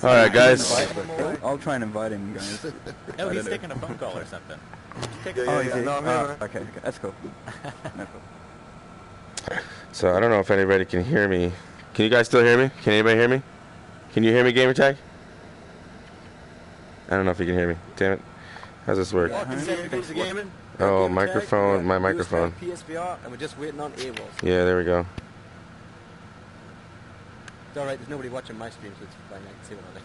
Alright, guys. I'll try and invite him, guys. No, he's taking a phone call or something. Okay, that's cool. No, cool. So I don't know if anybody can hear me. Can you guys still hear me? Can anybody hear me? Can you hear me, Gamertag? I don't know if you can hear me. Damn it. How's this work? Oh, microphone. My microphone. PSVR, and we're just waiting on AWOLs. Yeah, there we go. It's alright, there's nobody watching my stream, so it's fine. I can see what I like.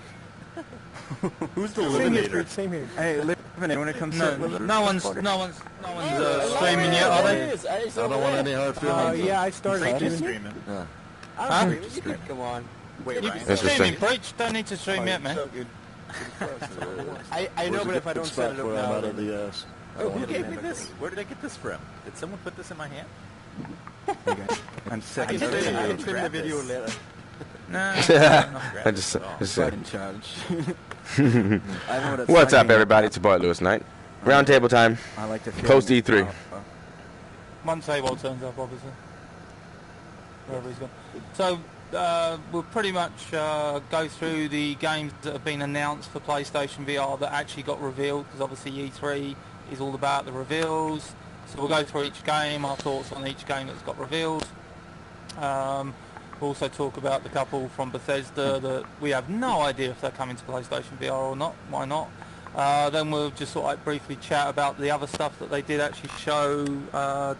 Who's the eliminator? Same here. Hey, Eliminator, when it comes to... No one's streaming yet, are they? I don't want any hard feelings. Yeah, I started streaming. I'm streaming. You can come on. Wait, you can stream in Preach. Don't need to stream yet, man. I know, but if I don't set it up now... Oh, who gave me this? Where did I get this from? Did someone put this in my hand? I'm sick. I can trim the video later. No, I just in charge. What's up, everybody? It's your boy Lewis Knight. Roundtable time. I like to Post E3. Once AWOL turns up, obviously. Wherever he's gone. So we'll pretty much go through the games that have been announced for PlayStation VR that actually got revealed, because obviously E3 is all about the reveals. So we'll go through each game, our thoughts on each game that's got revealed. We'll also talk about the couple from Bethesda that we have no idea if they're coming to PlayStation VR or not. Why not? Then we'll just sort of like briefly chat about the other stuff that they did actually show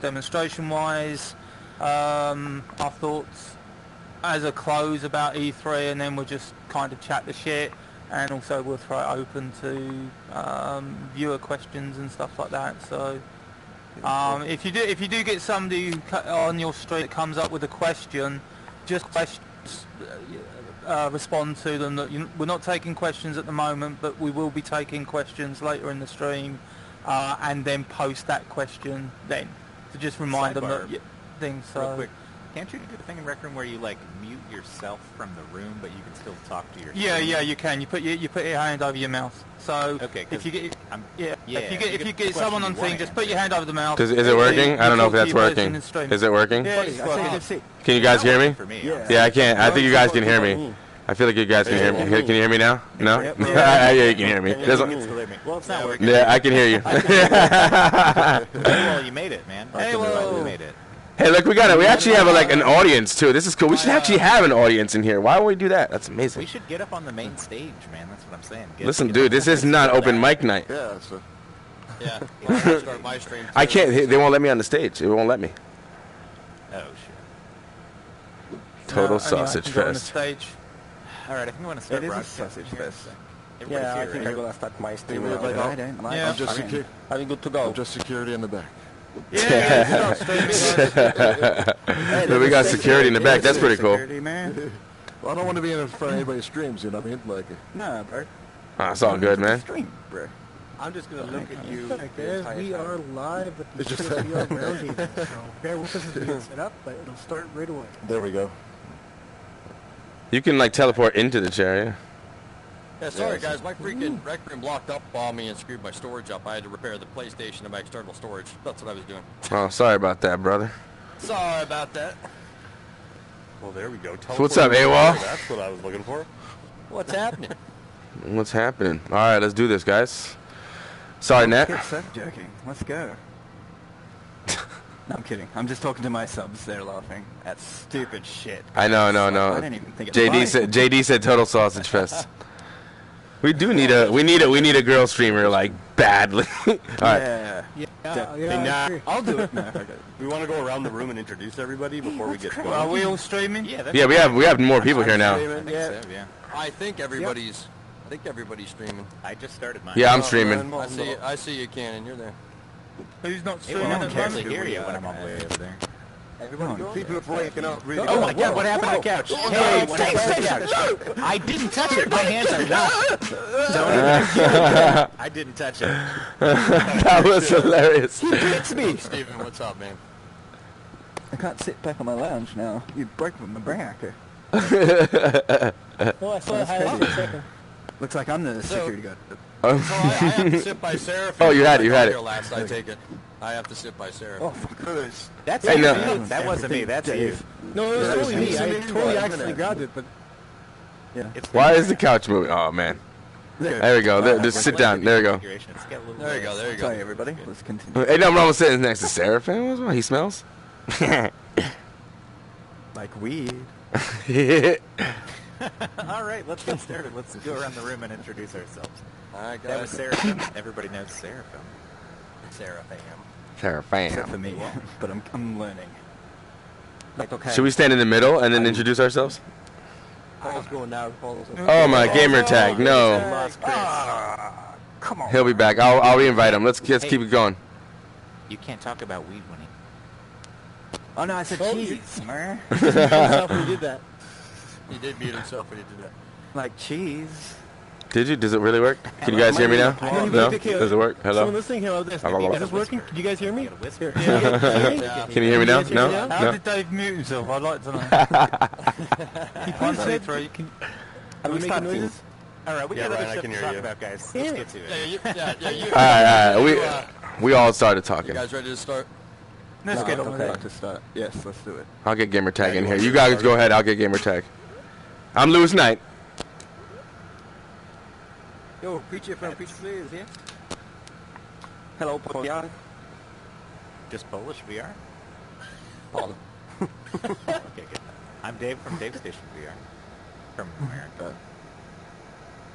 demonstration-wise. Our thoughts as a close about E3, and then we'll just kind of chat the shit, and also we'll throw it open to viewer questions and stuff like that. So if you do get somebody on your street that comes up with a question, just respond to them. We're not taking questions at the moment, but we will be taking questions later in the stream, and then post that question then. So just remind them that things. Real quick, can't you do the thing in Rec Room where you like mute yourself from the room, but you can still talk to yourself? Yeah, you can. You put your hand over your mouth. So okay, if you get someone on thing, just put your hand over the mouth. Is it working? I don't know if that's working. Is it working? Yeah, it's working. Can you guys hear me? Yeah, I can't. I think you guys can hear me. I feel like you guys can hear me. Can you hear me now? No? Yeah, you can hear me. Well, it's not working. Yeah, I can hear you. Well, you made it, man. Hey, well, you made it. Hey, look, we actually have an audience too. This is cool. We should actually have an audience in here. Why don't we do that? That's amazing. We should get up on the main stage, man. That's what I'm saying. Listen, dude, this is not open mic night. Yeah, so. Yeah. I'll start my stream too. I can't. They won't let me on the stage. It won't let me. Oh shit. Total sausage fest. All right, I think I want to start. It is a sausage fest. Yeah, I think I'm gonna start my stream. I'm just security. I'm good to go. I'm just security in the back. Yeah, But we got security in the back. That's pretty cool. Man. Well, I don't want to be in front of anybody's streams, you know what I mean? Like, Nah, bro. It's all good, man. Stream, bro. I'm just gonna look at you. We are live at the PSVR Roundtable, so bear with us as we get set up, but it'll start right away. there we go. You can like teleport into the chair. Yeah. Yeah, sorry guys, my freaking rec room blocked up on me and screwed my storage up. I had to repair the PlayStation and my external storage. That's what I was doing. Oh, sorry about that, brother. Sorry about that. Well, there we go. So what's up, AWOL? That's what I was looking for. What's happening? What's happening? All right, let's do this, guys. Sorry, Nat. Get joking. Let's go. No, I'm kidding. I'm just talking to my subs. They're laughing at stupid shit. I know. I didn't even think JD said total sausage fest. We need a girl streamer like badly. All right. Yeah, I'll do it. No, We want to go around the room and introduce everybody before we get going. Are we all streaming? Yeah, we have more people here now. I think everybody's streaming. I just started mine. Yeah, I'm streaming. I see you, Cannon. You're there. Who's not Hey, streaming well, I at the can't moment? hear you when I'm all the way over there. People are breaking up really. Oh my God! What happened to the couch? Hey, what happened to the couch? I didn't touch it. My hands are not. I didn't touch it. That was hilarious. It's me, Steven. What's up, man? I can't sit back on my lounge now. You broke my back. Oh, I saw it highlight in a second. Looks like I'm the security guard. So I have to sit by Sarah. Oh, you had it. Last, I take it. I have to sit by Sarah. Oh, fuck. That's Hey, no. That wasn't me. That's you. No, it was totally me. I totally accidentally grabbed it, but Yeah. Why is the couch moving? Oh man. There we go. Just sit down. There we go. There you go. There you go. Sorry, everybody. Let's continue. Hey, no, I'm sitting next to Seraphim. What's wrong? He smells. Like weed. All right, let's get started. Let's go around the room and introduce ourselves. All right, That was guys. Seraphim. Everybody knows Seraphim. Seraphim. Except Seraphim. for me, but I'm learning. Like, okay. Should we stand in the middle and then introduce ourselves? Paul's going now. Paul's Oh my gamer tag. No. Lost Chris. Come on. He'll be back. I'll re-invite him. Let's keep it going. You can't talk about weed when he... Oh no, I said cheese, man. himself when he did that. He did mute himself when he did that. Like cheese. Did you? Does it really work? Can you guys hear me now? No? Does it work? Someone Hello? listening, hello, this. Is this working? Can you guys hear me? You gotta whisper. Can you hear me now? No? How No? did Dave mute himself? I'd like to know. 1, 2, 3. Are we making noises? All right, we Yeah, got other Ryan, I stuff can to hear talk you. about, guys. Yeah. Let's get to it. All right. We all started You talking. guys ready to start? Let's get on with Okay, it. to start. Yes, let's do it. I'll get gamer tag Yeah, in you here. want You to guys start? go ahead. I'll get gamer tag. I'm Lewis Knight. Yo, preacher from Preacher Play is here. Hello, Paul. Just Polish VR? Paul. Okay, good. I'm Dave from Dave Station VR. From America.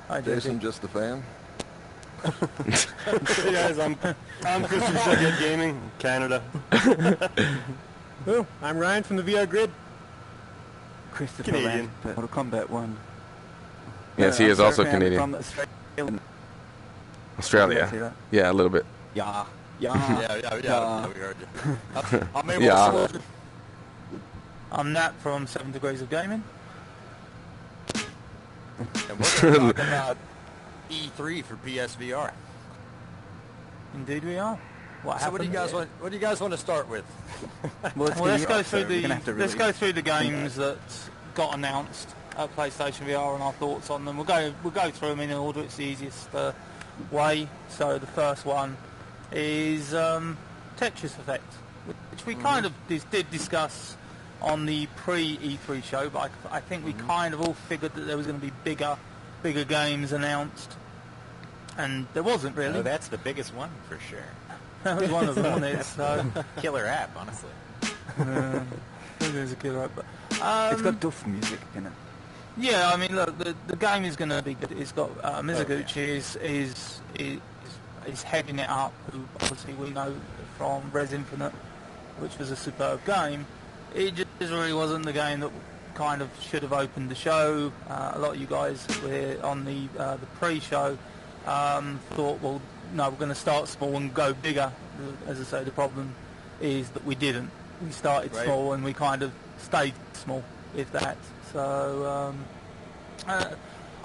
Hi, Jason, just a fan. Hey guys, I'm Chris from Shugget Gaming, Canada. Oh, I'm Ryan from the VR Grid. Christopher Canadian. Lamb, Mortal Kombat 1. Yes, he is I'm also Seraphim Canadian. From Australia. See Australia. that? Yeah, a little bit. Yeah. Yeah, we heard you. I'm able Yeah. to... I'm Nat from 7 Degrees of Gaming. And we're going to talk about E3 for PSVR. Indeed we are. What So happened? what do you guys want to start with? Well, Let's go through We're gonna have to let's really- go through the games that got announced at PlayStation VR and our thoughts on them. We'll go through them in order. It's the easiest way. So the first one is Tetris Effect, which we kind of did discuss on the pre-E3 show, but I think we kind of all figured that there was going to be bigger games announced, and there wasn't really. No, that's the biggest one for sure. That was one of them, wasn't it? So Killer app, honestly. it is a killer app, but It's got duff music in it. yeah, I mean, look, the game is going to be good. It's got Mizuguchi is heading it up, who obviously we know from Res Infinite, which was a superb game. It just really wasn't the game that kind of should have opened the show. A lot of you guys were here on the pre-show thought, well, no, we're going to start small and go bigger. As I say, the problem is that we didn't. We started Right. small and we kind of stayed small, if that. So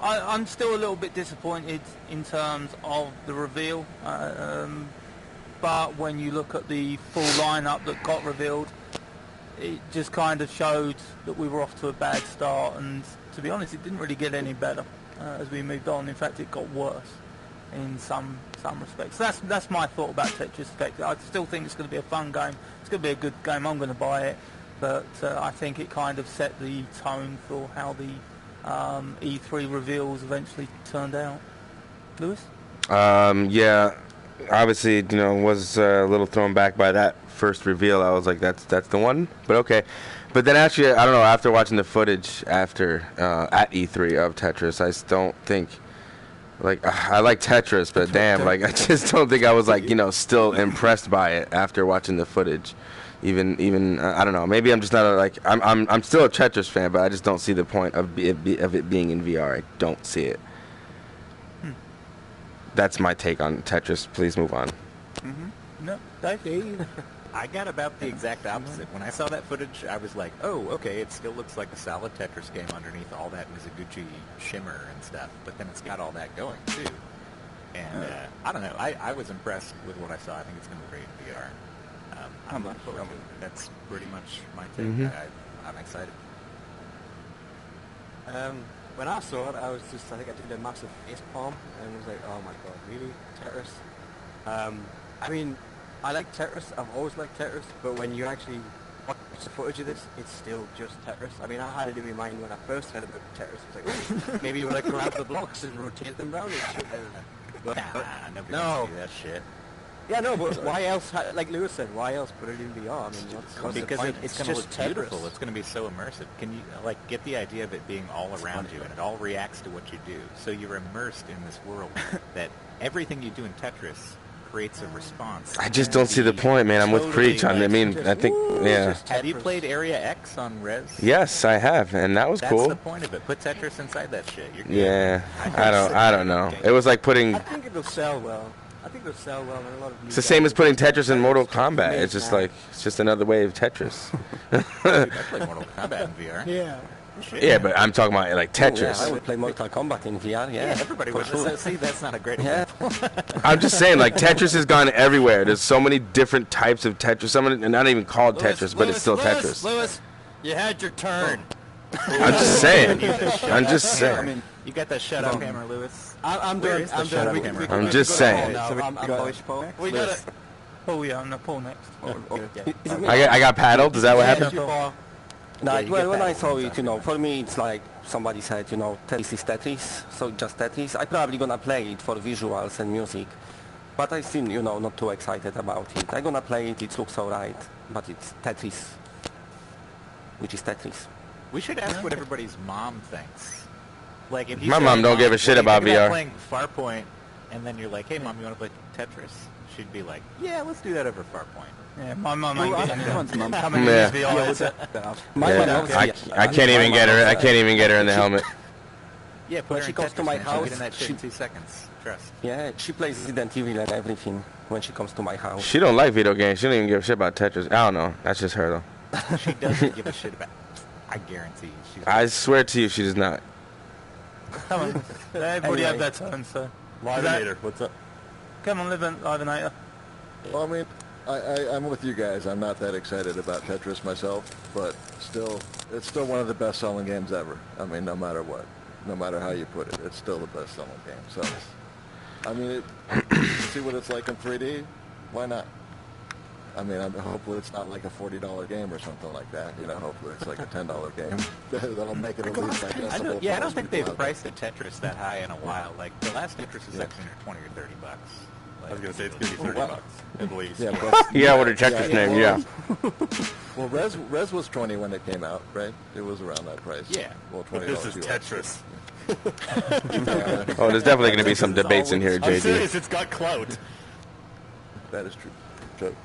I'm still a little bit disappointed in terms of the reveal. But when you look at the full lineup that got revealed, it just kind of showed that we were off to a bad start, and to be honest, it didn't really get any better as we moved on. In fact, it got worse in some respects. That's my thought about Tetris Effect. I still think it's going to be a fun game. It's going to be a good game. I'm going to buy it, but I think it kind of set the tone for how the E3 reveals eventually turned out. Lewis? Yeah, obviously, was a little thrown back by that first reveal. I was like, that's the one, but okay. But then actually, I don't know, after watching the footage after at E3 of Tetris, I just don't think, like, I like Tetris, but damn, like, I just don't think I was like, still impressed by it after watching the footage. Even I don't know, maybe I'm just not I'm still a Tetris fan, but I just don't see the point of it being in VR. I don't see it. That's my take on Tetris. Please move on. No, Dave? I got about the exact opposite. When I saw that footage, I was like, oh, okay, it still looks like a solid Tetris game underneath all that Mizuguchi shimmer and stuff, but then it's got all that going, too. And I don't know, I was impressed with what I saw. I think it's going to be great in VR. That's pretty much my take. I'm excited. When I saw it, I think I did a massive face palm and was like, oh my god, really? Tetris? I mean, I like Tetris, I've always liked Tetris, but when you actually watch watch the footage of this, it's still just Tetris. I mean, I had it in my mind when I first heard about Tetris. I was like, oh, maybe you want to grab the blocks and rotate them around and shit. But, Nobody no. wants to do that shit. Yeah, no, but why else, like Lewis said, why else put it in VR? I mean, what's the Because point? it's It's going to just look beautiful. Tetris. It's going to be so immersive. Can you get the idea of it being all around you and it all reacts to what you do? So you're immersed in this world that everything you do in Tetris creates a response. I just don't see the point, man. I'm with Preach on. I mean, I think, yeah. Have you played Area X on Res? Yes, I have, and that was That's cool. the point of it. Put Tetris inside that shit. You're good. Yeah, I don't know. It was like putting. I think it'll sell well. I think it'll sell well. And a lot of It's the same as putting Tetris in Mortal Kombat. It's just like it's just another way of Tetris. Dude, I play Mortal Kombat in VR. Yeah. Yeah, but I'm talking about like Yeah, I Tetris. would play Mortal Kombat in VR, yeah. Everybody for would. sure. See, that's not a great Yeah. example. I'm just saying, like Tetris has gone everywhere. There's so many different types of Tetris. Some of it, not even called Tetris, but it's still Tetris. Lewis, you had your turn. I'm just saying. I'm just I saying. mean, you got that shut up hammer, Lewis. I'm Where done. is the I'm shut done. up We hammer? can I'm just saying. So I'm Polish Paul. We got it. Paul, yeah, no, Paul next. I got paddled. Is that what happened? No, you well, get when that I saw one, it, for me it's like somebody said, Tetris is Tetris, so just Tetris. I'm probably gonna play it for visuals and music, but I still, not too excited about it. I'm gonna play it, it looks alright, but it's Tetris, which is Tetris. We should ask what everybody's mom thinks. Like, if you My say, mom don't give a what shit do you about think VR. playing Farpoint, and then you're like, hey, Mom, you want to play Tetris? She'd be like, yeah, let's do that over Farpoint. Yeah, my mum ain't getting it. Everyone's mum. Coming in Yeah. VR headset. My Yeah, mom loves I VR. can't even get her. I can't even get her in the helmet. Yeah, put When her she in comes to Tetris, my man. She'll get house, in that shit she- in 2 seconds. Trust. Yeah, she plays Resident Evil and everything when she comes to my house. She don't like video games. She don't even give a shit about Tetris. I don't know. That's just her though. She doesn't give a shit about. I guarantee you. She's I swear to you, she does not. Come on. Everybody have their turn, so. Livinator, what's up? Come on, Livinator. Well, I mean, I'm with you guys. I'm not that excited about Tetris myself, but still, it's still one of the best-selling games ever. I mean, no matter what, no matter how you put it, it's still the best-selling game. So, I mean, see what it's like in 3D? Why not? I mean, hopefully it's not like a $40 game or something like that. Hopefully it's like a $10 game. That'll make it at least accessible. I don't think they've priced a Tetris that high in a while. Like, the last Tetris is like $20 or $30. I was going to say it's going to be $30 at least. Yeah, plus, Yeah, what a Tetris name. Yeah. well, Res was 20 when it came out, right? It was around that price. Yeah. Well, But $20. this is US. Tetris. Oh, there's definitely going to be some debates in here, I'm JD. serious, it's got clout. That is true. So,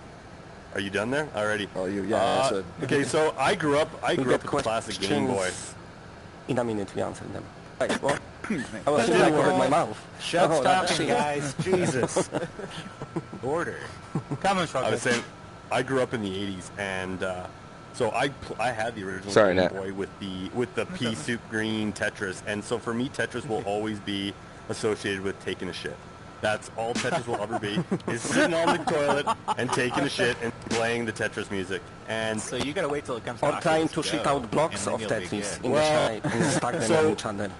Are you done there already? oh, I said. Okay, so I grew up We with get the classic Game Boy. questions. In a minute we answer them. Right, well, I was thinking I covered my mouth. Shut Oh, stop that's it, shit. guys. Jesus. Order. Come on, I Shotgun. was saying, I grew up in the '80s, and so I had the original Sorry, Game Nat. Boy with the pea soup green Tetris, and so for me, Tetris will always be associated with taking a shit. That's all Tetris will ever be, is sitting on the toilet and taking a shit and playing the Tetris music. And So you gotta wait till it comes to Or trying Oculus to shit Go, out blocks and of then you'll be Tetris good. in Well, the side and stack them so- on each other.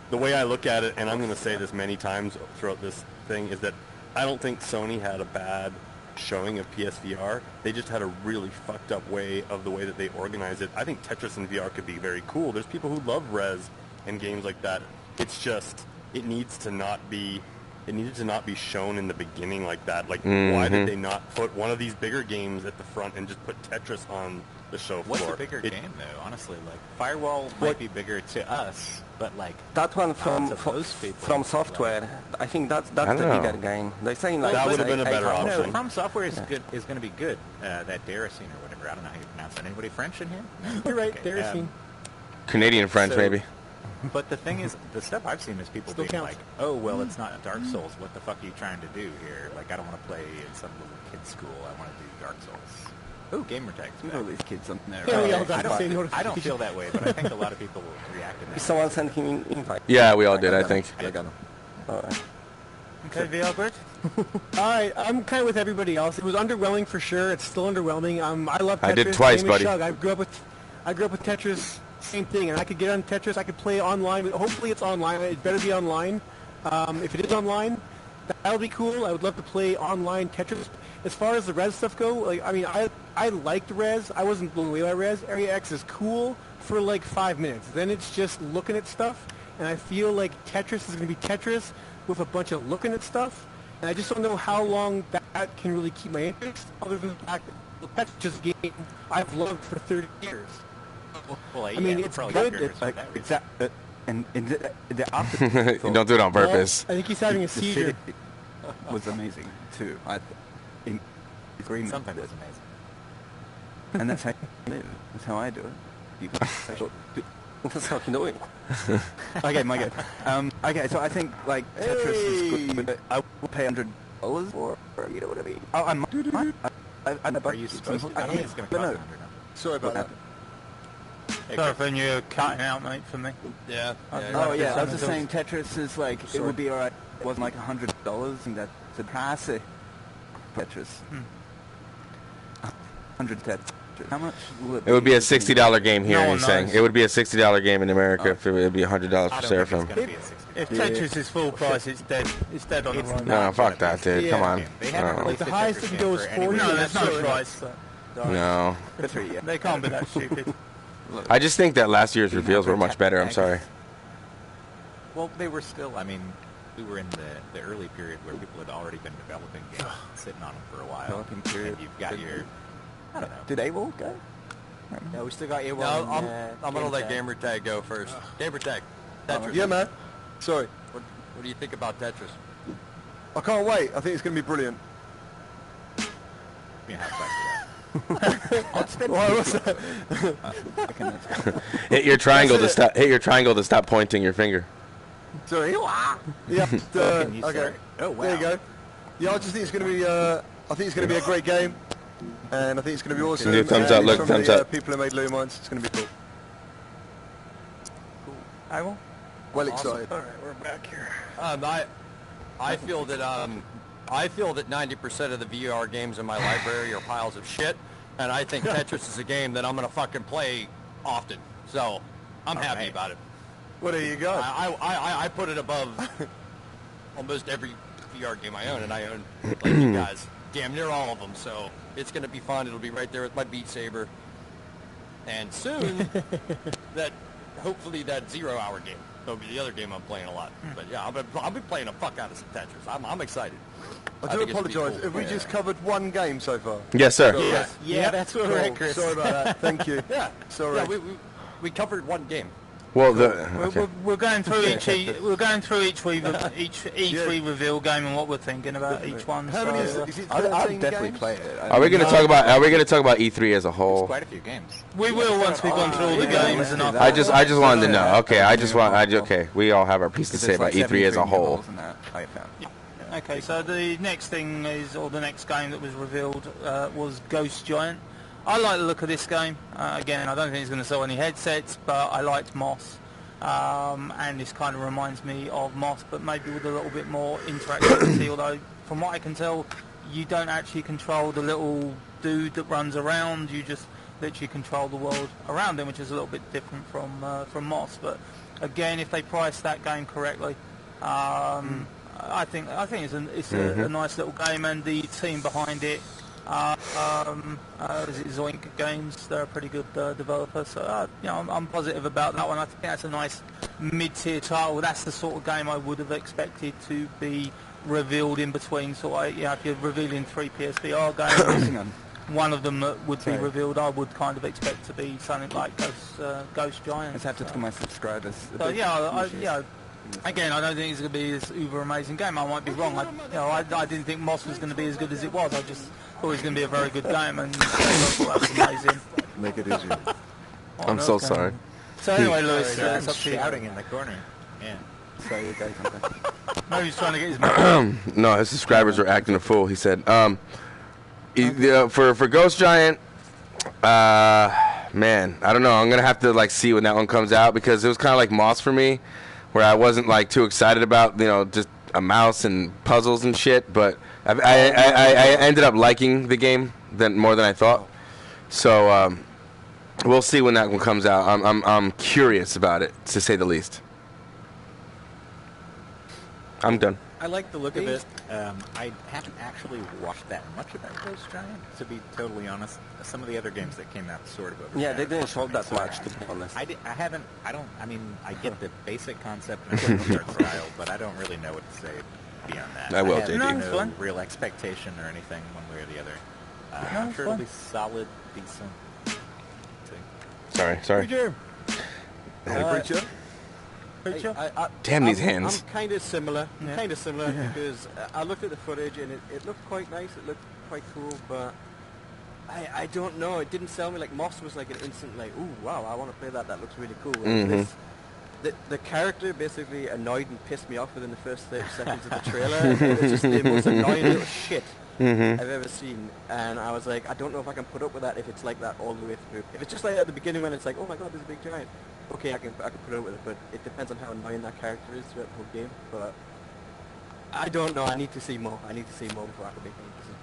the way I look at it, and I'm going to say this many times throughout this thing, is that I don't think Sony had a bad showing of PSVR. They just had a really fucked up way that they organize it. I think Tetris in VR could be very cool. There's people who love Res and games like that. It's just, it needed to not be shown in the beginning like that. Like, why did they not put one of these bigger games at the front and just put Tetris on the show floor? What's a bigger game, though? Honestly, like Firewall might be bigger to us, but like That one to most people, from software, I think that's the don't know. bigger game. They're saying like That would have been a eight better hours. option. No, From Software is good. Is going to be good. That Daracene or whatever. I don't know how you pronounce it. Anybody French in here? No? You're right, Okay, Daracene. Canadian French, So- maybe. But the thing is, the stuff I've seen is people Still being counts. like, "Oh, well, it's not Dark Souls. What the fuck are you trying to do here? Like, I don't want to play in some little kid's school. I want to do Dark Souls." Oh, gamer tags. You know these kids on there. Yeah, we all I got the same don't notification. feel that way, but I think a lot of people will react in that. Someone sent him an invite. Yeah, we all did, I think. I got him. Alright. Okay, VR Bridge? Alright, I'm kind of with everybody else. It was underwhelming for sure. It's still underwhelming. I love Tetris. I did twice, Same as buddy. Shug. I grew up with Tetris, same thing, and I could get on Tetris. I could play online. Hopefully it's online. It better be online. If it is online, that'll be cool. I would love to play online Tetris. as far as the res stuff go, like I mean, I liked res. I wasn't blown away by res. Area X is cool for like 5 minutes. Then it's just looking at stuff, and I feel like Tetris is going to be Tetris with a bunch of looking at stuff, and I just don't know how long that can really keep my interest, other than the fact that the Tetris game I've loved for 30 years. Well, I mean, it's good. It's like and the opposite. You don't do it on purpose. I think he's having a seizure. Was amazing too. In agreement. Sometimes with it's amazing. it. And that's how you live. That's how I do it. That's how you know it. Okay, my go. Okay, so I think like Tetris is good, but I will pay $100 for, you know what I mean? Oh, I might. Are you supposed to? I think it's going to but cost no. $100. Sorry about that. Sorry when you're cutting out, mate, for me. Yeah. Oh yeah, I was just saying Tetris is like it would be alright. It wasn't like $100, and that's a price. Tetris. 100 Tetris. How much will it be? It would be a $60 game here. No He's one saying knows. it would be a $60 game in America if it would be $100 I for don't think it's Seraphim. going to be a 60. If Tetris is full price, it's dead. It's dead on the It's road. not. No, fuck that, dude. Come on. They haven't No. released The a highest Tetris it can game go is for 40. any- No, there's no Sorry. price. No. Yeah. They can't be that stupid. I just think that last year's reveals were much better. I'm sorry. Well, they were still. I mean, we were in the early period where people had already been developing games, sitting on them for a while. Developing period. And you've got your. I don't know. Did AWOL go? No, we still got A1. No, I'm gonna let Gamertag go first. Gamertag, Tetris. Yeah, man. Sorry. What do you think about Tetris? I can't wait. I think it's going to be brilliant. Yeah, how Why was that? Hit your triangle to stop. Hit your triangle to stop pointing your finger. Sorry. Yeah. Can you Okay. start? Oh, wow. There you go. Yeah, I just think it's going to be. I think it's going to be a great game, and I think it's going to be awesome. Do a thumbs And up, look, from thumbs the, up. People who made Lumines, it's going to be cool. I will. Well excited. All right, we're back here. I feel that 90% of the VR games in my library are piles of shit, and I think Tetris is a game that I'm gonna fucking play often. So I'm happy right. about it. Well, there you go. I put it above almost every VR game I own, and I own like you guys, damn near all of them. So it's gonna be fun. It'll be right there with my Beat Saber, and soon hopefully that 0 Hour game. That'll be the other game I'm playing a lot. But yeah, I'll be playing the fuck out of some Tetris. I'm excited. I do think it's gonna be apologise. cool. Have we just covered one game so far? Yes, sir. Yeah, that's where we're at, Cool. Chris. Sorry about that. Thank you. Yeah. Sorry. Yeah, we covered one game. Well, okay. We're going through each reveal game and what we're thinking about each one. How many is So, it? Is it I'll 13 definitely games? play it. Are we going to talk about? Are we going to talk about E3 as a whole? Quite a few games. we will once we've gone through all the games and I just wanted to know. Okay, okay. We all have our piece to say about E3 as a whole. Okay, so the next thing is, or the next game that was revealed was Ghost Giant. I like the look of this game. Again, I don't think it's going to sell any headsets, but I liked Moss. And this kind of reminds me of Moss, but maybe with a little bit more interactivity, although from what I can tell, you don't actually control the little dude that runs around, you just literally control the world around him, which is a little bit different from Moss. But again, if they price that game correctly, I think it's a nice little game, and the team behind it, is it Zoink Games? They're a pretty good developer, so I'm positive about that one. I think that's a nice mid-tier title. That's the sort of game I would have expected to be revealed in between. So if you're revealing 3 PSVR games, one of them that would be revealed, I would kind of expect to be something like Ghost Giant. Let's have to my subscribers. So again, I don't think it's going to be this uber amazing game. I might be wrong. I didn't think Moss was going to be as good as it was. I just thought it was going to be a very good game, and I thought that was amazing. Make it easier. I'm so sorry. So anyway, Lewis, it's up to you. Shouting in the corner. Yeah. So you guys, Maybe he's trying to get his No, his subscribers were acting a fool. He said, for Ghost Giant, man, I don't know. I'm gonna have to see when that one comes out, because it was kind of like Moss for me, where I wasn't too excited about just a mouse and puzzles and shit. But I ended up liking the game more than I thought. So we'll see when that one comes out. I'm curious about it, to say the least. I'm done. I like the look of it. I haven't actually watched that much about Ghost Giant, to be totally honest. Some of the other games that came out sort of overshadowed. Yeah, they didn't show that much, to be honest. I get the basic concept and I get the art style, but I don't really know what to say beyond that. I will, have JD. no real expectation or anything one way or the other. I'm sure it'll be solid, decent. Sorry. Hey, Preacher. Damn these hands. I'm kind of similar. Because I looked at the footage and it looked quite nice. It looked quite cool, but I don't know. It didn't sell me. Like Moss was like an instant like, ooh, wow, I want to play that. That looks really cool. The character basically annoyed and pissed me off within the first 30 seconds of the trailer. It was just the most annoying little shit I've ever seen. And I was like, I don't know if I can put up with that if it's like that all the way through. If it's just like at the beginning when it's like, oh my god, there's a big giant. Okay, I can put up with it, but it depends on how annoying that character is throughout the whole game. But I don't know. I need to see more. Before I can make any decision.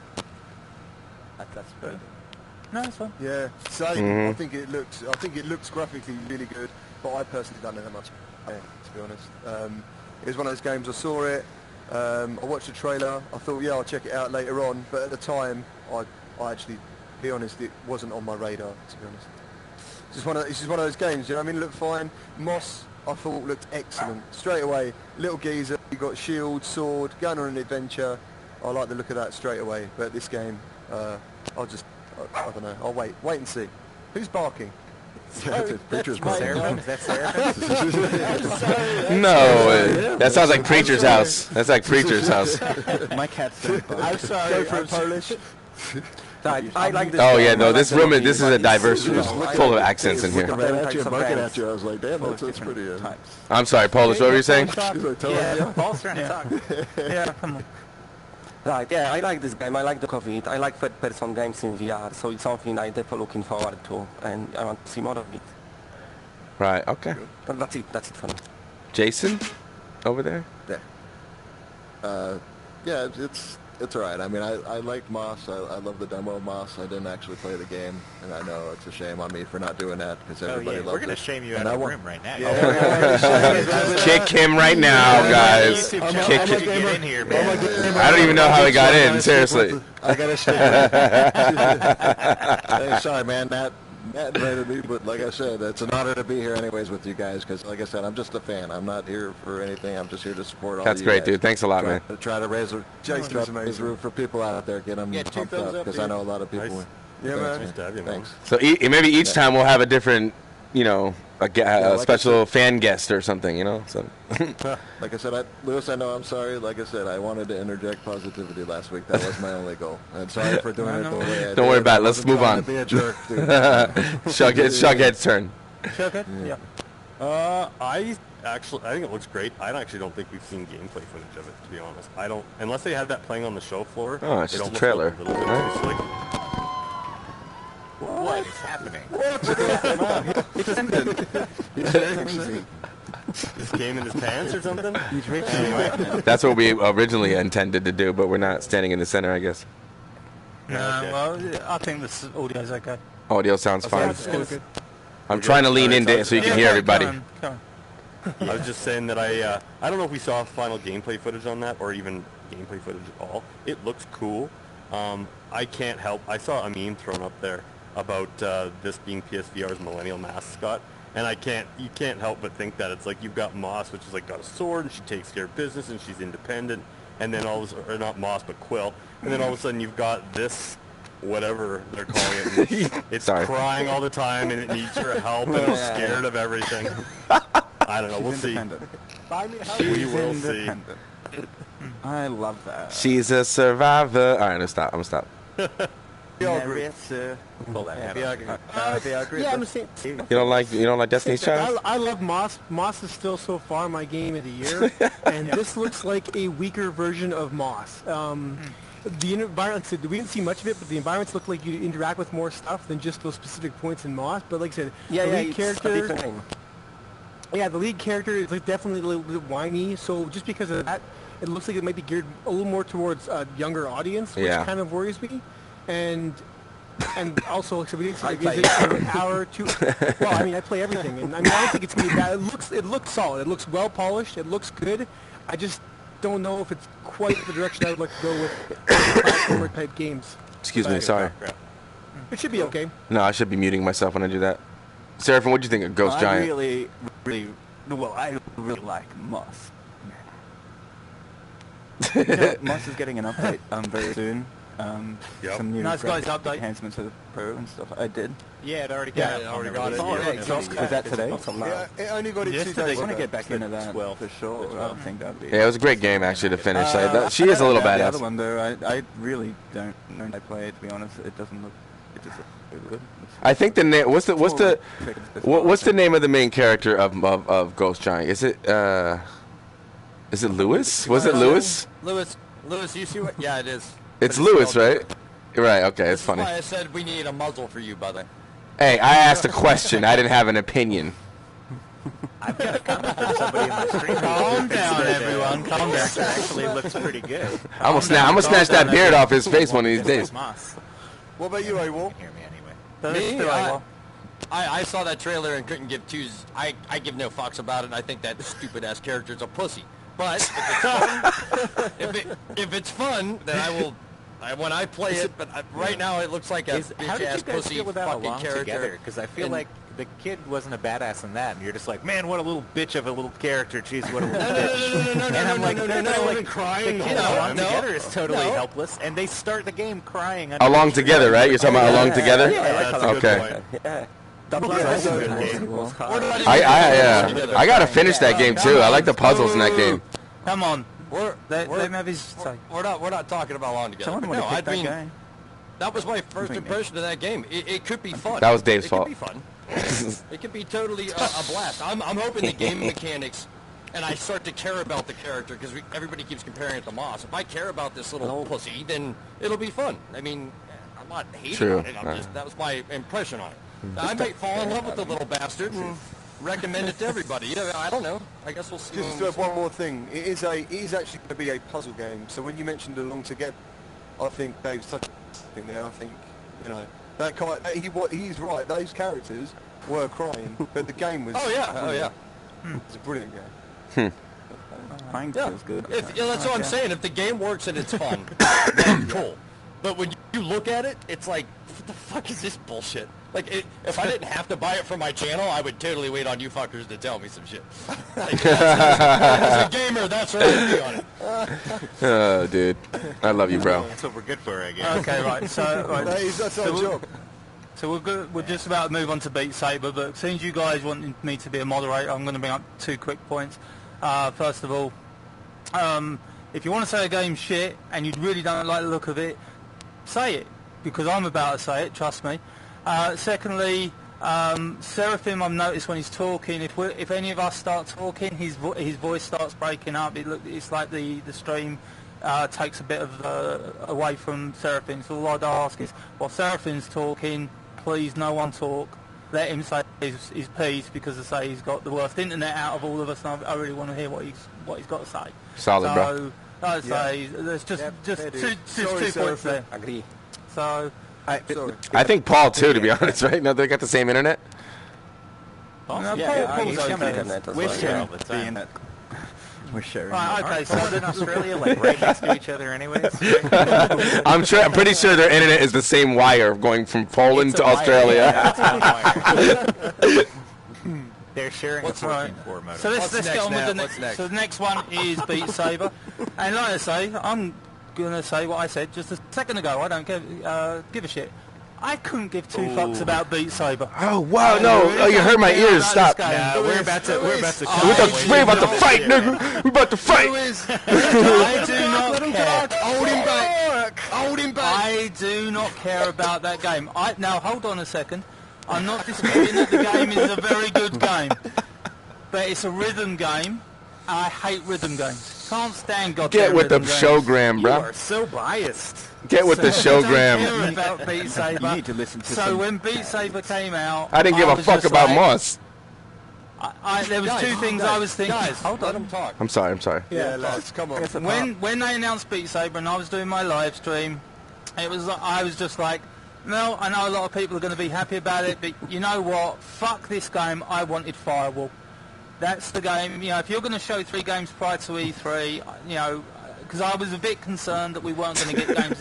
That's good. No, it's fine. Yeah, same. I think it looks graphically really good, but I personally don't know that much. Yeah, to be honest, it was one of those games. I saw it. I watched the trailer. I thought, yeah, I'll check it out later on. But at the time, I actually, to be honest, it wasn't on my radar. To be honest, it's just one of those games. You know what I mean? It looked fine. Moss, I thought looked excellent straight away. Little geezer, you got shield, sword, going on an adventure. I like the look of that straight away. But this game, I don't know. I'll wait and see. Who's barking? Preacher's barking. No, that sounds like Preacher's house. That's like Preacher's house. My cat's I'm sorry. I'm Polish. I like this. Oh yeah, no. This is a diverse room, full of accents in here. Right at you, barking at you. I was like, damn, that's pretty. I'm sorry, Polish. What were you saying? Paul's trying to talk. Yeah, come on. Right, yeah, I like this game. I like the COVID. I like third-person games in VR, so it's something I'm definitely looking forward to, and I want to see more of it. Right. Okay. But that's it. That's it for me. Jason, over there. Yeah, it's alright. I mean, I liked Moss. I love the demo of Moss. I didn't actually play the game, and I know it's a shame on me for not doing that because everybody loves it. We're going to shame you out of the room right now. Kick him right now, guys. Kick him. Get in here, man. I don't even know how he got in. Seriously. I gotta say, hey, sorry, man. Matt invited me, but like I said, it's an honor to be here anyways with you guys because, like I said, I'm just a fan. I'm not here for anything. I'm just here to support all. That's you great, guys. dude. Thanks a lot, man. Try to raise the roof for people out there. Get them pumped up because I know a lot of people. Nice. Yeah, man. Nice to have you, man. Thanks. So maybe each time we'll have a different, a special fan guest or something, So. Like I said, Lewis, I know I'm sorry. Like I said, I wanted to interject positivity last week. That was my only goal. And sorry for doing it the way I did. Don't worry about it. Let's move on. Be a jerk, dude. Shughead's turn. Shughead? Yeah. I think it looks great. I actually don't think we've seen gameplay footage of it, to be honest. I don't, unless they had that playing on the show floor. Oh, it's just a trailer. What is happening? This came in his pants or something? That's what we originally intended to do, but we're not standing in the center, I guess. No, well, I think this audio's okay. Audio sounds fine. I'm trying to lean in so you can hear everybody. Come on. I was just saying that I don't know if we saw final gameplay footage on that or even gameplay footage at all. It looks cool. I can't help. I saw a meme thrown up there about this being PSVR's millennial mascot, and you can't help but think that it's like you've got Moss, which is like got a sword and she takes care of business and she's independent, and then or not Moss but Quill, and then all of a sudden you've got this whatever they're calling it. It's crying all the time and it needs your help and it's scared of everything. I don't know. We'll see. We will see. I love that. She's a survivor. All right, I'm gonna stop. I'm saying. You don't like Destiny's Child? I love Moss. Moss is still so far my game of the year, and this looks like a weaker version of Moss. The environment, like I said, we didn't see much of it, but the environments look like you interact with more stuff than just those specific points in Moss. But like I said, the lead character, the lead character is like definitely a little bit whiny. So just because of that, it looks like it might be geared a little more towards a younger audience, which kind of worries me. And also, like, so we didn't see is it an hour or two. Well, I mean, I play everything, and I don't think it's gonna be bad. It looks solid. It looks well polished. It looks good. don't know if it's quite the direction I would like to go with platformer type games. Excuse me, sorry. It should be okay. No, I should be muting myself when I do that. Seraphim, what do you think of Ghost Giant? I really like Moss. Moss is getting an update very soon. Some new Nice guys update. enhancements to the Pro and stuff. I did. Yeah, it already Yeah, got it already got it. Oh, Yeah, yeah, was that today? Yeah, it only got it 2 Yesterday. days I want to ago. get back into that 12. for sure. I think that'd be. Yeah, it was a great game actually to finish. She is a little The other badass. one though, I really don't know how I play it. To be honest, it doesn't look. It just looks really good. I think the name. What's the name of the main character of Ghost Giant? Is it Lewis? Was it Lewis? Lewis, you see what? Yeah, it is. It's But Lewis, spelled right? Right. Okay, it's That's funny. why I said we need a muzzle for you, brother. Hey, I asked a question. I didn't have an opinion. I've got a comment from somebody in my stream. Calm down, everyone. Calm down. It actually looks pretty good. I'm gonna snatch that beard off his face one of these days. Moss. What about you, AWOL? Hear me anyway. Me, I saw that trailer and couldn't give twos. I give no fucks about it. And I think that stupid ass character's a pussy. But if it's fun, then I will. When I play it, but right now it looks like a How bitch did you ass guys pussy feel with that fucking along character. together? Because I feel And- like the kid wasn't a badass in that, and you're just like, man, what a little bitch of a little character. Jeez, what a little bitch. No, And I'm like, no. crying. The kid along together is totally helpless, and they start the game crying. under Along the tree. together, right? You're talking about along together? Yeah, that's a good Okay. point. Yeah. I gotta finish that game too. I like the puzzles in that game. Come on. Let We're- him have his say. We're not talking about long together. Someone But would no, have I picked that mean, guy. that was my first impression of that game. It could be fun. That was Dave's fault. It could be fun. It could be totally a blast. I'm hoping the game mechanics, and I start to care about the character because everybody keeps comparing it to Moss. If I care about this little pussy, then it'll be fun. I mean, I'm not hating True. on it. That was my impression on it. I might fall in love with the little bastard and recommend it to everybody. Yeah, I don't know. I guess we'll see. Just to have one more thing, it is actually going to be a puzzle game. So when you mentioned Along Together, I think Dave's such a thing there. I think he's right. Those characters were crying, but the game was. Oh yeah. It's a brilliant game. Crying Yeah, feels good. That's what I'm saying. If the game works and it's fun, then cool. But when you look at it, it's like, what the fuck is this bullshit? Like, if I didn't have to buy it for my channel, I would totally wait on you fuckers to tell me some shit. Like, as a gamer, that's what I'd be on it. Oh, dude. I love you, bro. That's what we're good for, I guess. Okay, right. That's our job. So we're just about to move on to Beat Saber, but since you guys wanted me to be a moderator, I'm going to bring up 2 quick points. First of all, if you want to say a game's shit and you really don't like the look of it, say it, because I'm about to say it, trust me. Secondly, Seraphim, I've noticed when he's talking, if any of us start talking, his voice starts breaking up. It's like the stream takes a bit of away from Seraphim. So all I'd ask is, while Seraphim's talking, please no one talk. Let him say his piece, because I say he's got the worst internet out of all of us, and I really want to hear what he's got to say. Solid, bro. So I'd say there's just two points there. Agree. So I think Paul too, to be honest, right? No, they got the same internet. Paul's he's okay. on the internet as We're well. sharing all the time. the internet. We're sharing. Right, okay, so Aren't in Australia like right next to each other anyways? I'm pretty sure their internet is the same wire going from Poland It's to a wire, Australia. yeah, it's one wire. They're sharing a What's 14.4 modem. So let's What's get on with next, the Matt? next. What's next? So the next one is Beat Saber, and like I say, I'm gonna say what I said just a second ago. I don't give a shit. I couldn't give 2 fucks about Beat Saber. Oh wow, no! Oh, you hurt my ears. Stop. Yeah, we're about to We're about to fight, nigga. We're about to fight. I do not care. Hold him back. Hold him back. I do not care about that game. Now hold on a second. I'm not disputing that the game is a very good game, but it's a rhythm game. I hate rhythm games. Can't stand goddamn Get with the rhythm games. showgram, You bro. are so biased. Get with the I don't showgram. care about Beat Saber. You need to listen to So some- when Beat Saber came out, I didn't give a was fuck just about like, Moss. There was 2 things I was thinking. Hold Let on. them talk. I'm sorry. Yeah, lads, come on. When they announced Beat Saber and I was doing my live stream, I was just like, no, I know a lot of people are going to be happy about it, but you know what? Fuck this game. I wanted Firewall. That's the game. You know, if you're going to show 3 games prior to E3, you know, because I was a bit concerned that we weren't going to get games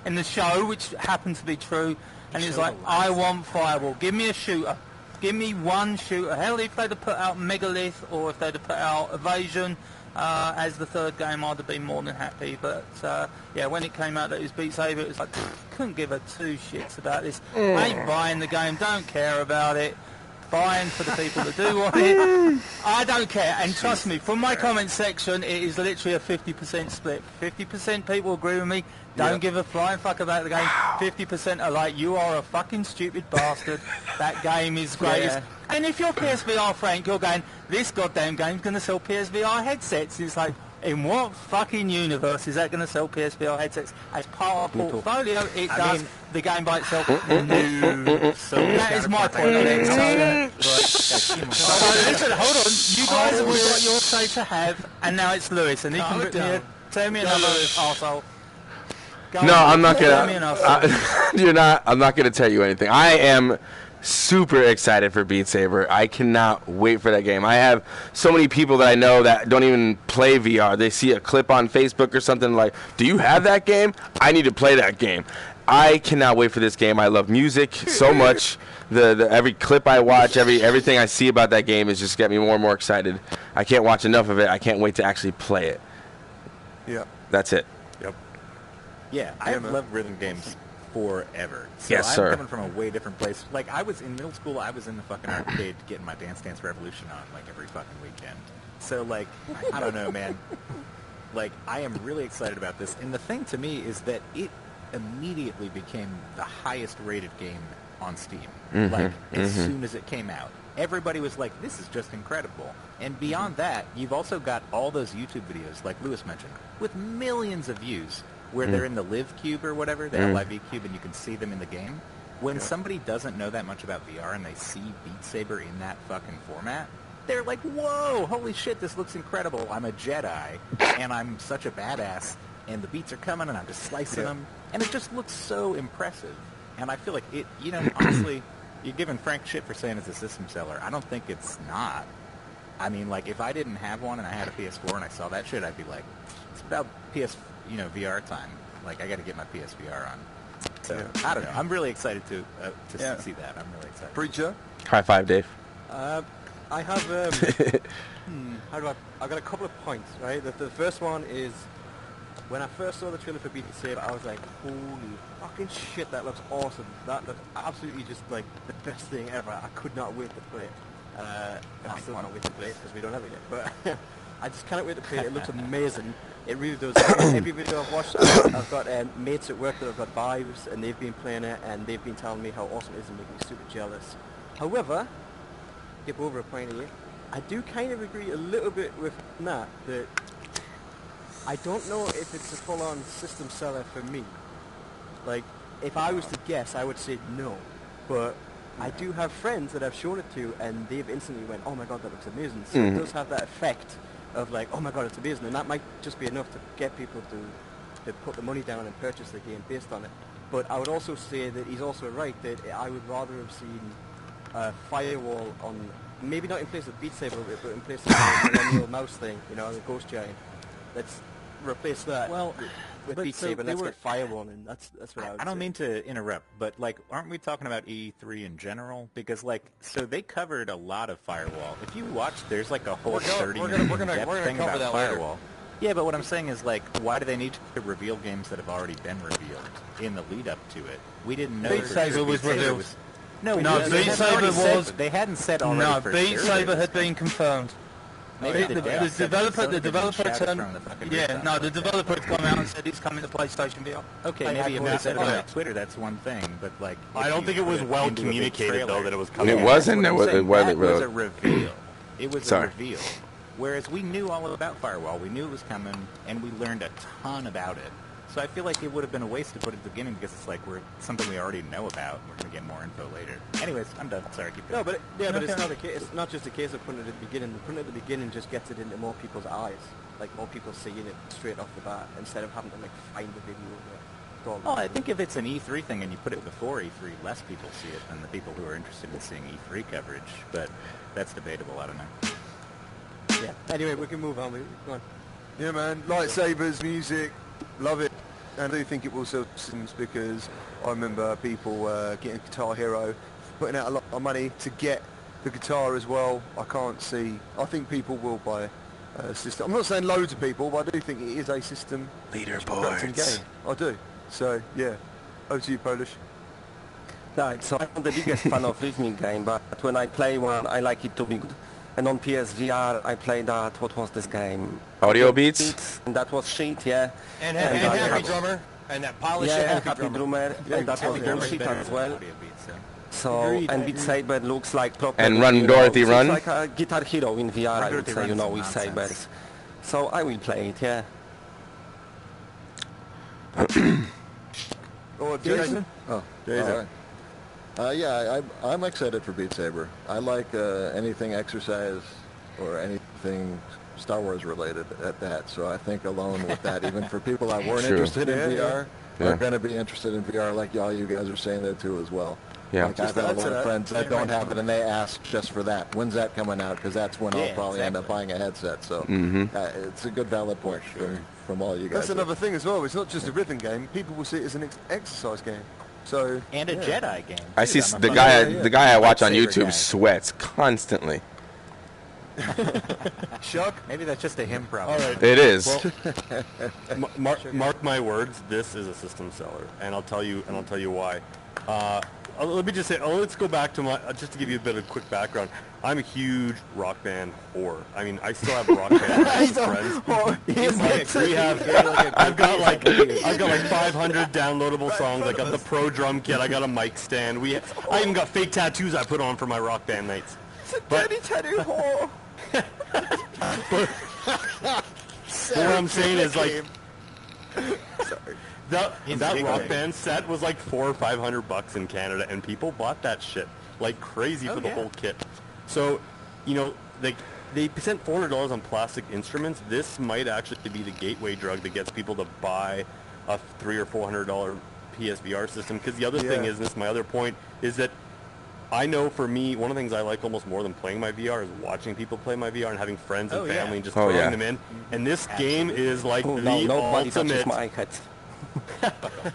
in the show, which happened to be true. And it's like, I want Firewall. Give me a shooter. Give me one shooter. Hell, if they'd have put out Megalith or if they'd have put out Evasion as the 3rd game, I'd have been more than happy. But yeah, when it came out that it was Beat Saber, it was like, couldn't give a 2 shits about this. Ain't buying the game. Don't care about it. Buying for the people that do want it. I don't care, and trust me, from my comment section, it is literally a 50% split. 50% people agree with me, don't give a flying fuck about the game. 50% are like, you are a fucking stupid bastard. That game is great. Yeah. And if you're PSVR Frank, you're going, this goddamn game's going to sell PSVR headsets. It's like, in what fucking universe is that going to sell PSVR headsets? As part of a portfolio, it does. The game by itself, no. So that is my point on it. So listen, hold on. You guys have got your say to have, and now it's Lewis, and he can rip me, tell me another arsehole. No, I'm not gonna. You're not. I'm not gonna tell you anything. I am super excited for Beat Saber. I cannot wait for that game. I have so many people that I know that don't even play VR. They see a clip on Facebook or something like, do you have that game? I need to play that game. I cannot wait for this game. I love music so much. The every clip I watch, everything I see about that game is just getting me more and more excited. I can't watch enough of it. I can't wait to actually play it. Yeah. That's it. Yep. Yeah, I have loved rhythm games forever. So Yes, I'm sir. coming from a way different place. Like, I was in middle school, I was in the fucking arcade getting my Dance Dance Revolution on, like, every fucking weekend. So, like, I don't know, man. Like, I am really excited about this. And the thing to me is that it immediately became the highest rated game on Steam. Like, as soon as it came out. Everybody was like, this is just incredible. And beyond that, you've also got all those YouTube videos, like Lewis mentioned, with millions of views, where they're in the Live Cube or whatever, the LIV Cube, and you can see them in the game. When somebody doesn't know that much about VR and they see Beat Saber in that fucking format, they're like, whoa, holy shit, this looks incredible. I'm a Jedi, and I'm such a badass, and the beats are coming, and I'm just slicing them. And it just looks so impressive. And I feel like it, you know, honestly, you're giving Frank shit for saying it's a system seller. I don't think it's not. I mean, like, if I didn't have one and I had a PS4 and I saw that shit, I'd be like, it's about VR time. Like, I got to get my PSVR on. So, I don't know. I'm really excited to see that. I'm really excited. Preacher? High five, Dave. I have I've got a couple of points, right? The first one is, when I first saw the trailer for Beat Saber, I was like, holy fucking shit, that looks awesome. That looks absolutely just like the best thing ever. I could not wait to play it. I still can't wait to play it because we don't have it yet. But I just cannot wait to play it. It looks amazing. It really does. Every video I've watched, I've got mates at work that have got Vives, and they've been playing it, and they've been telling me how awesome it is and making me super jealous. However, skip over a point here, I do kind of agree a little bit with Nat that I don't know if it's a full-on system seller for me. Like, if I was to guess, I would say no. But I do have friends that I've shown it to, and they've instantly went, oh my god, that looks amazing. So it does have that effect of like, oh my god, it's amazing. And that might just be enough to get people to put the money down and purchase the game based on it. But I would also say that he's also right that I would rather have seen Firewall on, maybe not in place of Beat Saber, but in place of the millennial mouse thing, you know, the Ghost Giant. Let's replace that with Beat Saber, and let's get Firewall in. That's what I would say. I don't mean to interrupt, but, like, aren't we talking about E3 in general? Because, like, so they covered a lot of Firewall. If you watch, there's, like, a whole 30-minute thing cover about that Firewall. Yeah, but what I'm saying is, like, why do they need to reveal games that have already been revealed in the lead-up to it? We didn't know Beat Saber was revealed. No, Beat Saber was... They hadn't said already. No, for Beat sure. Saber had been confirmed. The developer turned. Yeah, no, the developer had come out and said it's coming to PlayStation VR. Okay, maybe if they said it on Twitter, that's one thing, but like, I don't think it was well communicated though that it was coming. It wasn't. That It was a wasn't. reveal. It was Sorry. a reveal. Whereas we knew all about Firewall, we knew it was coming, and we learned a ton about it. So I feel like it would have been a waste to put it at the beginning because it's like something we already know about. And we're going to get more info later. Anyways, I'm done. Sorry, keep going. No, but it's not a case. It's not just a case of putting it at the beginning. Putting it at the beginning just gets it into more people's eyes, like more people seeing it straight off the bat instead of having to like find the video. Well, I think if it's an E3 thing and you put it before E3, less people see it than the people who are interested in seeing E3 coverage. But that's debatable. I don't know. Anyway, we can move on. Go on. Yeah, man. Lightsabers, music, love it. And I do think it will sell systems because I remember people getting Guitar Hero, putting out a lot of money to get the guitar as well. I can't see. I think people will buy a system. I'm not saying loads of people, but I do think it is a system. Leaderboards. Game. I do. So, yeah. Over to you, Polish. Right, so I'm not the biggest fan of rhythmic game, but when I play one, I like it to be good. And on PSVR, I played that, what was this game? Audio Beats? And that was shit, yeah. And Happy Drummer. And that polished yeah, Happy Drummer. And that was bullshit as well. So, Agreed, and Beat Saber looks like proper... And Run, Dorothy, Run? It's like a Guitar Hero in VR, I would say, you know, with sabers. So I will play it, yeah. Oh, Jason? Oh, Jason. all right. Yeah, I'm excited for Beat Saber. I like anything exercise or anything Star Wars related at that. So I think alone with that, even for people that weren't True. interested in VR, Yeah. are going to be interested in VR like y'all you guys are saying that too as well. Yeah. Like I've got a lot of friends that don't have it and they ask just for that. When's that coming out? Because that's when I'll probably end up buying a headset. So it's a good valid point from all you guys. That's another thing as well. It's not just a rhythm game. People will see it as an exercise game. So And a Jedi game. I see too. the guy I watch on Lightsaber YouTube guy. sweats constantly. Shuck? Maybe that's just a him problem. All right. It is. Well, mark my words. This is a system seller, and I'll tell you why. Let me just say. Let's go back to my just to give you a bit of quick background. I'm a huge Rock Band whore. I mean, I still have Rock Band friends. I've got like 500 downloadable songs. I got the Pro Drum Kit. I got a mic stand. I even got fake tattoos I put on for my Rock Band nights. But what I'm saying is like that Rock Band set was like $400 or $500 in Canada, and people bought that shit like crazy for the whole kit. So, you know, they spent $400 on plastic instruments. This might actually be the gateway drug that gets people to buy a $300 or $400 PSVR system. Because the other thing is, and this is my other point, is that I know for me, one of the things I like almost more than playing my VR is watching people play my VR and having friends and family and just throwing them in. And this game is like the ultimate. My iPad.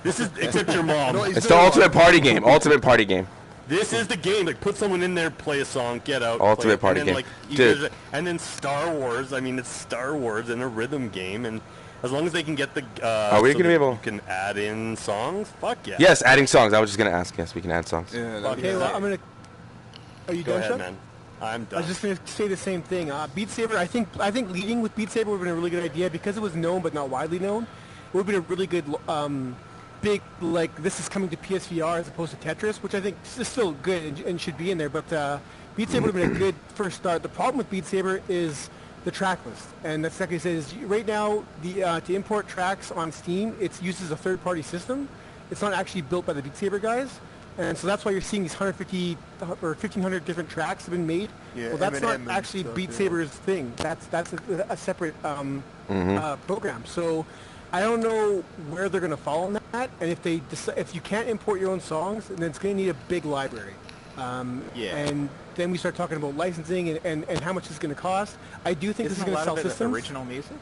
This is except your mom. It's the ultimate party game. Ultimate party game. This is the game. Like, put someone in there, play a song, get out. Ultimate party and then, game. Like, Dude. And then Star Wars. I mean, it's Star Wars in a rhythm game, and as long as they can get the. Are we so gonna be able? You can add in songs. Fuck yeah. Yes, adding songs. I was just gonna ask. Yes, we can add songs. Yeah, Okay, well, I'm gonna. Are you Go done, ahead, Chuck? man. I'm done. I was just going to say the same thing. Beat Saber, I think leading with Beat Saber would have been a really good idea because it was known but not widely known. It would have been a really good, big, like, this is coming to PSVR as opposed to Tetris, which I think is still good and should be in there. But Beat Saber would have been a good first start. The problem with Beat Saber is the track list. And that's exactly what it says. Right now, to import tracks on Steam, it uses a third-party system. It's not actually built by the Beat Saber guys. And so that's why you're seeing these 150 or 1,500 different tracks have been made. Yeah, well, that's Eminem not actually stuff, Beat yeah. Saber's thing. That's a separate program. So I don't know where they're going to fall on that. And if you can't import your own songs, then it's going to need a big library. And then we start talking about licensing and how much it's going to cost. I do think this is going to sell systems. Original music?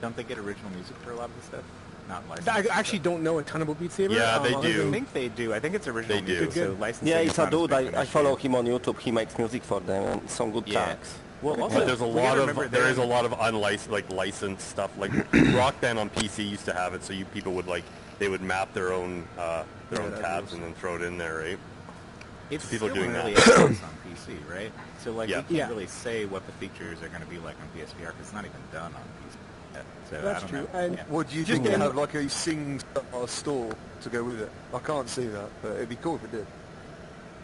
Don't they get original music for a lot of the stuff? Not licensed. I actually don't know a ton about Beat Saber. Yeah, they do. I think they do. I think it's original They do. music. So licensing Yeah, is it's a not as dude. big of an I issue. follow him on YouTube. He makes music for them and some good tracks. Well, But also, there's a we lot gotta of remember there that- is a lot of unlicensed licensed stuff. Like Rock Band on PC used to have it, so people would they would map their own tabs and then throw it in there, right? It's people still doing early that. access on PC, right? So like Yeah. we can't really say what the features are going to be like on PSVR because it's not even done on PC yet. So That's I don't true. know. And Yeah. What do you think? They have like a sing store to go with it. I can't see that, but it'd be cool if it did.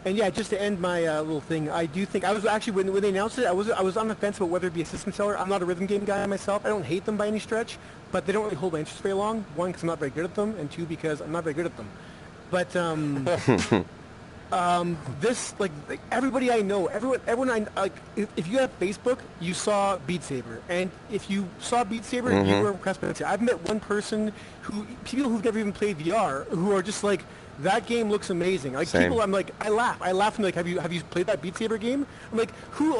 And yeah, just to end my little thing, I do think I was actually when they announced it, I was on the fence about whether it be a system seller. I'm not a rhythm game guy myself. I don't hate them by any stretch, but they don't really hold my interest very long. One, because I'm not very good at them, and two, because I'm not very good at them. But this like everybody I know, everyone I like. If you have Facebook, you saw Beat Saber, and if you saw Beat Saber, you were impressed by it. I've met one person people who've never even played VR who are just like, That game looks amazing. Like Same. people, I'm like, I laugh. I'm like, have you played that Beat Saber game? I'm like, who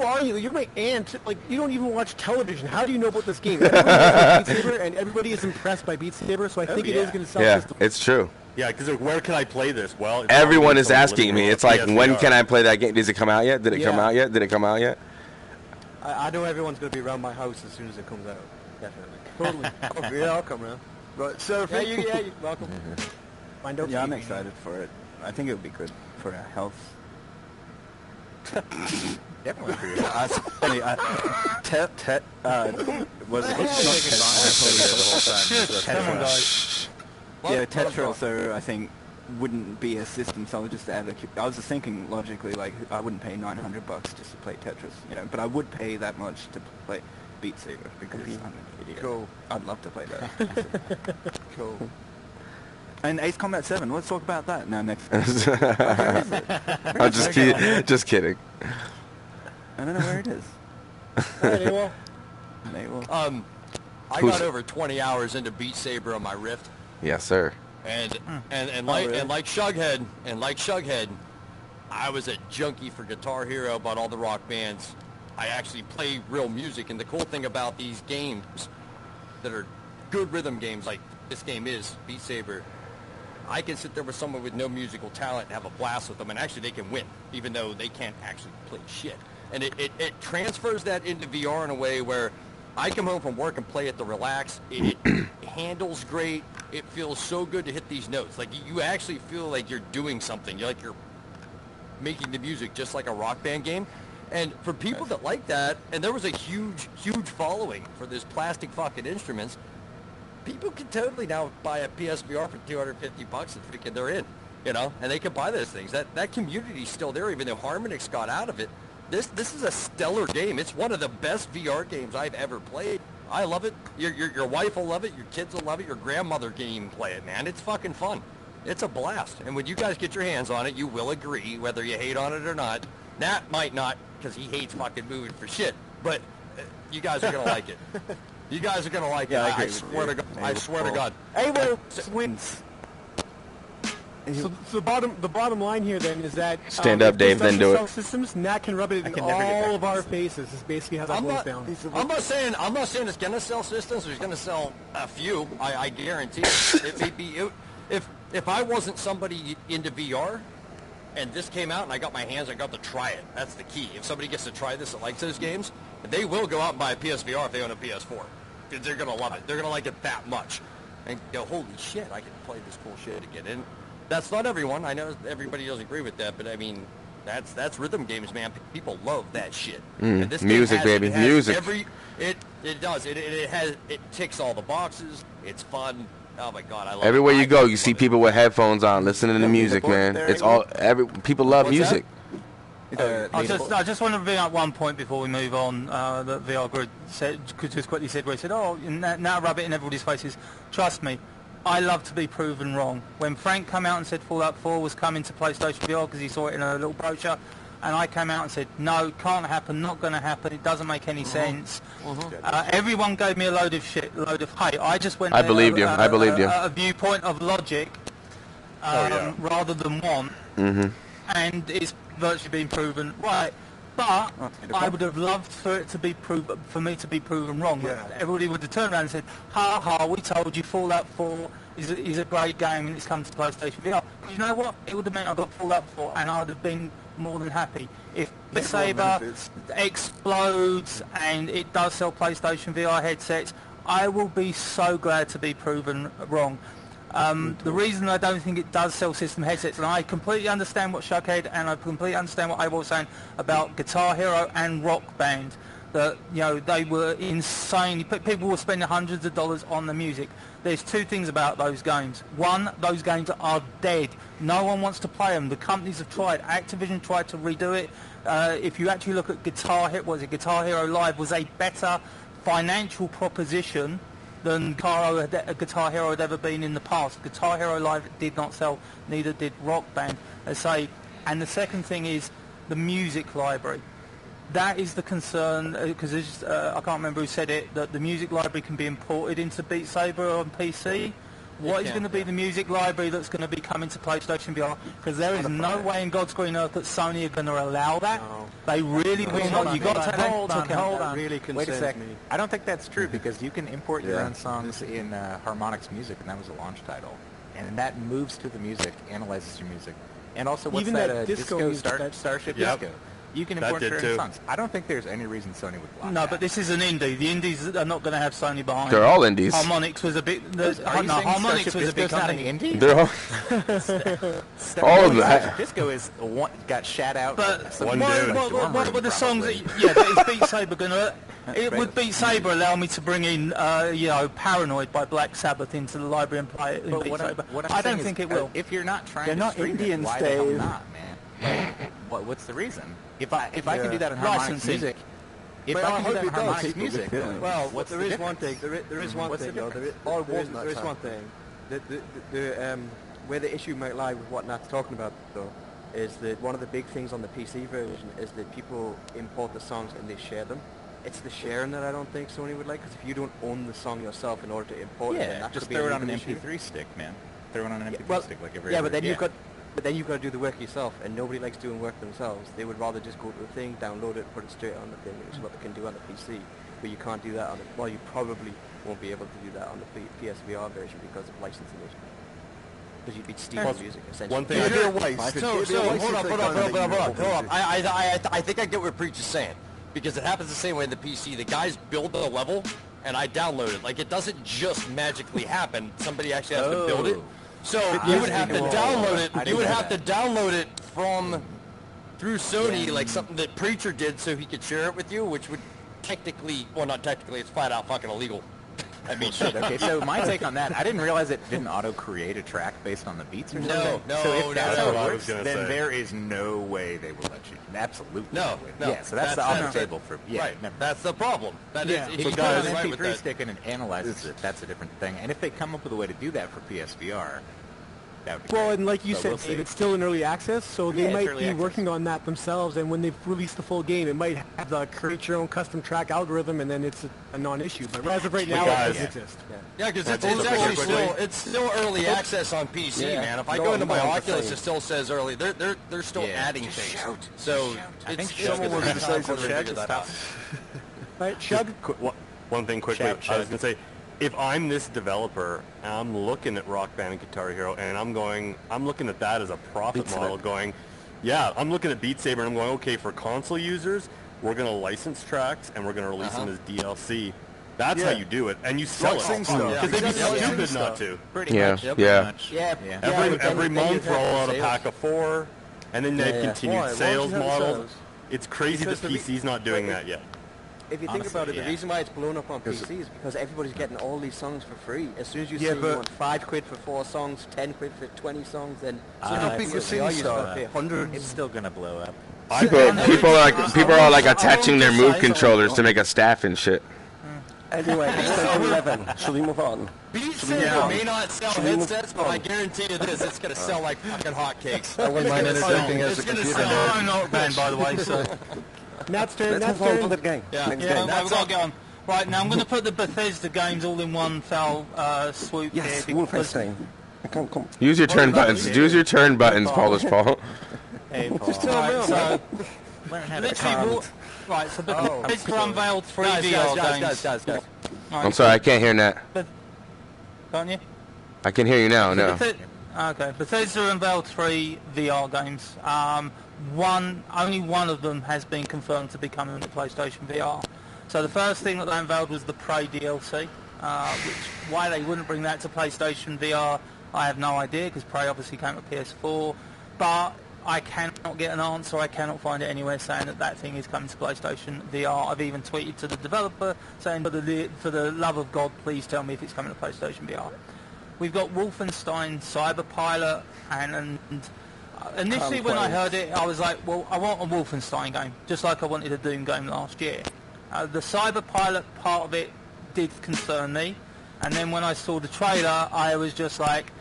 are you? You're my aunt. Like, you don't even watch television. How do you know about this game? Everybody knows Beat Saber, and everybody is impressed by Beat Saber. So I think it is going to sell. Yeah, system. it's true. Yeah, because where can I play this? Well, it's Everyone probably is someone's asking living me. room It's on like, when PSVR. can I play that game? Does it come out yet? Did it come Yeah. out yet? Did it come out yet? I know everyone's going to be around my house as soon as it comes out. Definitely. Totally. Yeah, I'll come round. Right, so Yeah, you're welcome. Find out. Yeah, I'm excited for it. I think it would be good for our health. Definitely for you. Was it Yeah, Tetra also, I think, wouldn't be a system, so I would just add I was just thinking logically, like, I wouldn't pay $900 just to play Tetris, you know, but I would pay that much to play Beat Saber, because I'm an idiot. Cool. I'd love to play that. Cool. And Ace Combat 7, let's talk about that now next. I'm just kidding. I don't know where it is. I Who's- got over 20 hours into Beat Saber on my Rift, Yes, sir. and really? like Shughead, I was a junkie for Guitar Hero, bought all the rock bands. I actually play real music, and the cool thing about these games that are good rhythm games, like this game is, Beat Saber, I can sit there with someone with no musical talent and have a blast with them, and actually they can win, even though they can't actually play shit. And it transfers that into VR in a way where I come home from work and play it to relax. It handles great. It feels so good to hit these notes. Like, you actually feel like you're doing something. You're making the music just like a rock band game. And for people that like that, and there was a huge, huge following for this plastic fucking instruments, people can totally now buy a PSVR for $250 and freaking they're in, you know, and they can buy those things. That community's still there, even though Harmonix got out of it. This is a stellar game. It's one of the best VR games I've ever played. I love it. Your wife will love it. Your kids will love it. Your grandmother can even play it, man. It's fucking fun. It's a blast. And when you guys get your hands on it, you will agree, whether you hate on it or not. Nat might not, because he hates fucking moving for shit. But you guys are going to like it. You guys are going to like it. I swear to God. I swear to God. Hey, well, wins. So the bottom line here then is that Stand up, if Dave, this then do doesn't it. sell systems, Nat can rub it in can never get all back of to our this. faces. Is basically how that I'm goes not, down. I'm not saying it's gonna sell systems. It's gonna sell a few. I guarantee it. It may be if I wasn't somebody into VR, and this came out and I got my hands, I got to try it. That's the key. If somebody gets to try this that likes those games, they will go out and buy a PSVR if they own a PS4. Because they're gonna love it. They're gonna like it that much, and go, holy shit, I can play this cool shit again. And that's not everyone. I know everybody doesn't agree with that, but I mean, that's rhythm games, man. People love that shit. And this game Music, has, baby, it has music. It does. It ticks all the boxes. It's fun. Oh my god, I love it. Everywhere you go, love you see it. people with headphones on, listening to music, man. It's all people love What's music. I just want to bring up one point before we move on. That VR Grid just quickly said, where he said, "Oh, now rub it in everybody's faces." Trust me, I love to be proven wrong. When Frank came out and said Fallout 4 was coming to PlayStation VR because he saw it in a little brochure, and I came out and said, "No, can't happen, not going to happen. It doesn't make any sense." Everyone gave me a load of shit, load of hate. I just went. I believed you. I believed you. A viewpoint of logic, rather than want, and it's virtually been proven right. But I would have loved for it to be for me to be proven wrong. Yeah. Everybody would have turned around and said, "Ha ha, we told you Fallout 4 is a great game and it's come to PlayStation VR." You know what? It would have meant I got Fallout 4 and I would have been more than happy. If the Saber explodes and it does sell PlayStation VR headsets, I will be so glad to be proven wrong. The reason I don't think it does sell system headsets, and I completely understand what Shughead and I completely understand what Abel was saying about Guitar Hero and Rock Band, that, you know, they were insane. People were spending hundreds of dollars on the music. There's two things about those games. One, those games are dead. No one wants to play them. The companies have tried. Activision tried to redo it. If you actually look at Guitar Hero Live was a better financial proposition than Guitar Hero had ever been in the past. Guitar Hero Live did not sell, neither did Rock Band. And the second thing is the music library. That is the concern, because I can't remember who said it, that the music library can be imported into Beat Saber on PC, what is going to be the music library that's going to be coming to PlayStation VR? Because there is no way in God's green earth that Sony are going to allow that. No. They really will not. You've got to take that into account. Hold on. Really Wait a concerns sec. me. I don't think that's true because you can import your own songs in Harmonix Music, and that was a launch title. And that moves to the music, analyzes your music. And also, what's Even that, that disco music, Starship Yep. Disco? You can That import did your too. own songs. I don't think there's any reason Sony would block No, that. but this is an indie. The indies are not going to have Sony behind. They're all indies. Harmonix was a bit. Are you saying Harmonix Starship was a bit Disco's not an company. indie? They're all of that. Starship Disco is got shat out. But One dude. what were the songs that? Yeah, but is Beat Saber going to? It would Beat Saber allow me to bring in, Paranoid by Black Sabbath into the library and play it in But Beat Saber. what I'm I don't saying think is, it will. If you're not trying They're to not stream Indians, it, why the hell Dave. not, man? What's the reason? If I can do that in Harmonix Licensing. Music, if But I I can do that in hope it does. Harmonix Music, Well, what's there the is one difference? thing. There is one What's the thing, though. difference? There is one thing. Where the issue might lie with what Nat's talking about, though, is that one of the big things on the PC version is that people import the songs and they share them. It's the sharing that I don't think Sony would like, because if you don't own the song yourself in order to import it, then Yeah, that just could be throw a it on an legal issue. MP3 stick, man. Throw it on an MP3 Well, stick like every yeah, other. but then you've got to do the work yourself, and nobody likes doing work themselves. They would rather just go to the thing, download it, put it straight on the thing, which is what they can do on the PC. But you can't do that on the. Well, you probably won't be able to do that on the PSVR version because of licensing issues. Because you'd be stealing music essentially. One thing It'd I be a waste. So It'd be a waste hold if on, they hold on, can't hold on, make hold on, it hold on. easy. I think I get what Preach is saying, because it happens the same way in the PC. The guys build the level, and I download it. Like, it doesn't just magically happen. Somebody actually has to build it. So you would have to download it. You would have to download it through Sony, like something that Preacher did, so he could share it with you, which would technically, well, not technically, it's flat out fucking illegal. I mean, shit. Okay, so my take on that, I didn't realize it didn't auto-create a track based on the beats or No, something. no, so if no, that's no. how it That's what I was works, gonna then say. there is no way they will let you. Absolutely. No, no. Yeah, so that's off the table for. Yeah, right. never. That's the problem. That is, Yeah. if If you you guys put an right with MP3 that. stick in and analyzes it, that's a different thing. And if they come up with a way to do that for PSVR, that would be Well, great. and like you But said, we'll see. Dave, it's still in early access, so they Yeah, it's might early be access. working on that themselves. And when they've released the full game, it might have the create your own custom track algorithm, and then it's a non-issue. But as of right now, guys- it doesn't exist. Yeah, because it's Hold on actually quickly. still early access on PC, Yeah. man. If I No, go into my no, I'm Oculus, saying. it still says early. They're still Yeah. adding things. So I think it's someone gonna was take gonna time say for them to something. figure that out. Right, Shug? One thing quickly, Shout, I was shout. going to say, if I'm this developer, and I'm looking at Rock Band and Guitar Hero, and I'm looking at that as a profit Beat model Saber. going, yeah, I'm looking at Beat Saber and I'm going, okay, for console users, we're going to license tracks and we're going to release them as DLC. That's Yeah. how you do it, and you sell Like it. Sing Stuff. Because they'd be Exactly. stupid Sing not Stuff. to. Pretty Yeah, much. yeah. Pretty much. Yeah. Yeah. Every month you'd have roll out a sales. pack of 4, and then they have Yeah, yeah. continued Why? Why would sales you have models. sales? It's crazy Because that the re- PC's not doing but that yet. If you think Honestly, about it, yeah. the reason why it's blown up on PC is because everybody's getting all these songs for free. As soon as you Yeah, say you but- want £5 for 4 songs, 10 quid for 20 songs, then how big was Sing Stuff? It's still gonna blow up. People are like attaching their move controllers to make a staff and shit. Anyway, it's 11. Should we move on? Beat Saber may not sell headsets, but I guarantee you this, it's going to sell like fucking hotcakes. I wouldn't mind interjecting as It's a going to computer sell. nerd. I'm not a band, by the way, so... Nat's turn, Let's Nat's move on to turn. the game. Yeah. Next Yeah, game. I've got to go on. Right, now I'm going to put the Bethesda games all in one foul swoop Yes, here. because- Wolfenstein. Come. Use your turn buttons. Use your turn buttons, Polish Paul. Hey, Paul. Right, so, Learn how to literally, count. right, so Bethesda unveiled 3 VR games. Guys. Right, I'm sorry, I can't hear Nat. Can't you? I can hear you now. No. Okay, Bethesda unveiled 3 VR games. Only one of them has been confirmed to be coming to PlayStation VR. So the first thing that they unveiled was the Prey DLC, which why they wouldn't bring that to PlayStation VR, I have no idea, because Prey obviously came to PS4, but I cannot get an answer, I cannot find it anywhere saying that that thing is coming to PlayStation VR. I've even tweeted to the developer saying, for the love of God, please tell me if it's coming to PlayStation VR. We've got Wolfenstein Cyberpilot, and initially when I heard it, I was like, well, I want a Wolfenstein game, just like I wanted a Doom game last year. The Cyberpilot part of it did concern me, and then when I saw the trailer, I was just like,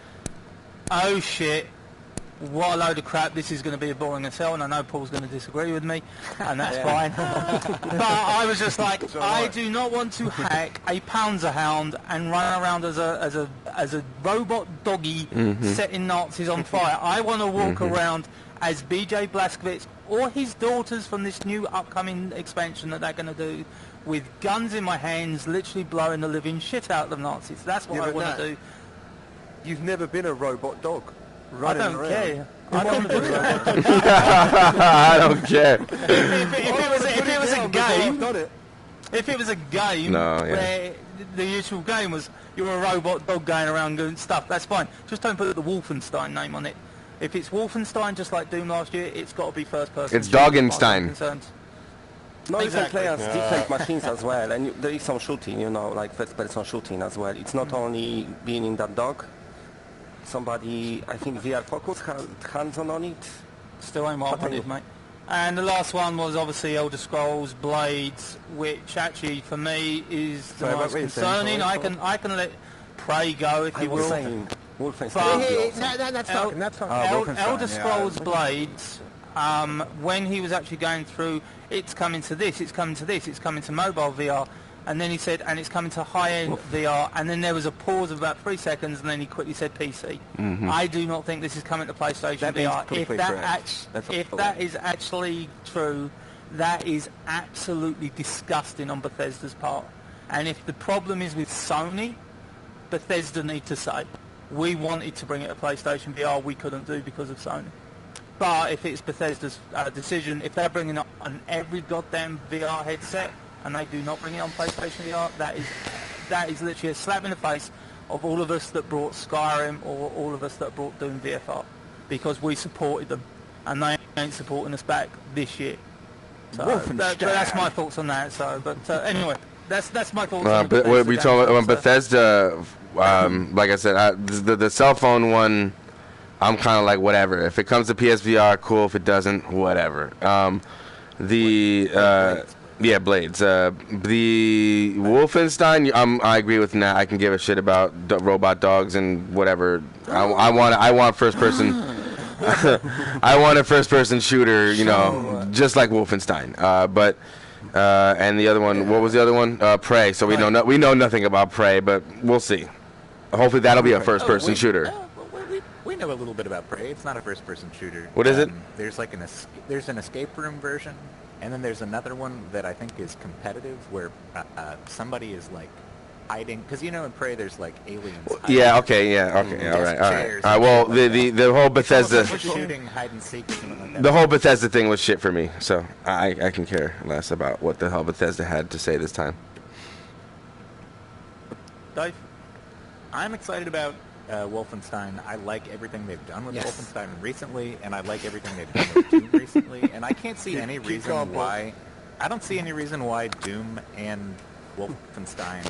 oh shit, what a load of crap, this is going to be a boring as hell, and I know Paul's going to disagree with me, and that's fine. But I was just like, I do not want to hack a Panzerhound and run around as a robot doggy setting Nazis on fire. I want to walk around as BJ Blazkowicz or his daughters from this new upcoming expansion that they're going to do, with guns in my hands, literally blowing the living shit out of the Nazis. That's what I want to do. You've never been a robot dog. I don't care. I don't care. If it was a game where the usual game was you're a robot dog going around doing stuff, that's fine. Just don't put the Wolfenstein name on it. If it's Wolfenstein, just like Doom last year, it's got to be first person. It's Doggenstein. No, you can play as different machines as well, and there is some shooting, like first-person shooting as well. It's not only being in that dog. Somebody, I think VR Focus had hands-on on it. Still ain't what I wanted, mate. And the last one was obviously Elder Scrolls Blades, which actually for me is the most concerning. I can let Prey go if you will. Wolfenstein. That's fine. Elder Scrolls Blades, when he was actually going through, it's coming to this, it's coming to this, it's coming to mobile VR, and then he said, and it's coming to high-end VR, and then there was a pause of about 3 seconds, and then he quickly said PC. I do not think this is coming to PlayStation VR. If that is actually true, that is absolutely disgusting on Bethesda's part. And if the problem is with Sony, Bethesda need to say, we wanted to bring it to PlayStation VR, we couldn't do because of Sony. But if it's Bethesda's decision, if they're bringing it on every goddamn VR headset, and they do not bring it on PlayStation VR, that is literally a slap in the face of all of us that brought Skyrim or all of us that brought Doom VFR, because we supported them, and they ain't supporting us back this year. So that's my thoughts on that. So, but anyway, that's my thoughts on but what we talking about Bethesda, like I said, the cell phone one, I'm kind of like whatever. If it comes to PSVR, cool. If it doesn't, whatever. Yeah, Blades. The Wolfenstein, I agree with Nat. I can give a shit about robot dogs and whatever. I want first person. I want a first person shooter, just like Wolfenstein. And the other one, what was the other one? Prey. So we know nothing about Prey, but we'll see. Hopefully that'll be a first person shooter. We know a little bit about Prey. It's not a first person shooter. What is it? There's like there's an escape room version. And then there's another one that I think is competitive, where somebody is like hiding, because in Prey there's like aliens. Yeah. Okay. All right. Well, the whole Bethesda shooting hide and seek or something like that. The whole Bethesda thing was shit for me, so I can care less about what the hell Bethesda had to say this time. Dave, I'm excited about Wolfenstein. I like everything they've done with Wolfenstein recently, and I like everything they've done with Doom recently, and I can't see any reason why... I don't see any reason why Doom and Wolfenstein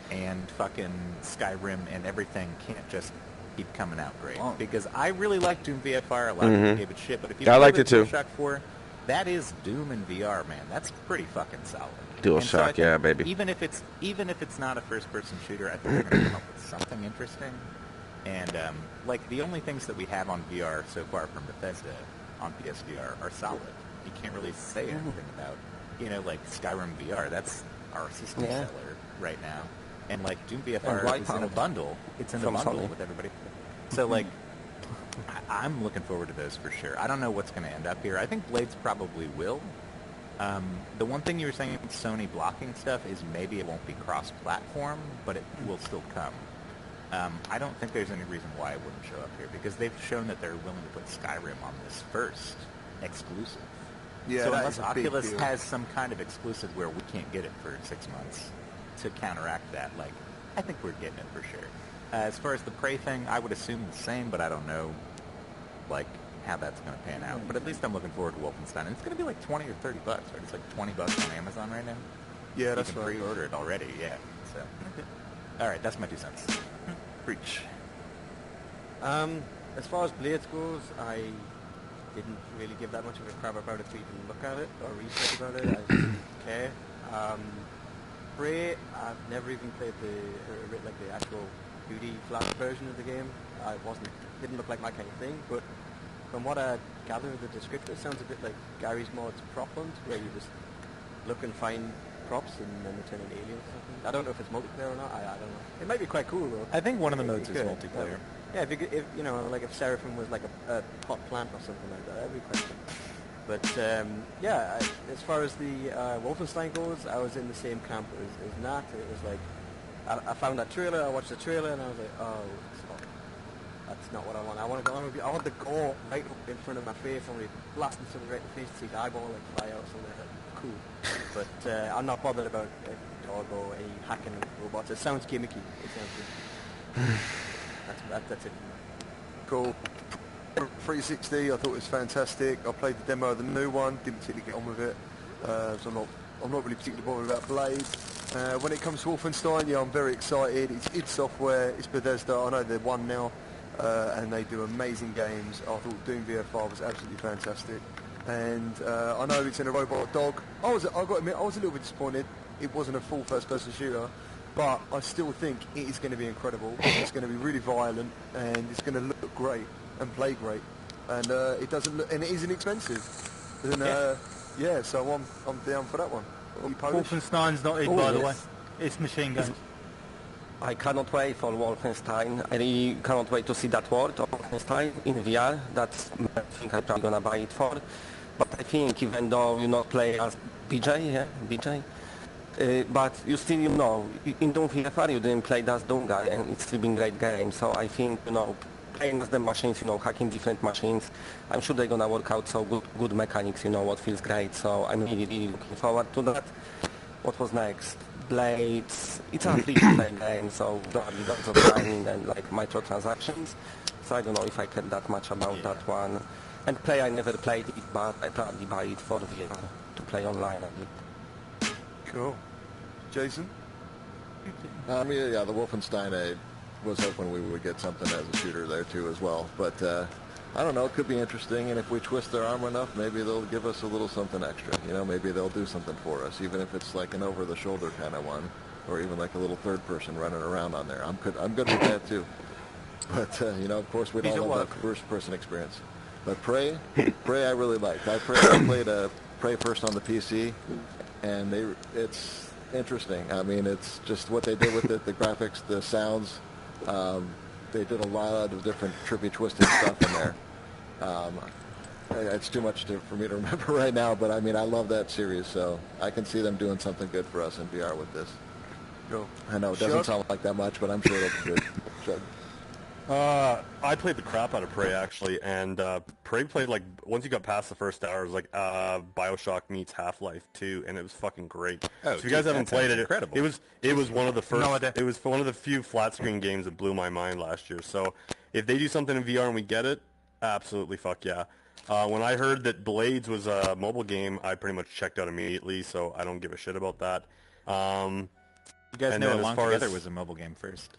and fucking Skyrim and everything can't just keep coming out great. Because I really like Doom VFR. A lot of people gave it shit, but if you I liked it too. DualShock 4, that is Doom in VR, man. That's pretty fucking solid. DualShock, yeah, baby. Even if it's not a first-person shooter, I think they're going to come up with something interesting. And like the only things that we have on VR so far from Bethesda on PSVR are solid. You can't really say anything about, like Skyrim VR. That's our system seller right now. And like Doom VFR is in a bundle. It's in a bundle with everybody. So like, I'm looking forward to those for sure. I don't know what's going to end up here. I think Blades probably will. The one thing you were saying with Sony blocking stuff is maybe it won't be cross-platform, but it will still come. I don't think there's any reason why it wouldn't show up here, because they've shown that they're willing to put Skyrim on this first exclusive. Yeah, so unless Oculus has some kind of exclusive where we can't get it for 6 months to counteract that, like, I think we're getting it for sure. As far as the Prey thing, I would assume the same, but I don't know, like, how that's going to pan out. But at least I'm looking forward to Wolfenstein. And it's going to be like 20 or 30 bucks, right? It's like 20 bucks on Amazon right now. Yeah, that's right. You can pre-order it already, yeah. So, all right, that's my 2 cents. Preach. As far as Blades goes, I didn't really give that much of a crap about it to even look at it or research about it. I didn't care. Prey, I've never even played the actual 2D flat version of the game. Didn't look like my kind of thing, but from what I gather of the descriptor, it sounds a bit like Gary's Mod's Prop Hunt, where you just look and find props and then they turn into aliens or something. I don't know if it's multiplayer or not. I don't know. It might be quite cool though. I think one of the It modes is could. multiplayer. Yeah, if you know, like if Seraphim was like a hot plant or something like that, that'd be quite cool. But yeah, as far as the Wolfenstein goes, I was in the same camp as Nat. It was like I found that trailer, I watched the trailer, and I was like, oh, that's not what I want. I want the gore right up in front of my face, somebody blasting somebody right in the face, see the eyeball like fly out or something like that. Cool. But I'm not bothered about a dog or any hacking robots. It sounds gimmicky. It sounds good. That's it. Cool. 360, I thought it was fantastic. I played the demo of the new one, didn't particularly get on with it, so I'm not really particularly bothered about Blade. When it comes to Wolfenstein, yeah, I'm very excited. It's id Software, it's Bethesda. I know they're one now, and they do amazing games. I thought Doom VFR was absolutely fantastic, and I know it's in a robot dog. I got to admit, I was a little bit disappointed. It wasn't a full first-person shooter. But I still think it is going to be incredible. It's going to be really violent, and it's going to look great and play great. And it doesn't look, and it isn't expensive. And yeah, so I'm down for that one. Are you Polish? Wolfenstein's not id, by the way. It's Machine Guns. I cannot wait for Wolfenstein. I really cannot wait to see that word, Wolfenstein, in VR. That's I think I'm probably gonna buy it for. But I think even though you not play as BJ, but you still, in Doom VFR you didn't play as Doom guy, and it's still been a great game. So I think, playing as the machines, hacking different machines, I'm sure they're gonna work out so good mechanics, what feels great. So I'm really, really looking forward to that. What was next? Blades. It's a free-to-play game, so probably lots of mining and like microtransactions. So I don't know if I care that much about that one. And I never played it, but I probably buy it for VR to play online. Cool. Jason? Yeah, the Wolfenstein, I was hoping we would get something as a shooter there too as well. But I don't know, it could be interesting, and if we twist their arm enough, maybe they'll give us a little something extra. Maybe they'll do something for us, even if it's like an over-the-shoulder kind of one, or even like a little third person running around on there. I'm good with that too. But of course, we'd all love that first-person experience. But Prey I really liked. I played Prey first on the PC, and it's interesting. I mean, it's just what they did with it, the graphics, the sounds. They did a lot of different trippy, twisted stuff in there. It's too much for me to remember right now, but I mean, I love that series, so I can see them doing something good for us in VR with this. Cool. I know it doesn't sound like that much, but I'm sure it'll be good. Shug. I played the crap out of Prey actually, and Prey played like once you got past the first hour, it was like BioShock meets Half-Life 2, and it was fucking great. Oh, so if you guys haven't played it, incredible. it was one of the first. No idea. It was one of the few flat screen games that blew my mind last year. So if they do something in VR and we get it, absolutely fuck yeah. When I heard that Blades was a mobile game, I pretty much checked out immediately. So I don't give a shit about that. You guys know Along Together was a mobile game first.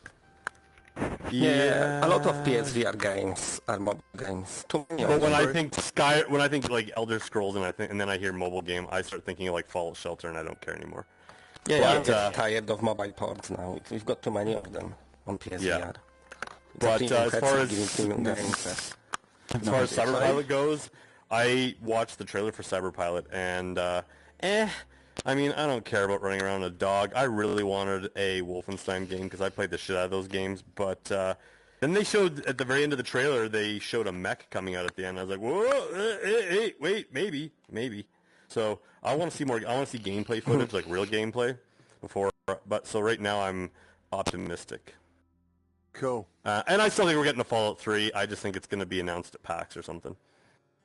Yeah, a lot of PSVR games are mobile games. But when I think like Elder Scrolls and then I hear mobile game, I start thinking of like Fallout Shelter, and I don't care anymore. Yeah, I'm just tired of mobile ports now. We've got too many of them on PSVR. Yeah. But as far as Cyberpilot goes, I watched the trailer for Cyberpilot, and I mean, I don't care about running around a dog. I really wanted a Wolfenstein game because I played the shit out of those games. But then they showed, at the very end of the trailer, they showed a mech coming out at the end. I was like, whoa, wait, maybe. So I want to see more. I want to see gameplay footage, like real gameplay, before. But so right now I'm optimistic. Cool. And I still think we're getting a Fallout 3. I just think it's going to be announced at PAX or something.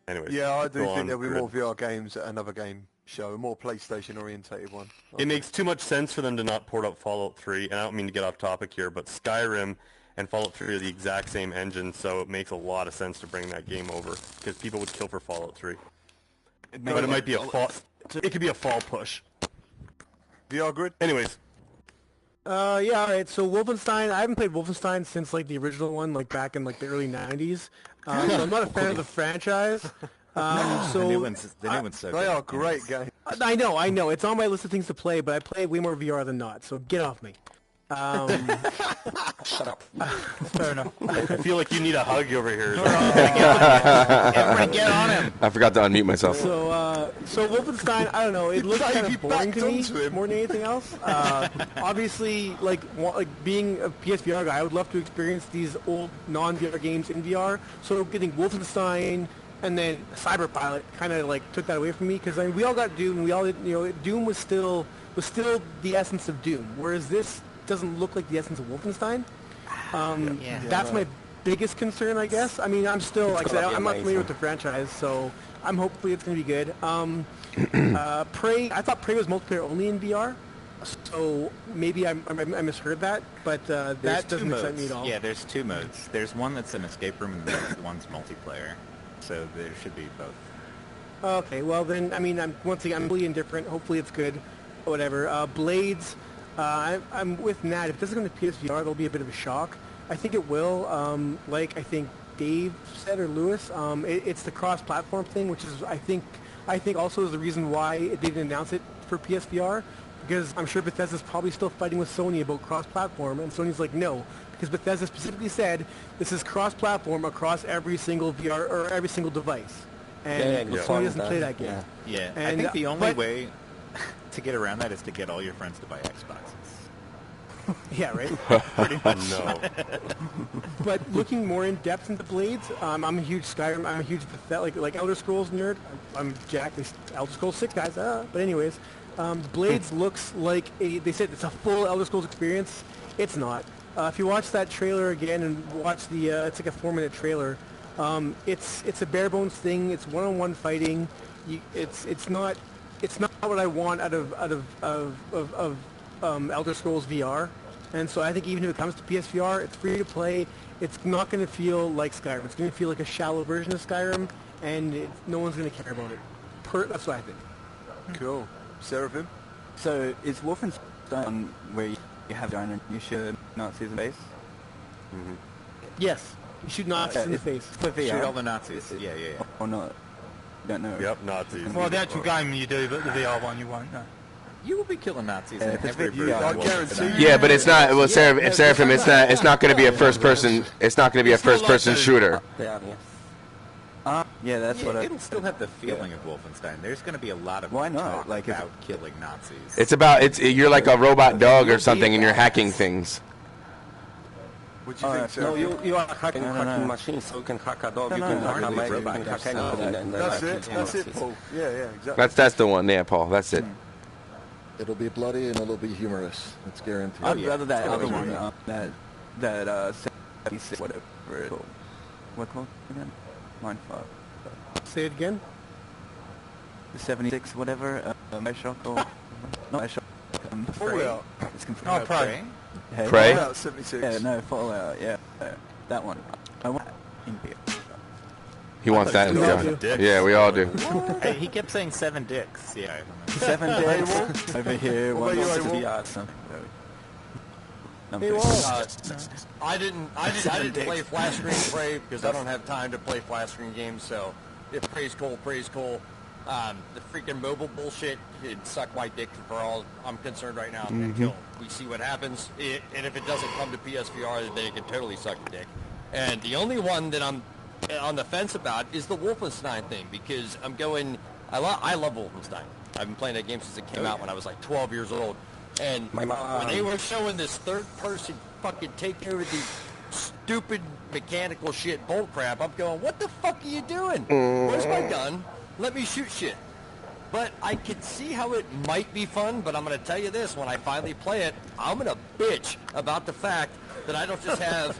Anyways. Yeah, I do think there'll be more VR games at another game show, a more PlayStation-orientated one. It makes too much sense for them to not port out Fallout 3, and I don't mean to get off topic here, but Skyrim and Fallout 3 are the exact same engine, so it makes a lot of sense to bring that game over, because people would kill for Fallout 3. But it might be it could be a fall push. VR Grid? Anyways. Yeah, alright, so Wolfenstein, I haven't played Wolfenstein since, like, the original one, like, back in, like, the early 90s. So I'm not a fan of the franchise. The new one's so good. They are great games. I know. It's on my list of things to play, but I play way more VR than not, so get off me. Shut up. Fair enough. I feel like you need a hug over here. Everybody get on him. I forgot to unmute myself. So Wolfenstein, I don't know. It looks kind of boring to me more than anything else. Obviously, like being a PSVR guy, I would love to experience these old non-VR games in VR. So getting Wolfenstein and then Cyberpilot kind of like took that away from me because we all got Doom, and we all Doom was still the essence of Doom, whereas this doesn't look like the essence of Wolfenstein. That's my biggest concern, I guess. I mean, I'm still, like I said, I'm not familiar with the franchise, so hopefully it's going to be good. Prey, I thought Prey was multiplayer only in VR, so maybe I misheard that, but that doesn't excite me at all. Yeah, there's 2 modes. There's one that's an escape room, and one's multiplayer. So there should be both. Okay, well then, I mean, I'm really indifferent. Hopefully it's good, or whatever. Blades, I'm with Nat. If it doesn't come to PSVR, there'll be a bit of a shock. I think it will. Like I think Dave said, or Lewis, it's the cross-platform thing, which is I think also is the reason why they didn't announce it for PSVR, because I'm sure Bethesda's probably still fighting with Sony about cross-platform, and Sony's like, no, because Bethesda specifically said this is cross-platform across every single VR or every single device, and Sony doesn't play that game. Yeah, And, I think the only way to get around that is to get all your friends to buy Xboxes. Yeah, right. Pretty much. No. But looking more in depth into Blades, I'm a huge Skyrim, I'm a huge like Elder Scrolls nerd. I'm Jack. Elder Scrolls 6 guys. But anyways, Blades looks like they said it's a full Elder Scrolls experience. It's not. If you watch that trailer again and watch the, it's like a 4-minute trailer. It's a bare bones thing. It's one-on-one fighting. It's not what I want out of Elder Scrolls VR, and so I think even if it comes to PSVR, it's free to play. It's not going to feel like Skyrim. It's going to feel like a shallow version of Skyrim, and no one's going to care about it. That's what I think. Cool. Seraphim? So is Wolfenstein where you have your own and you shoot Nazis in the face? Mm-hmm. Yes, you shoot Nazis in the face. For VR? Shoot all the Nazis. Yeah. Or not? Don't know. Yep, Nazis. Well, the actual game you do, but the VR one you won't. No. You will be killing Nazis in if it's every VR, version. I guarantee Yeah, but it's not. Well, Seraphim, it's not going to be a first person. It's not going to be a first person shooter. Yeah, that's what it'll still have the feeling of Wolfenstein. There's going to be a lot of Why not? talk Like, about killing Nazis. It's about you're like a robot dog or something, and you're hacking things. What do you think, No, Seraphim? you are hacking machines, so you can hack a dog, you can hack a Mac, you can hack anything. And That's it, Paul. Yeah, exactly. That's the one. Yeah, Paul. That's it. It'll be bloody and it'll be humorous. It's guaranteed. I'd rather that other one, that 76, whatever it's called. What called again? Mindfuck. Say it again. The 76, whatever, Bioshock or... Not Bioshock, Fallout. It's confusing. Oh, Prey. Hey, Prey? Fallout 76. Yeah, no, Fallout, yeah. That one. I want in VR. He wants that in we all VR. do. Yeah, we all do. Hey, he kept saying 7 dicks. Yeah. 7 dicks over here, What one about you, wants to be Abel? awesome. I didn't play flat screen Prey because I don't have time to play flat screen games. So if Prey's cool, Prey's cool. The freaking mobile bullshit, it'd suck my dick for all I'm concerned right now until we see what happens. And if it doesn't come to PSVR, then it can totally suck your dick. And the only one that I'm on the fence about is the Wolfenstein thing, because I'm going, I love Wolfenstein. I've been playing that game since it came out when I was like 12 years old. And when they were showing this third-person fucking take over the stupid mechanical shit bullcrap, I'm going, what the fuck are you doing? Where's my gun? Let me shoot shit. But I can see how it might be fun, but I'm going to tell you this, when I finally play it, I'm going to bitch about the fact that I don't just have...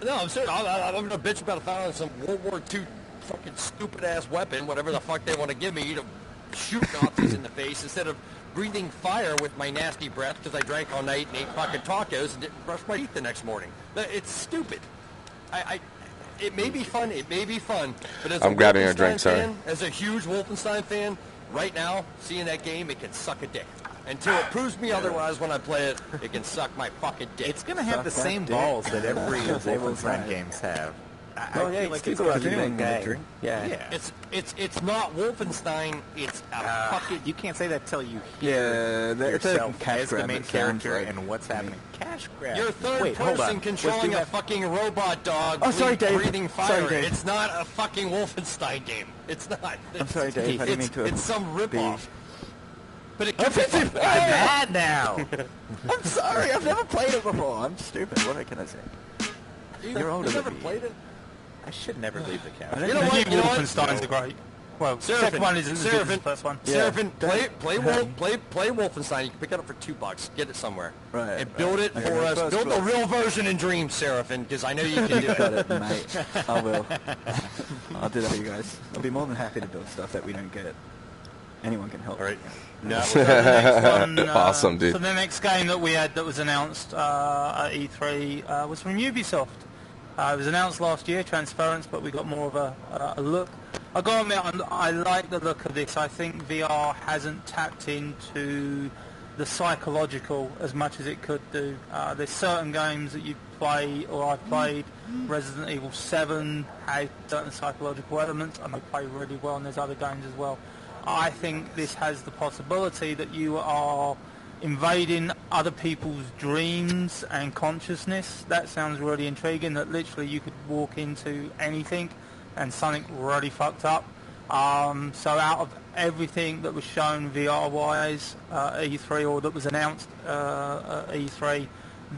No, I'm serious. I'm going to bitch about finding some World War II fucking stupid-ass weapon, whatever the fuck they want to give me, to shoot Nazis in the face instead of breathing fire with my nasty breath because I drank all night and ate fucking tacos and didn't brush my teeth the next morning. It's stupid. It may be fun, but as I'm a grabbing your Wolfenstein drink, sorry. fan, as a huge Wolfenstein fan, right now, seeing that game, it can suck a dick. Until it proves me otherwise when I play it, it can suck my fucking dick. It's going to have the same balls that every Wolfenstein games have. Oh, yeah, feel it's like still it's gonna like be anyone that with a game. drink. Yeah. It's not Wolfenstein. It's a fucking. You can't say that till you Yeah, hear it's a yourself cash as the grab, main it sounds character like and what's to me. happening. Cash grab. You're third Wait, hold person on. controlling a fucking robot dog. Oh, sorry, Dave. Breathing fire. Sorry, Dave. It's not a fucking Wolfenstein game. It's not. I'm sorry, Dave. I didn't mean to. It's some ripoff. But it I'm could be fun. mad now. I'm sorry. I've never played it before. I'm stupid. What can I say? You're older You've than never me. played it? I should never leave the couch. You know what? You know what? Wolfenstein's a great. Well, the second one isn't as good as the first one. Seraphin, play Wolfenstein. You can pick it up for $2. Get it somewhere. Right. And build it Okay, for us. first Build the class. real version in Dreams, Seraphin, because I know you can do Got it. it, mate. I will. I'll do that for you guys. I'll be more than happy to build stuff that we don't get. Anyone can help. All right. No. So the next one, Awesome, dude. So the next game that we had that was announced at E3 was from Ubisoft. It was announced last year, Transference, but we got more of a look. I got to admit, I like the look of this. I think VR hasn't tapped into the psychological as much as it could do. There's certain games that you play, or I've played. Resident Evil 7 has certain psychological elements, and they play really well, and there's other games as well. I think this has the possibility that you are invading other people's dreams and consciousness. That sounds really intriguing, that literally you could walk into anything and something really fucked up. So out of everything that was shown VR-wise at E3, or that was announced at E3,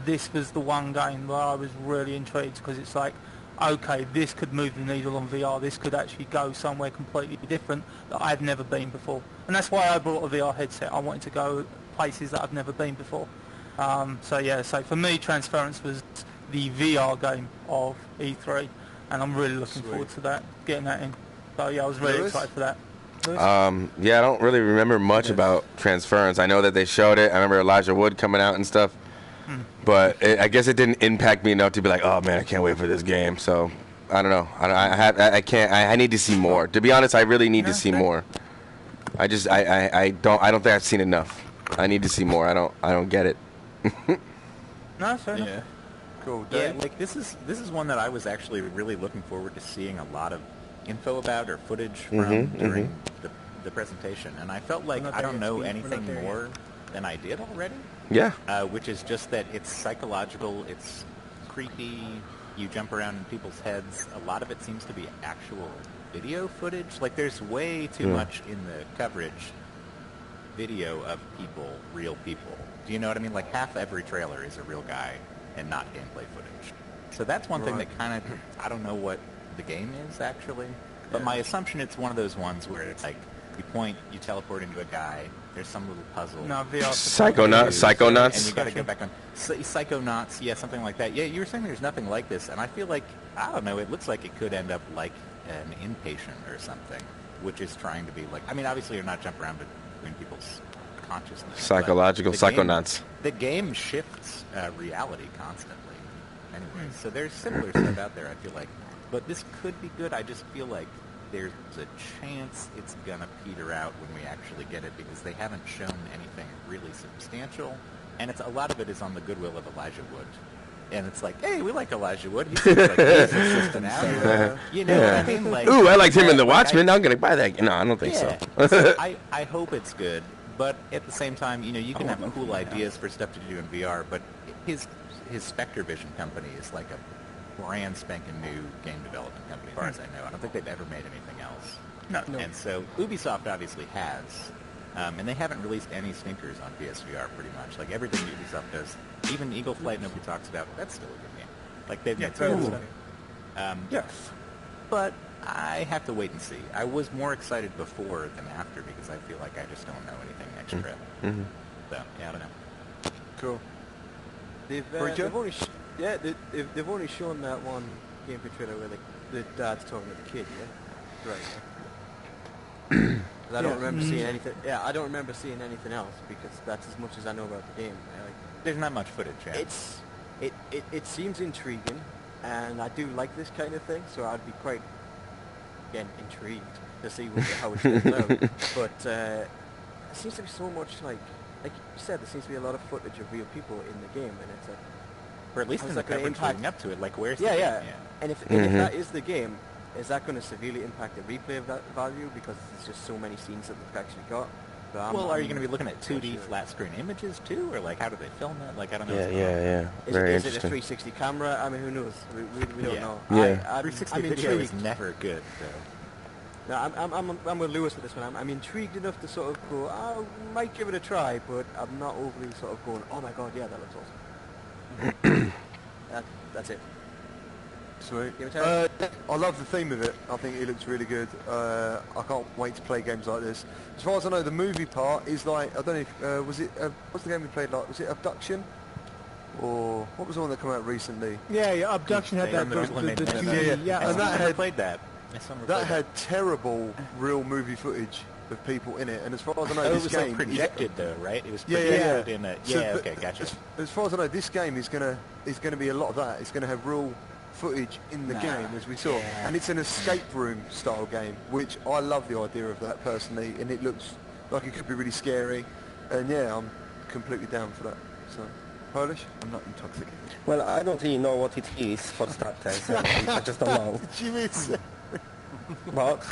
this was the one game where I was really intrigued, because it's like, okay, this could move the needle on VR. This could actually go somewhere completely different that I've never been before. And that's why I bought a VR headset. I wanted to go places that I've never been before. So for me, Transference was the VR game of E3, and I'm really looking forward to that, getting that in. So yeah, I was really excited for that. Yeah, I don't really remember much about Transference. I know that they showed it. I remember Elijah Wood coming out and stuff. But I guess it didn't impact me enough to be like, oh man, I can't wait for this game. So I don't know. I can't. I need to see more. To be honest, I really need to see more. I don't think I've seen enough. I need to see more. I don't get it. No, fair enough. Yeah. Cool. Yeah, Dave? like this is one that I was actually really looking forward to seeing a lot of info about or footage from during the presentation, and I felt like I don't know anything more than I did already. Yeah. Which is just that it's psychological, it's creepy, you jump around in people's heads. A lot of it seems to be actual video footage. Like, there's way too much in the coverage video of people, real people. Do you know what I mean? Like, half every trailer is a real guy and not gameplay footage. So that's one thing that kind of, I don't know what the game is, actually. But my assumption, it's one of those ones where it's like, you point, you teleport into a guy, there's some little puzzle. No, VR. Psychonauts. And you got to go back on Psychonauts, yeah, something like that. Yeah, you were saying there's nothing like this, and I feel like, I don't know, it looks like it could end up like an inpatient or something, which is trying to be like, I mean, obviously you're not jumping around between people's consciousness. Psychological Psychonauts. The game shifts reality constantly. Anyway, so there's similar stuff out there, I feel like. But this could be good. I just feel like there's a chance it's gonna peter out when we actually get it, because they haven't shown anything really substantial, and it's a lot of it is on the goodwill of Elijah Wood, and it's like, hey, we like Elijah Wood. He seems like he's assistant out. You know what I mean? Like, ooh, I liked him in The Watchmen. I'm gonna buy that. No, I don't think so. So I hope it's good, but at the same time, you know, you can have cool ideas for stuff to do in VR, but his Spectre Vision company is like a brand spanking new game development company, as far as I know. I don't think they've ever made anything else. No. And so Ubisoft obviously has, and they haven't released any stinkers on PSVR pretty much. Like, everything Ubisoft does, even Eagle Flight nobody talks about, that's still a good game. Like, they've made some good stuff. Yes. But I have to wait and see. I was more excited before than after, because I feel like I just don't know anything extra. So, yeah, I don't know. Cool. They've only shown that one gameplay trailer where the dad's talking to the kid, yeah? Right, yeah. 'Cause I don't remember seeing anything. Yeah, I don't remember seeing anything else, because that's as much as I know about the game. There's not much footage, yeah. It seems intriguing, and I do like this kind of thing, so I'd be quite, again, intrigued to see how it turns out. But there seems to be so much, like you said, there seems to be a lot of footage of real people in the game, and it's like, Or at least How's in the that gonna coverage impact- leading up to it. Like, where's Yeah, the yeah. game? And if that is the game, is that going to severely impact the replay value because there's just so many scenes that they've actually got? But Well, are you going to be looking at 2D flat screen images too, or like how do they film it? Like I don't know. Yeah, what's going on. yeah, yeah. Very Is it a interesting. 360 camera? I mean, who knows? We don't Yeah. know. Yeah. I'm 360 video is intrigued. never good, though. No, I'm with Lewis with this one. I'm intrigued enough to sort of go, I might give it a try, but I'm not overly sort of going, oh my god, yeah, that looks awesome. That's it. Sweet. Give it a try. I love the theme of it. I think it looks really good. I can't wait to play games like this. As far as I know, the movie part is like, I don't know if, was it, what's the game we played like? Was it Abduction? Or what was the one that came out recently? Yeah, Abduction had that, the 2D, yeah. And that had, played that. that had terrible real movie footage of people in it. And as far as I know, Oh, it this was game like projected though, right? It was Yeah, projected yeah. in a... So Yeah, the- okay, gotcha. As far as I know, this game is gonna be a lot of that. It's gonna have real footage in the game, as we saw, and it's an escape room style game, which I love the idea of that personally, and it looks like it could be really scary. And yeah, I'm completely down for that. So, Polish? I'm not intoxicated. Well, I don't really know what it is for starters. I just don't know. Jimmy, But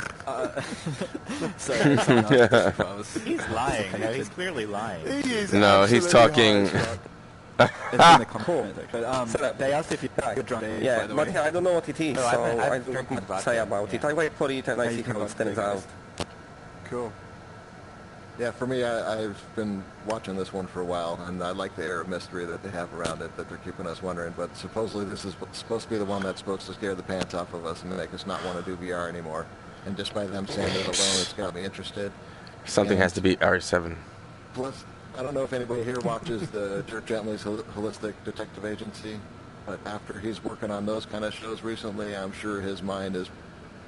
Sorry, someone else just froze. He's lying. No, he's clearly lying. he is No, he's absolutely talking. high as fuck. It's in the comments, but they asked if you could drunk Dave, yeah, by the but way. yeah, I don't know what it is, No, so I've I drunk don't vodka, say about it. yeah. I wait for it and I Yeah, see you can how it watch stands the out. Cool. Yeah, for me, I've been watching this one for a while, and I like the air of mystery that they have around it, that they're keeping us wondering. But supposedly this is supposed to be the one that's supposed to scare the pants off of us and make us not want to do VR anymore. And just by them saying it alone, it's got me interested. Something And has to be R7. Plus, I don't know if anybody here watches the Dirk Gently's Holistic Detective Agency, but after he's working on those kind of shows recently, I'm sure his mind is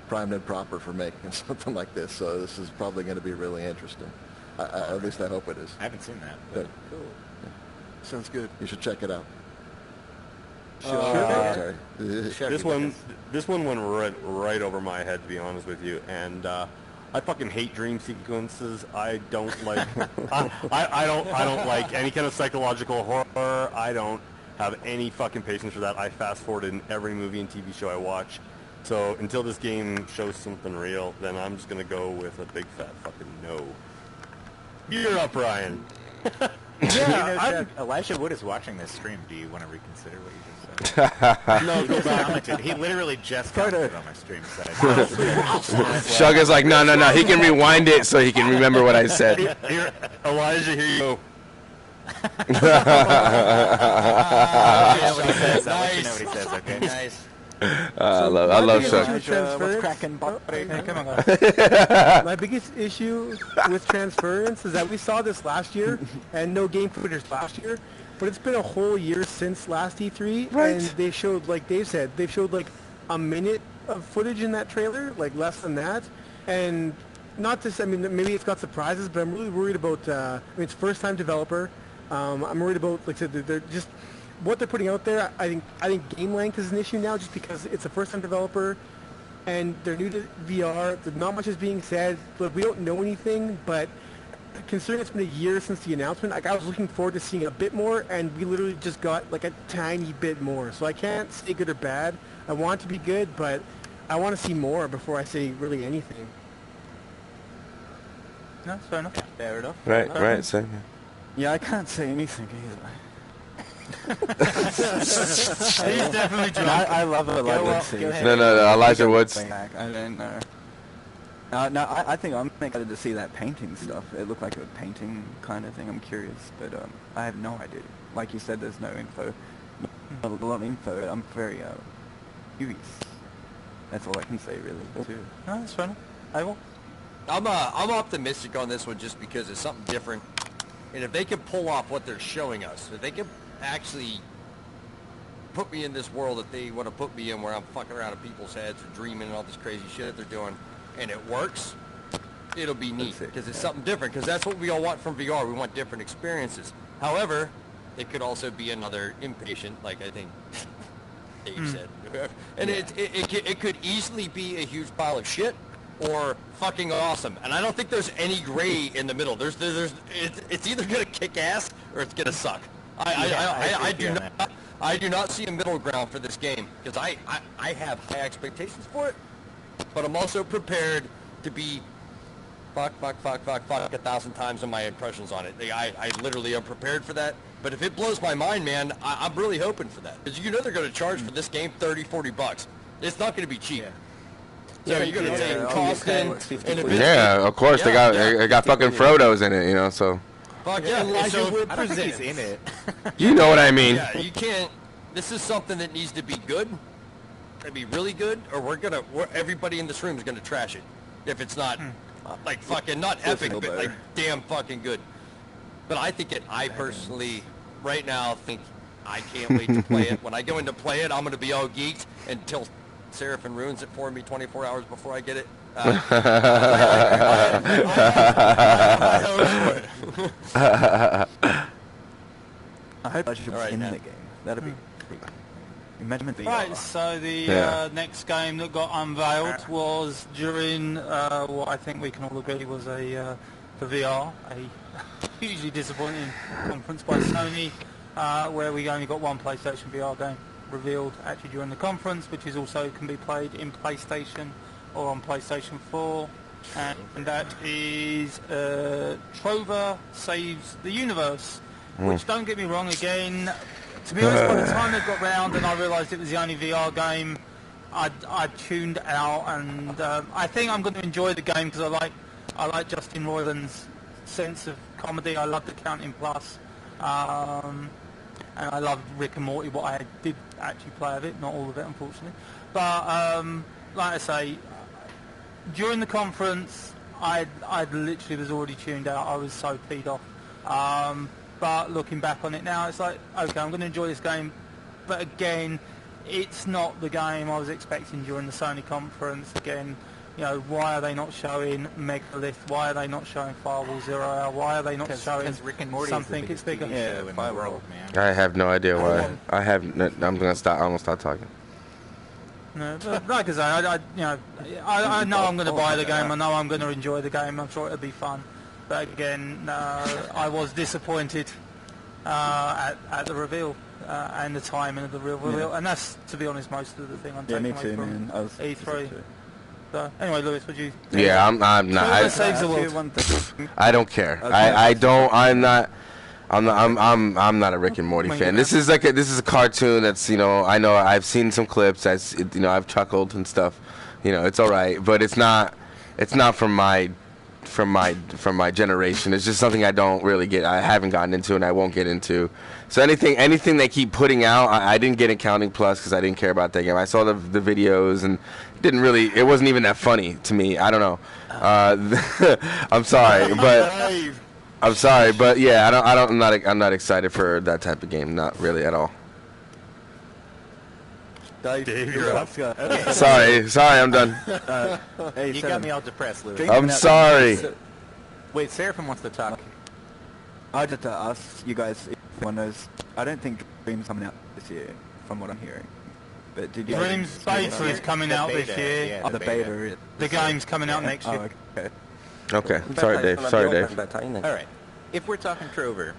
primed and proper for making something like this. So this is probably going to be really interesting. At least I hope it is. I haven't seen that. Good. Cool. Sounds good. You should check it out. Sure. Sorry. This one went right over my head, to be honest with you, and I fucking hate dream sequences. I don't like I don't like any kind of psychological horror. I don't have any fucking patience for that. I fast forward in every movie and TV show I watch. So until this game shows something real, then I'm just gonna go with a big fat fucking no. You're up, Ryan. Yeah, Elijah Wood is watching this stream. Do you want to reconsider what you just said? No, go back. Commented. He literally just commented on my stream. Shugga's like, no. He can rewind it so he can remember what I said. Here, Elijah, here you go. I'll let you know what he says. I'll let you know what he says, okay? Nice. I love Shug. What's cracking, buddy? Hey, come on, guys. My biggest issue with transference is that we saw this last year, and no game footage last year, but it's been a whole year since last E3, Right. and they showed, like Dave said, they showed like a minute of footage in that trailer, like less than that, and not this, I mean, maybe it's got surprises, but I'm really worried about, I mean, it's first-time developer. I'm worried about, like I said, they're just, what they're putting out there. I think game length is an issue now, just because it's a first-time developer, and they're new to VR. Not much is being said. Look, we don't know anything, but considering it's been a year since the announcement, like I was looking forward to seeing a bit more, and we literally just got like a tiny bit more. So I can't say good or bad. I want it to be good, but I want to see more before I say really anything. No, fair enough. Fair enough. Right, same. Yeah, I can't say anything either. He's definitely drunk. I love it. No, Elijah Woods. I don't know. No, I think I'm excited to see that painting stuff. It looked like a painting kind of thing. I'm curious, but I have no idea. Like you said, there's no info. A lot of info. I'm very curious. That's all I can say, really. Too. No, that's fair enough. I will. I'm optimistic on this one just because it's something different. And if they can pull off what they're showing us, if they can actually put me in this world that they want to put me in where I'm fucking around in people's heads or dreaming and all this crazy shit that they're doing, and it works, it'll be neat because it's something different, because that's what we all want from VR. We want different experiences. However, it could also be another impatient, like I think Dave said. And it could easily be a huge pile of shit or fucking awesome. And I don't think there's any gray in the middle. It's either going to kick ass or it's going to suck. I I do not see a middle ground for this game because I have high expectations for it, but I'm also prepared to be fuck 1,000 times in my impressions on it. I literally am prepared for that. But if it blows my mind, man, I'm really hoping for that. Because you know they're going to charge for this game $30-40. It's not going to be cheap. So you're going to take cost in a bit. Yeah, of course they got fucking Frodo's in it, you know. So. Fuck yeah. So I don't think he's in it. You know what I mean? Yeah, you can't. This is something that needs to be good. To be really good, or everybody in this room is gonna trash it if it's not like fucking not epic, but like damn fucking good. But I personally, right now, think I can't wait to play it. When I go in to play it, I'm gonna be all geeked until Seraphin ruins it for me 24 hours before I get it. I hope I should in the game. That'd be. Right, so the next game that got unveiled was during what I think we can all agree was the VR, a hugely disappointing conference by Sony, where we only got one PlayStation VR game revealed actually during the conference, which is also can be played in PlayStation or on PlayStation 4, and that is Trover Saves the Universe, which, don't get me wrong, again, to be honest, by the time it got round and I realised it was the only VR game, I tuned out, and I think I'm going to enjoy the game because I like Justin Roiland's sense of comedy. I love the Counting Plus, and I loved Rick and Morty, what I did actually play of it, not all of it unfortunately. But like I say, during the conference I literally was already tuned out. I was so peed off. But looking back on it now, it's like, okay, I'm going to enjoy this game, but again, it's not the game I was expecting during the Sony conference. Again, you know, why are they not showing Megalith? Why are they not showing Firewall Zero Hour? Why are they not showing Rick and Morty something is bigger? show in the world, man. I have no idea why. I'm gonna stop talking. No, but like I say, I know I'm going to buy the game. I know I'm going to enjoy the game. I'm sure it'll be fun. But again, I was disappointed at the reveal and the timing of the reveal, and that's, to be honest, most of the thing I'm taking away from E3. So anyway, Lewis, would you? Yeah, I'm not. I don't care. I don't. I'm not. I'm not a Rick and Morty fan. This is a cartoon that's, you know, I know I've seen some clips. You know, I've chuckled and stuff. You know, it's all right, but it's not from my generation. It's just something I don't really get. I haven't gotten into and I won't get into. So anything they keep putting out, I didn't get in Counting Plus because I didn't care about that game. I saw the videos and it wasn't even that funny to me. I don't know. I'm sorry, but yeah, I'm not excited for that type of game. Not really at all. Dave, you're up. Sorry, I'm done. Hey, you got me all depressed, Louis. I'm sorry. Wait, Seraphim wants to talk. I just ask you guys if one knows. I don't think Dream's coming out this year, from what I'm hearing. But did you? Dream's beta is coming out this year. Yeah, the beta. The game's coming out next year. Okay. Okay. Sorry, Dave. All right. If we're talking Trover,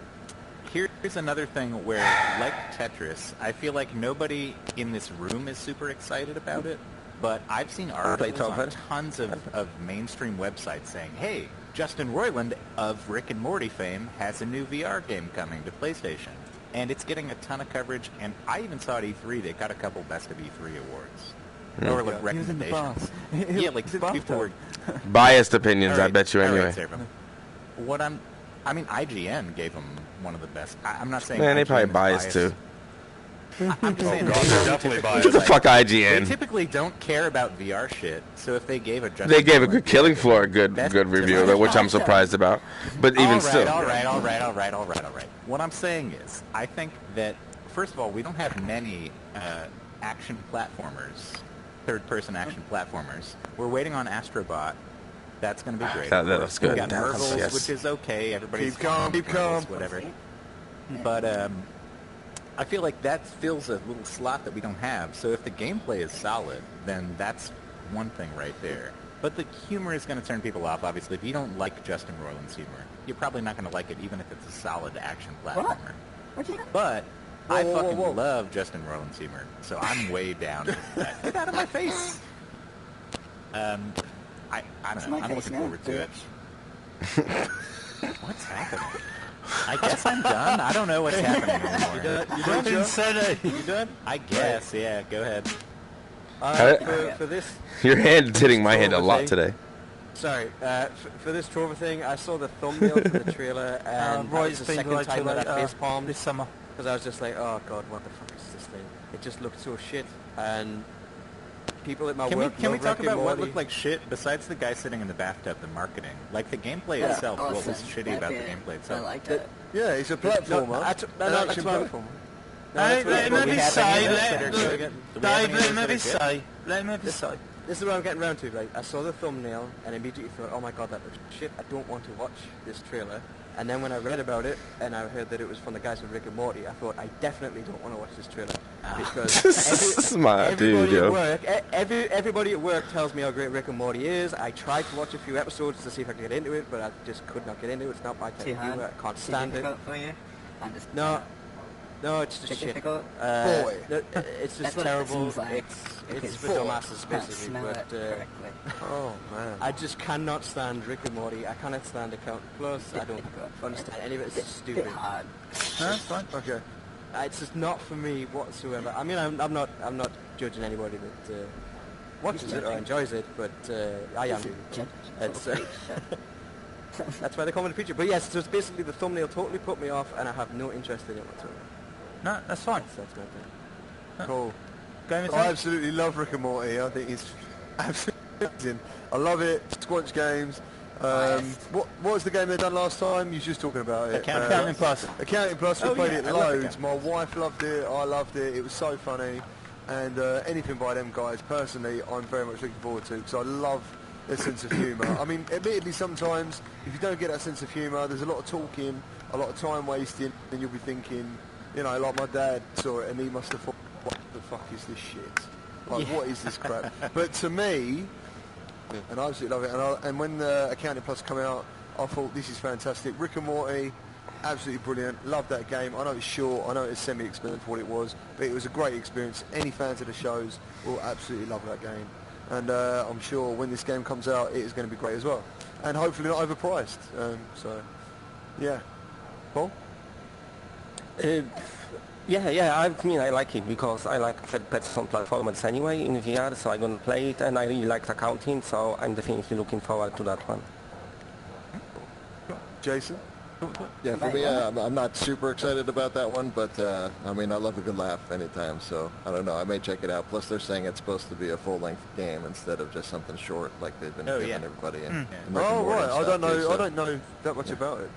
here's another thing where, like Tetris, I feel like nobody in this room is super excited about it, but I've seen articles on tons of mainstream websites saying, hey, Justin Roiland of Rick and Morty fame has a new VR game coming to PlayStation. And it's getting a ton of coverage, and I even saw at E3 they got a couple Best of E3 awards. Or like recommendations. Yeah, like before. Biased opinions, right, I bet you anyway. Right, I mean, IGN gave him one of the best. I'm not saying. Man, they probably biased too. I'm just saying. God, they're definitely biased. What the fuck, IGN? They typically don't care about VR shit, so if they gave a they gave a good Killing Floor a good review, which I'm surprised about. But even still. All right. What I'm saying is, I think that first of all, we don't have many action platformers, third-person action platformers. We're waiting on Astrobot. That's going to be great. That's good. We got Marvels, which is okay. Everybody's keep calm, whatever. But I feel like that fills a little slot that we don't have. So if the gameplay is solid, then that's one thing right there. But the humor is going to turn people off, obviously. If you don't like Justin Roiland's humor, you're probably not going to like it, even if it's a solid action platformer. But I fucking love Justin Roiland's humor, so I'm way down. Get out of my face. I don't know. I'm looking forward to it. What's happening? I guess I'm done. I don't know what's happening anymore. You done, Joe? You done? I guess, yeah. Go ahead. For this... Your hand's hitting my hand a lot today. Sorry, for this Trover thing, I saw the thumbnail for the trailer, and Roy's the been second time that I this facepalmed. this summer. Because I was just like, oh god, what the fuck is this thing? It just looked so shit, and people at my work Can we love talk Rick and about what Morty. looked like shit besides the guy sitting in the bathtub, the marketing? Like the gameplay itself, what was shitty about the gameplay itself? I liked it. Yeah, it's a platformer. That's action what platformer. Let me say. This is what I'm getting around to. Like, I saw the thumbnail and immediately thought, oh my god, that looks shit. I don't want to watch this trailer. And then when I read about it and I heard that it was from the guys from Rick and Morty, I thought, I definitely don't want to watch this trailer. Because Smart dude, yo. everybody at work tells me how great Rick and Morty is. I tried to watch a few episodes to see if I could get into it, but I just could not get into it. It's not my type of humor. I can't stand it. For you? No, it's just shit. Boy. It's just That's what it terrible. seems like. It's for dumbasses, Can't basically. smell it But correctly. Oh man. I just cannot stand Rick and Morty. I cannot stand Accountant Plus. I don't understand any of it. It's stupid. Hard. That's fine. Okay. It's just not for me whatsoever. I mean, I'm not judging anybody that watches it or enjoys it, but I am. It's, that's why they call it a feature. But yes, so it's basically the thumbnail totally put me off, and I have no interest in it whatsoever. No, that's fine. That's my thing. Cool. Game I absolutely love Rick and Morty. I think it's absolutely amazing. I love it. Squanch games. What was the game they done last time? You were just talking about it. Accounting Plus. Accounting Plus. We Oh, played yeah, it I love loads. My wife loved it. I loved it. It was so funny. And anything by them guys, personally, I'm very much looking forward to because I love their sense of humour. I mean, admittedly, sometimes if you don't get that sense of humour, there's a lot of talking, a lot of time wasting, and you'll be thinking, you know, like my dad saw it and he must have thought, what the fuck is this shit? Like, what is this crap? But to me, and I absolutely love it, and when the Accounting Plus come out, I thought, this is fantastic. Rick and Morty, absolutely brilliant. Love that game. I know it's short, I know it's semi-expensive for what it was, but it was a great experience. Any fans of the shows will absolutely love that game. And I'm sure when this game comes out, it is going to be great as well. And hopefully not overpriced. So, yeah. Paul? Yeah, I mean, I like it because I like third-person platformers anyway in VR, so I'm going to play it, and I really like accounting, so I'm definitely looking forward to that one. Jason? Yeah, for me, I'm not super excited about that one, but I mean, I love a good laugh anytime, so I don't know, I may check it out. Plus, they're saying it's supposed to be a full-length game insteed of just something short like they've been giving everybody. In Rick and Oh, Morty right. and I don't stuff, know. too, so- I don't know that much about it.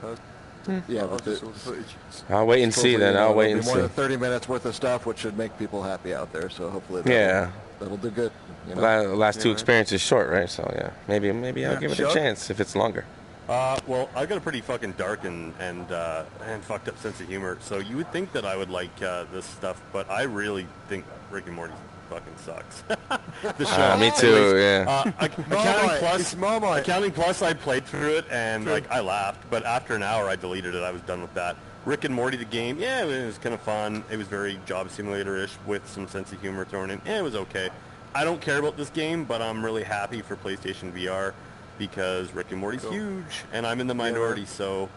Yeah, but just saw the footage. I'll wait and see then. I'll wait and more than see. 30 minutes worth of stuff, which should make people happy out there. So hopefully, that'll do good. You know? Last two experiences short, right? So yeah, maybe I'll give it a chance if it's longer. Well, I've got a pretty fucking dark and fucked up sense of humor. So you would think that I would like this stuff, but I really think Rick and Morty fucking sucks. The show. Me too. Yeah. Accounting Plus, I played through it and like I laughed, but after an hour I deleted it. I was done with that. Rick and Morty, the game, yeah, it was kind of fun. It was very job simulator-ish with some sense of humor thrown in. Yeah, it was okay. I don't care about this game, but I'm really happy for PlayStation VR because Rick and Morty's huge, and I'm in the minority. So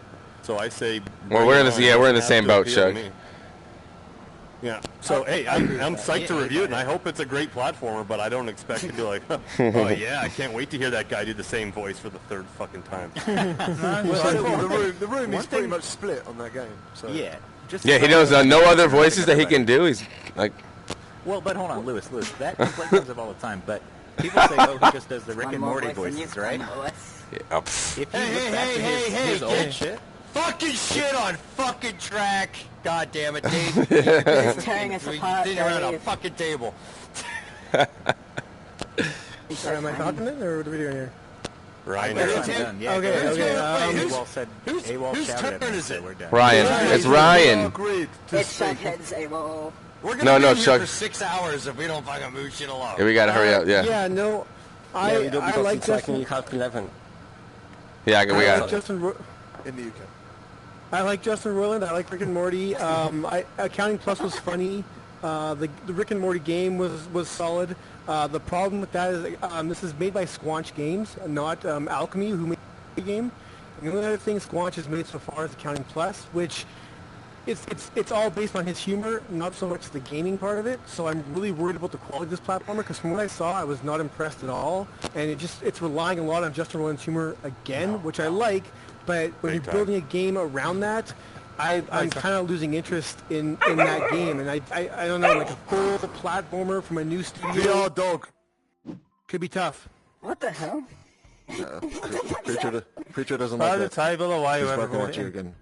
I say. Well, we're in the same boat, Chuck. Yeah. So hey, I'm psyched to review it, and I hope it's a great platformer. But I don't expect to be like, oh yeah, I can't wait to hear that guy do the same voice for the third fucking time. The room is pretty much split on that game. So. Yeah. He knows no other voices that he can do. He's like. Well, but hold on, Lewis, that complaint comes up all the time. But people say, oh, he just does the Rick and Morty voices, right? Yeah. If you look back to his old shit. Fucking shit on fucking track. God damn it, Dave. He's tearing us apart, Sitting around a Dave. fucking table. Sorry, am I talking it or the video here? Ryan, I'm done. Yeah, Okay. AWOL said, AWOL whose shouted at turn me, is so it? we're done. Ryan. It's Ryan. Agreed. It's Chuckhead's AWOL. We're gonna No, be here Chuck. for 6 hours if we don't fucking move shit along. Yeah, we gotta hurry up. Yeah. Yeah, no. I like it's like Justin. half 11. Yeah, we got it. Justin. In the UK. I like Justin Roiland. I like Rick and Morty. Accounting Plus was funny. The Rick and Morty game was solid. The problem with that is this is made by Squanch Games, not Alchemy, who made the game. And the only other thing Squanch has made so far is Accounting Plus, which it's all based on his humor, not so much the gaming part of it. So I'm really worried about the quality of this platformer, because from what I saw, I was not impressed at all. And it's relying a lot on Justin Roiland's humor again, which I like. But when you're building a game around that, I'm kind of losing interest in that game. And I don't know, like a full platformer from a new studio. VR dog. Could be tough. What the hell? Preacher doesn't Throw like the that. table away, He's whoever barking brought at it you in. again.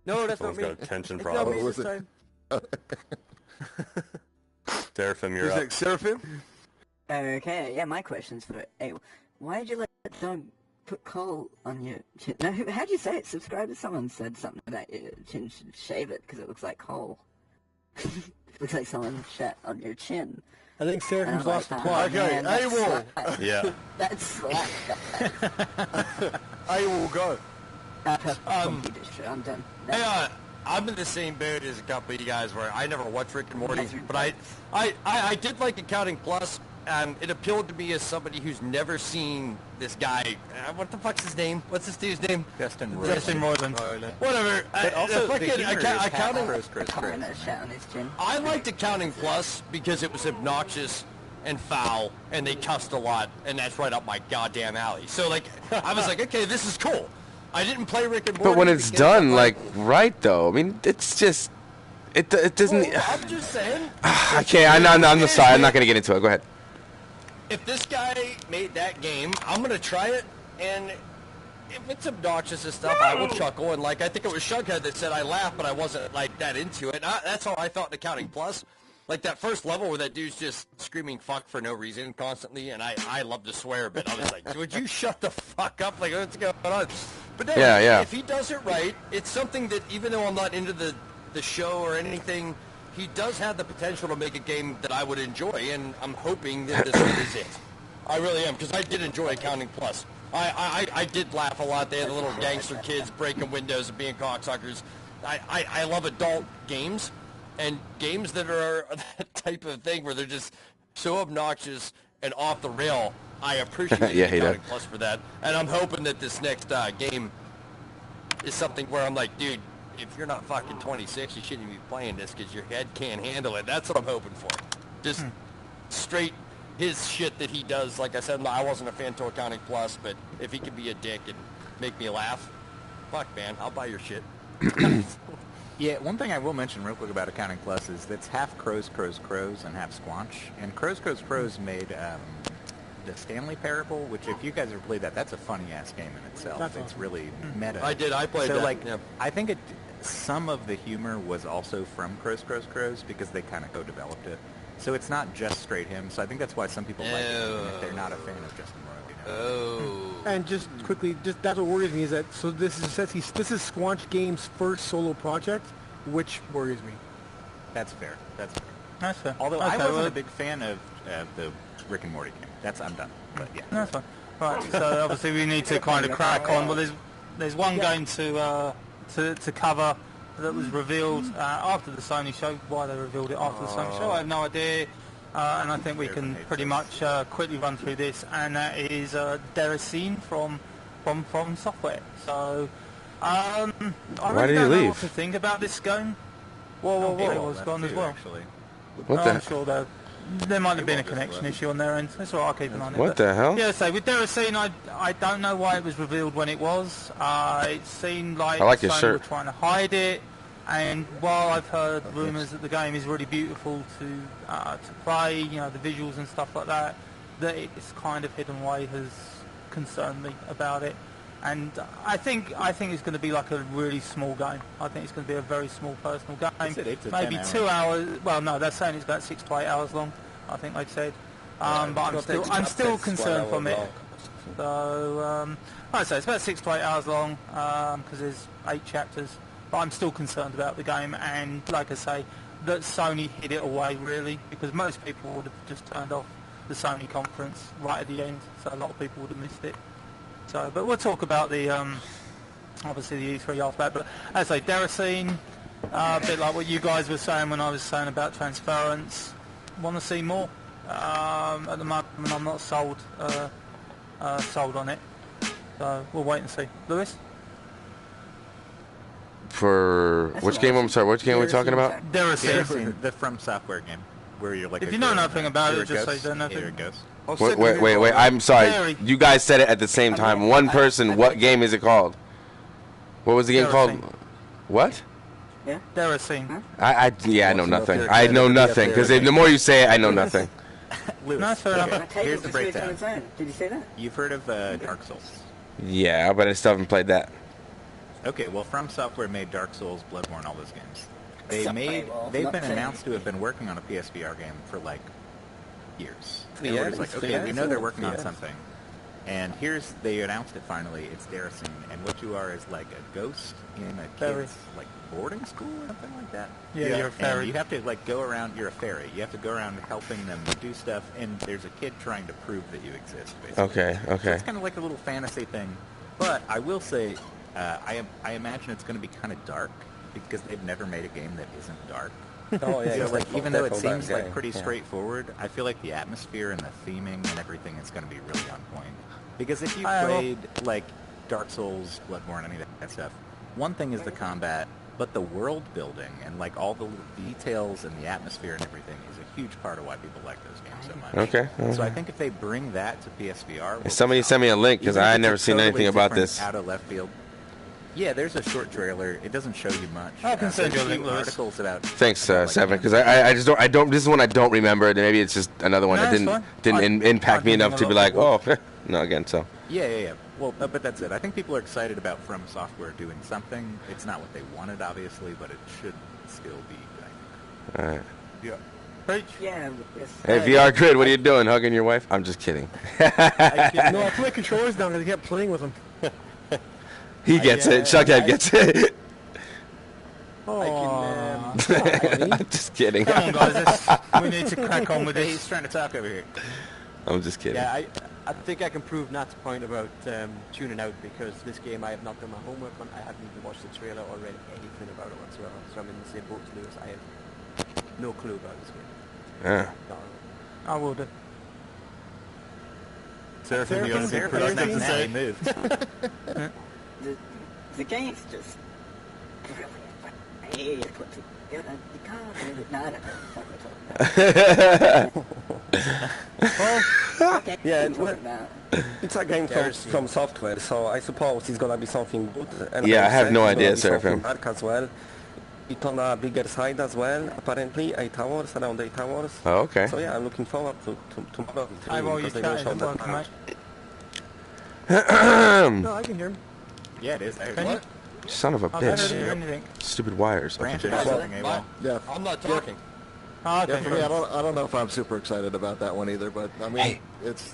No, that's Someone's not me. got a tension It's problem. not me Was this it? time. Seraphim, you're Who's up. next? Seraphim? Okay, yeah, my question's for... Hey, why did you let Doug put coal on your chin? No, how'd you say it? Subscriber? Someone said something about your chin should shave it because it looks like coal. Looks like someone shat on your chin. I think Seraphim's lost the Like, plot. Okay, AWOL. Yeah. That's slack. AWOL, go. I'm done. Hey, I'm in the same boat as a couple of you guys where I never watched Rick and Morty, but I did like Accounting Plus. It appealed to me as somebody who's never seen this guy. What the fuck's his name? What's this dude's name? Justin Roiland. Whatever. But also, the humor is half accounting. Chris. Shat on his chin. I liked Accounting Plus because it was obnoxious and foul, and they cussed a lot, and that's right up my goddamn alley. So, like, I was like, okay, this is cool. I didn't play Rick and Morty. But when it's because done, I'm like, right, though, I mean, it's just... It doesn't... I'm just saying. Okay, I'm sorry. I'm not going to get into it. Go ahead. If this guy made that game, I'm going to try it, and if it's obnoxious and stuff, I will chuckle. And, like, I think it was Shughead that said I laughed, but I wasn't, like, that into it. That's how I felt in Accounting Plus. Like, that first level where that dude's just screaming fuck for no reason constantly, and I love to swear, but I was like, would you shut the fuck up? Like, what's going on? But then, Yeah. if he does it right, it's something that, even though I'm not into the show or anything, he does have the potential to make a game that I would enjoy, and I'm hoping that this is it. I really am, because I did enjoy Accounting Plus. I did laugh a lot. They had the little gangster kids breaking windows and being cocksuckers. I love adult games, and games that are that type of thing where they're just so obnoxious and off the rail. I appreciate Accounting Plus for that, and I'm hoping that this next game is something where I'm like, dude, if you're not fucking 26, you shouldn't be playing this because your head can't handle it. That's what I'm hoping for. Just straight his shit that he does. Like I said, I wasn't a fan to Accounting Plus, but if he can be a dick and make me laugh, fuck, man, I'll buy your shit. Yeah, one thing I will mention real quick about Accounting Plus is that's half Crows, and half Squanch. And Crows made the Stanley Parable, which if you guys ever played that, that's a funny-ass game in itself. It's really meta. I did. I played so, that. like, yeah. I think some of the humor was also from Crows, because they kind of co-developed it. So it's not just straight him. So I think that's why some people like it, even if they're not a fan of Justin Roiland. And just quickly, that's what worries me is that this is Squanch Games' first solo project, which worries me. That's fair. That's fair. That's fair. Although Okay, I wasn't well, a big fan of the Rick and Morty game. I'm done. But yeah. That's fine. Right, so obviously we need to kind of crack on. Well, there's one game to cover that was revealed after the Sony show. Why they revealed it after the Sony show, I have no idea. And I think we can pretty much quickly run through this, and that is Deracine from Software. So I really don't know what to think about this game. Whoa, it was gone as well. Actually. I'm sure there might have been a connection issue on their end. That's all right, I'll keep an eye on it. What the hell? Yeah, so with Deracine, I don't know why it was revealed when it was. It seemed like Sony were trying to hide it. And while I've heard rumours that the game is really beautiful to play, you know, the visuals and stuff like that, that it's kind of hidden away has concerned me about it. And I think it's going to be like a really small game. I think it's going to be a very small personal game. Maybe 2 hours. Well, no, they're saying it's about 6 to 8 hours long. I think they said. But I'm still concerned from it. So I'd say it's about 6 to 8 hours long because there's 8 chapters. But I'm still concerned about the game, and like I say, that Sony hid it away really, because most people would have just turned off the Sony conference right at the end, so a lot of people would have missed it. So, but we'll talk about the obviously the E3 after that. But as I say, Deracine, a bit like what you guys were saying when I was saying about Transference. Want to see more. At the moment, I'm not sold on it. So we'll wait and see. Lewis? For which game? I'm sorry. Which game are we talking about? Deracine. The From Software game, where you're like. If you know nothing about it, just say you don't know nothing. Wait. I'm sorry. You guys said it at the same time. One person. What game is it called? What was the game called? What? Yeah. Deracine. I know nothing. I know nothing because the more you say it, I know nothing. Lewis, No, fair enough. here's the breakdown. Did you say that? You've heard of Dark Souls? Yeah, but I still haven't played that. Okay, well, From Software made Dark Souls, Bloodborne, all those games. They've been announced to have been working on a PSVR game for like years. And we're just like, okay, we know they're working on something. And they announced it finally. It's Deracine, and what you are is like a ghost in a kid's like boarding school or something like that. Yeah, you're a fairy. And you have to like go around. You're a fairy. You have to go around helping them do stuff, and there's a kid trying to prove that you exist. Basically. Okay. So it's kind of like a little fantasy thing. But I will say, I imagine it's going to be kind of dark because they've never made a game that isn't dark. Oh yeah, So, like, even though it seems like pretty straightforward, I feel like the atmosphere and the theming and everything is going to be really on point. Because if you played like Dark Souls, Bloodborne, any of that stuff, one thing is the combat, but the world building and like all the little details and the atmosphere and everything is a huge part of why people like those games so much. Okay. So I think if they bring that to PSVR, Somebody send me a link because I never seen anything about this. Out of left field. Yeah, there's a short trailer. It doesn't show you much. I can send you a link, Lewis. Articles about. Thanks, Seven. Because I just don't. This is one I don't remember. Maybe it's just another one that didn't impact me enough to be like, oh, no, again. So. Yeah. Well, but that's it. I think people are excited about From Software doing something. It's not what they wanted, obviously, but it should still be good. All right. Yeah. Yeah. Hey, VR Grid, what are you doing? Hugging your wife? I'm just kidding. No, I put my controllers down because I kept playing with them. He gets it. Chuckhead gets it. Oh, I'm just kidding. Come on, guys. We need to crack on with this. He's trying to talk over here. I'm just kidding. Yeah, I think I can prove Nat's point about tuning out because this game I have not done my homework on. I haven't even watched the trailer or read anything about it whatsoever. So I'm in the same boat as Lewis. I have no clue about this game. Yeah. I will do. Seraphim, you got anything productive to say? The game's just brilliant. Put together. You can't really. No, I don't know what we're talking about. It's a game from software, so I suppose it's gonna be something good. And Yeah, I have no idea, Seraphim. Dark as well. It's on a bigger side as well, apparently, 8 hours, around 8 hours. Oh, okay. So yeah, I'm looking forward to tomorrow. Hi, well, you chatting. Welcome, mate. no, I can hear him. Yeah, it is. Can you? Son of a I don't bitch. hear anything. Stupid wires. Branch it out. Yeah. I'm not talking. Oh, Yeah, okay. for me, I don't know if I'm super excited about that one either, but I mean,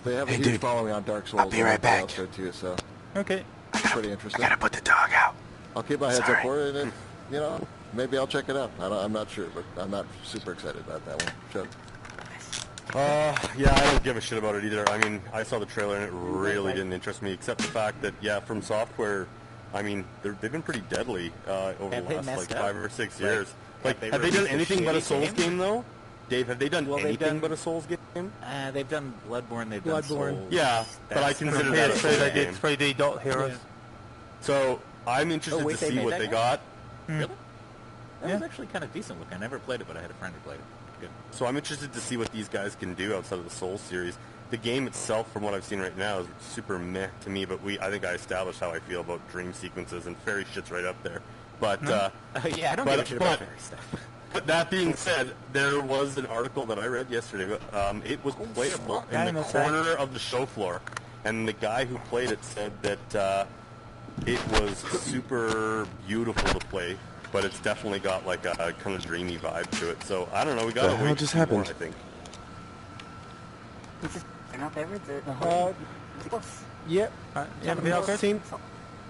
they have a huge dude. following on Dark Souls. I'll be right back. Too, so Okay. it's pretty interesting. I gotta put the dog out. I'll keep my heads Sorry. up for it, and maybe I'll check it out. I'm not sure, but I'm not super excited about that one. Sure. Yeah, I don't give a shit about it either. I mean, I saw the trailer and it really didn't interest me, except the fact that, From Software, I mean, they've been pretty deadly over Have the they last, messed up? 5 or 6 years. Like, Have they done released a anything but a shitty Souls game, though? Dave, have they done Well, they've anything done- but a Souls game? They've done Bloodborne. They've Bloodborne. done Souls. Yeah, but I That's consider from that a PS2, Souls they game. did 3D Dot Heroes. So, I'm interested wait, to they see made what that they game? got. Really? That was Yeah. actually kind of decent looking. I never played it, but I had a friend who played it. Good. So I'm interested to see what these guys can do outside of the Souls series. The game itself, from what I've seen right now, is super meh to me, but I think I established how I feel about dream sequences, and fairy shit's right up there. But Yeah, I don't give a shit about fairy stuff. But that being said, there was an article that I read yesterday. It was playable in the corner of the show floor, and the guy who played it said that it was super beautiful to play, but it's definitely got like a kind of dreamy vibe to it. So I don't know. We got to hell wait. just to see more, happened? I think. They're not there with the whole... Yep. Yeah, Same.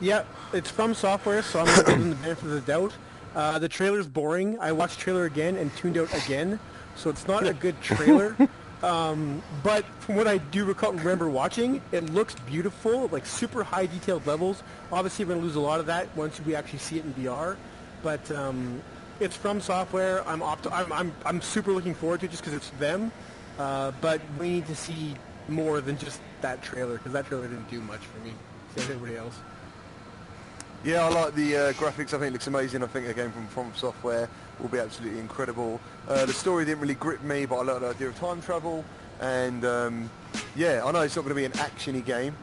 Yep. It's from software, so I'm going to give them the benefit of the doubt. The trailer's boring. I watched trailer again and tuned out again, so it's not a good trailer. But from what I do remember watching, it looks beautiful, like super high detailed levels. Obviously, we're going to lose a lot of that once we actually see it in VR. But it's From Software. I'm super looking forward to it just because it's them. But we need to see more than just that trailer, because that trailer didn't do much for me. Same as everybody else. Yeah, I like the graphics. I think it looks amazing. I think a game from Software will be absolutely incredible. The story didn't really grip me, but I like the idea of time travel. And yeah, I know it's not going to be an action-y game.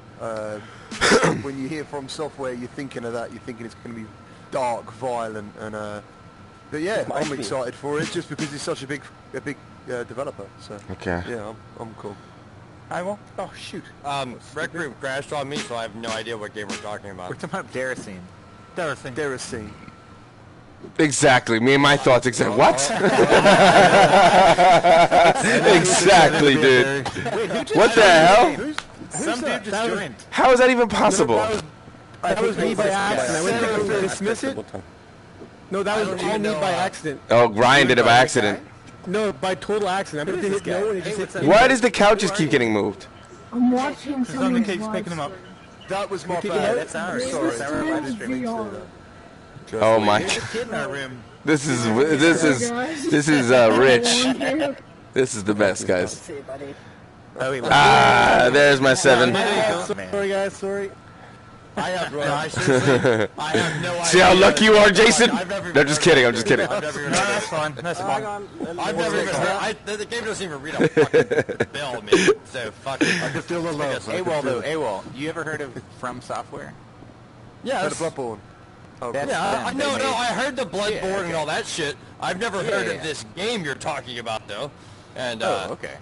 When you hear From Software, you're thinking of that. You're thinking it's going to be dark, violent, and but yeah, I'm excited for it just because it's such a big developer. So Okay. yeah, I'm cool. Well, Oh, shoot. Rec Room crashed on me, so I have no idea what game we're talking about. We're talking about Deracine. Deracine. Exactly. Me and my thoughts. Exactly. What? Exactly, dude. What the hell? Some dude just joined. How is that even possible? That was me by accident. I went to go dismiss it. No, that was all me by accident. Oh, Ryan did it by accident. No, by total accident. I meant to hit no, and it just hit. Why does the couches keep getting moved? I'm watching somebody someone's keeps live picking them up. That was my Kick it bad. out? That's ours. Sorry. That's our live streaming. VR. Oh my! There's a kid in our room. This is rich. This is the best, guys. See, buddy. Oh, he Ah, there's my 7. Sorry, guys. Sorry. I have no idea. See how lucky you are, Jason? No, just kidding. I'm just kidding. I've never even No, heard that's fine. That's fine. I've never even heard. The game doesn't even read a fucking bill, man. So fuck it. I can feel the love. AWOL, you ever heard of From Software? Yeah, Heard of Bloodborne. Oh, That's yeah. them. I They know. made- I heard the Bloodborne Yeah, okay. and all that shit. I've never heard yeah. of this game you're talking about though. And Oh, okay.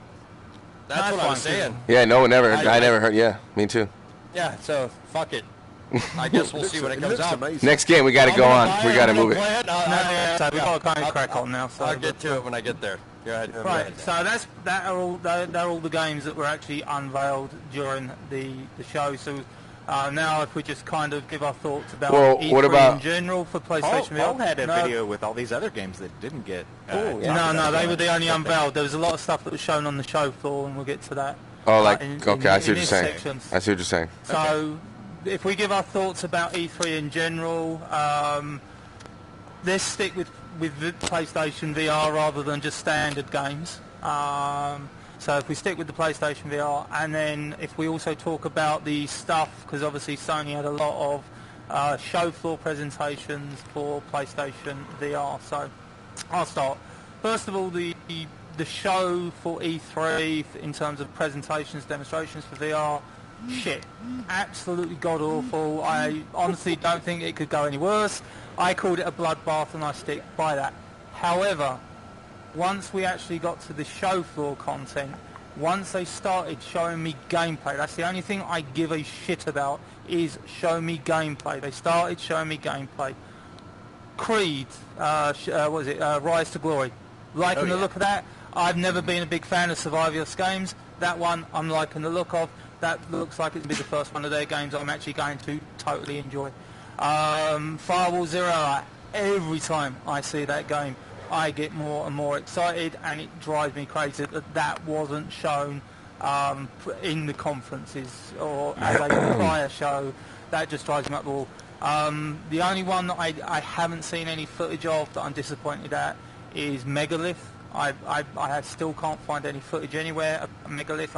that's what I was saying. Yeah, no one never. I never heard. Yeah, me too. Yeah. So fuck it. I guess we'll see when it comes out. amazing. Next game, we got to go on. We got to move it. So we've got to go and crack on now. So I'll get to it when I get there. Go ahead. Right, so that are all the games that were actually unveiled during the show. So now if we just kind of give our thoughts about E3 what about in general for PlayStation Paul VR. had a No. video with all these other games that didn't get. No, they were the only unveiled. There was a lot of stuff that was shown on the show floor, and we'll get to that. Oh, like in I see what you're this saying. section. I see what you're saying. So, if we give our thoughts about E3 in general, let's stick with the PlayStation VR rather than just standard games. So if we stick with the PlayStation VR, and then if we also talk about the stuff, because obviously Sony had a lot of show floor presentations for PlayStation VR. So I'll start. First of all, the show for E3 in terms of presentations, demonstrations for VR, shit, absolutely god awful. I honestly don't think it could go any worse. I called it a bloodbath, and I stick by that. However, once we actually got to the show floor content, once they started showing me gameplay, that's the only thing I give a shit about, is show me gameplay. They started showing me gameplay. Creed, Rise to Glory. Liking the look of that. I've never been a big fan of Survivors games. That one I'm liking the look of. That looks like it'll be the first one of their games I'm actually going to totally enjoy. Firewall Zero, every time I see that game, I get more and more excited, and it drives me crazy that wasn't shown in the conferences or as a prior show. That just drives me up the wall. The only one that I haven't seen any footage of that I'm disappointed at is Megalith. I still can't find any footage anywhere of Megalith.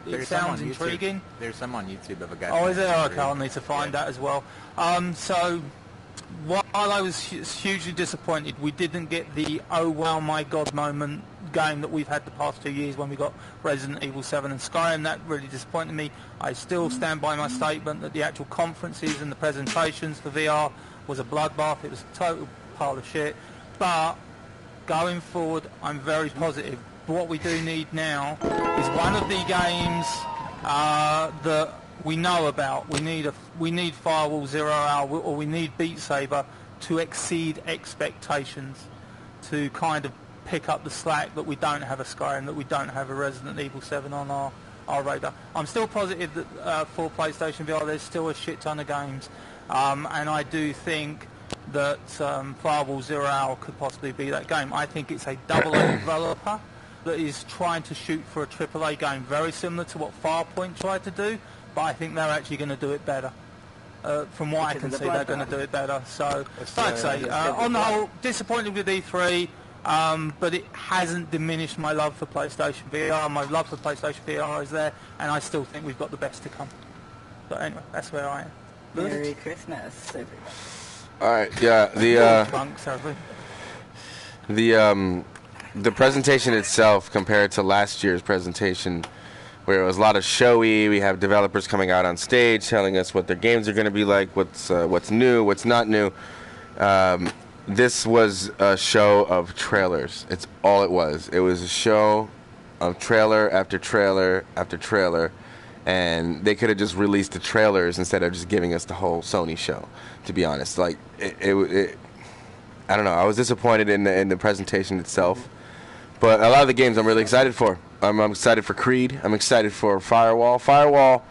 It sounds intriguing. There's some on YouTube of a guy. Oh, is there? Okay, I'll need to find that as well. So, while I was hugely disappointed, we didn't get the oh wow my god moment game that we've had the past 2 years when we got Resident Evil 7 and Skyrim. That really disappointed me. I still stand by my statement that the actual conferences and the presentations for VR was a bloodbath. It was a total pile of shit. But going forward, I'm very positive. What we do need now is one of the games that we know about. We need Firewall Zero Hour, or we need Beat Saber to exceed expectations, to kind of pick up the slack that we don't have a Skyrim, that we don't have a Resident Evil 7 on our radar. I'm still positive that for PlayStation VR there's still a shit ton of games, and I do think that Firewall Zero Hour could possibly be that game. I think it's a double A developer that is trying to shoot for a AAA game, very similar to what Farpoint tried to do, but I think they're actually going to do it better. From what I can see, they're going to do it better. So, like I say, on the whole, disappointed with E3, but it hasn't diminished my love for PlayStation VR. My love for PlayStation VR is there, and I still think we've got the best to come. But anyway, that's where I am. Merry Christmas, everybody. All right, yeah, the presentation itself compared to last year's presentation, where it was a lot of showy. We have developers coming out on stage telling us what their games are going to be like, what's new, what's not new. This was a show of trailers. It's all it was. It was a show of trailer after trailer after trailer, and they could have just released the trailers instead of just giving us the whole Sony show. To be honest, like it I don't know. I was disappointed in the presentation itself, but a lot of the games I'm really excited for. I'm excited for Creed. I'm excited for Firewall. Firewall,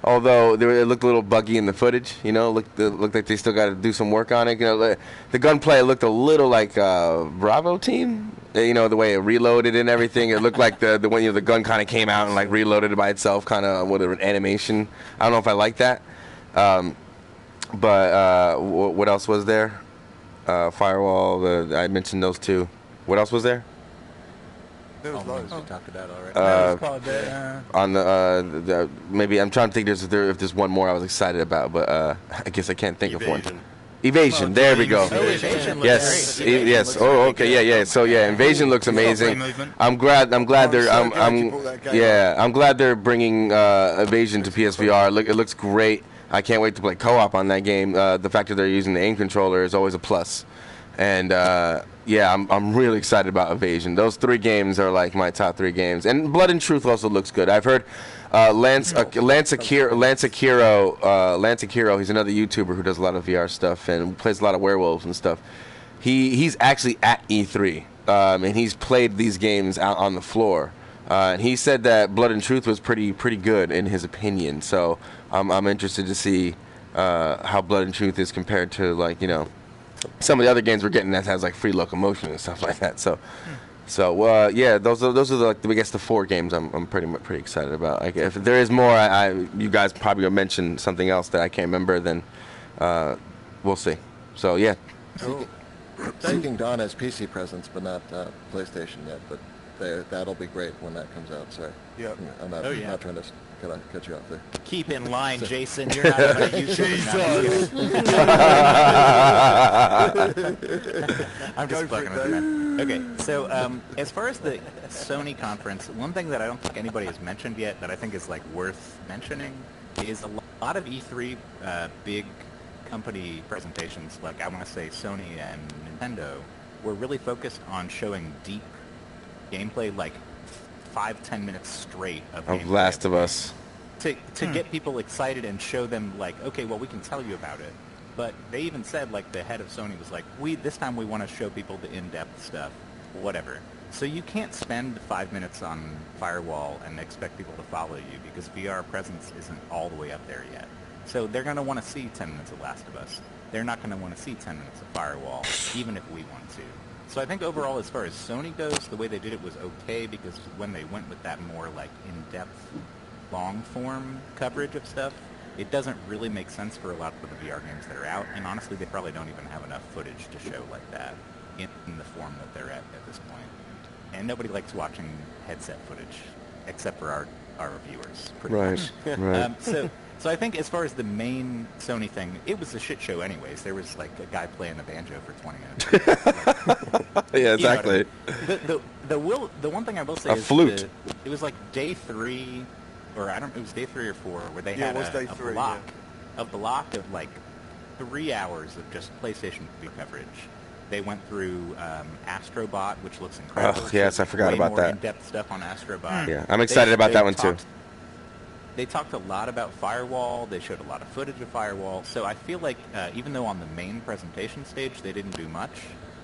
although it looked a little buggy in the footage, you know, looked like they still got to do some work on it. You know, the gunplay looked a little like Bravo Team. You know, the way it reloaded and everything. It looked like the when the gun kind of came out and like reloaded by itself, kind of with an animation. I don't know if I like that. But what else was there? Firewall. I mentioned those two. What else was there? There was loads. We talked about already. On the maybe I'm trying to think if there's one more I was excited about, but I guess I can't think of one. Evasion. There we go. Yes. Yes. Oh, okay. Yeah. So yeah, Invasion looks amazing. I'm glad they're. I'm glad they're bringing Evasion to PSVR. It looks great. I can't wait to play co-op on that game. The fact that they're using the aim controller is always a plus. And yeah, I'm really excited about Evasion. Those 3 games are like my top 3 games. And Blood and Truth also looks good. I've heard Lance Akiro, he's another YouTuber who does a lot of VR stuff and plays a lot of werewolves and stuff. He's actually at E3, and he's played these games out on the floor. And he said that Blood and Truth was pretty good in his opinion. So I'm interested to see how Blood and Truth is compared to, like, you know, some of the other games we're getting that has like free locomotion and stuff like that. So yeah, those are like I guess the 4 games I'm pretty excited about. Like, if there is more, you guys probably will mention something else that I can't remember. Then we'll see. So yeah. Seeking Dawn has PC presence, but not PlayStation yet. But that'll be great when that comes out. Sorry. Yeah. I'm not trying to cut you off there. Keep in line, Jason. You're not on a YouTube. I'm just fucking with you, man. Okay, so as far as the Sony conference, one thing that I don't think anybody has mentioned yet that I think is like worth mentioning is a lot of E3 big company presentations, like I want to say Sony and Nintendo, were really focused on showing deep gameplay, like 5-10 minutes straight of Last of Us, to get people excited and show them, like, okay, well, we can tell you about it. But they even said, like, the head of Sony was like, this time we want to show people the in-depth stuff, whatever. So you can't spend 5 minutes on Firewall and expect people to follow you, because VR presence isn't all the way up there yet. So they're going to want to see 10 minutes of Last of Us. They're not going to want to see 10 minutes of Firewall, even if we want to. So I think overall, as far as Sony goes, the way they did it was okay, because when they went with that more, like, in-depth, long-form coverage of stuff, it doesn't really make sense for a lot of the VR games that are out, and honestly, they probably don't even have enough footage to show like that in the form that they're at this point. And nobody likes watching headset footage, except for our viewers, pretty much. Right. So I think as far as the main Sony thing, it was a shit show anyways. There was like a guy playing the banjo for 20 minutes. Yeah, exactly. The one thing I will say a is flute. It was like day 3, or it was day 3 or 4, where they had a block of like 3 hours of just PlayStation coverage. They went through Astrobot, which looks incredible. Oh, yes, I forgot about that. In-depth stuff on Astrobot. Yeah, I'm excited about that one too. They talked a lot about Firewall. They showed a lot of footage of Firewall. So I feel like even though on the main presentation stage they didn't do much,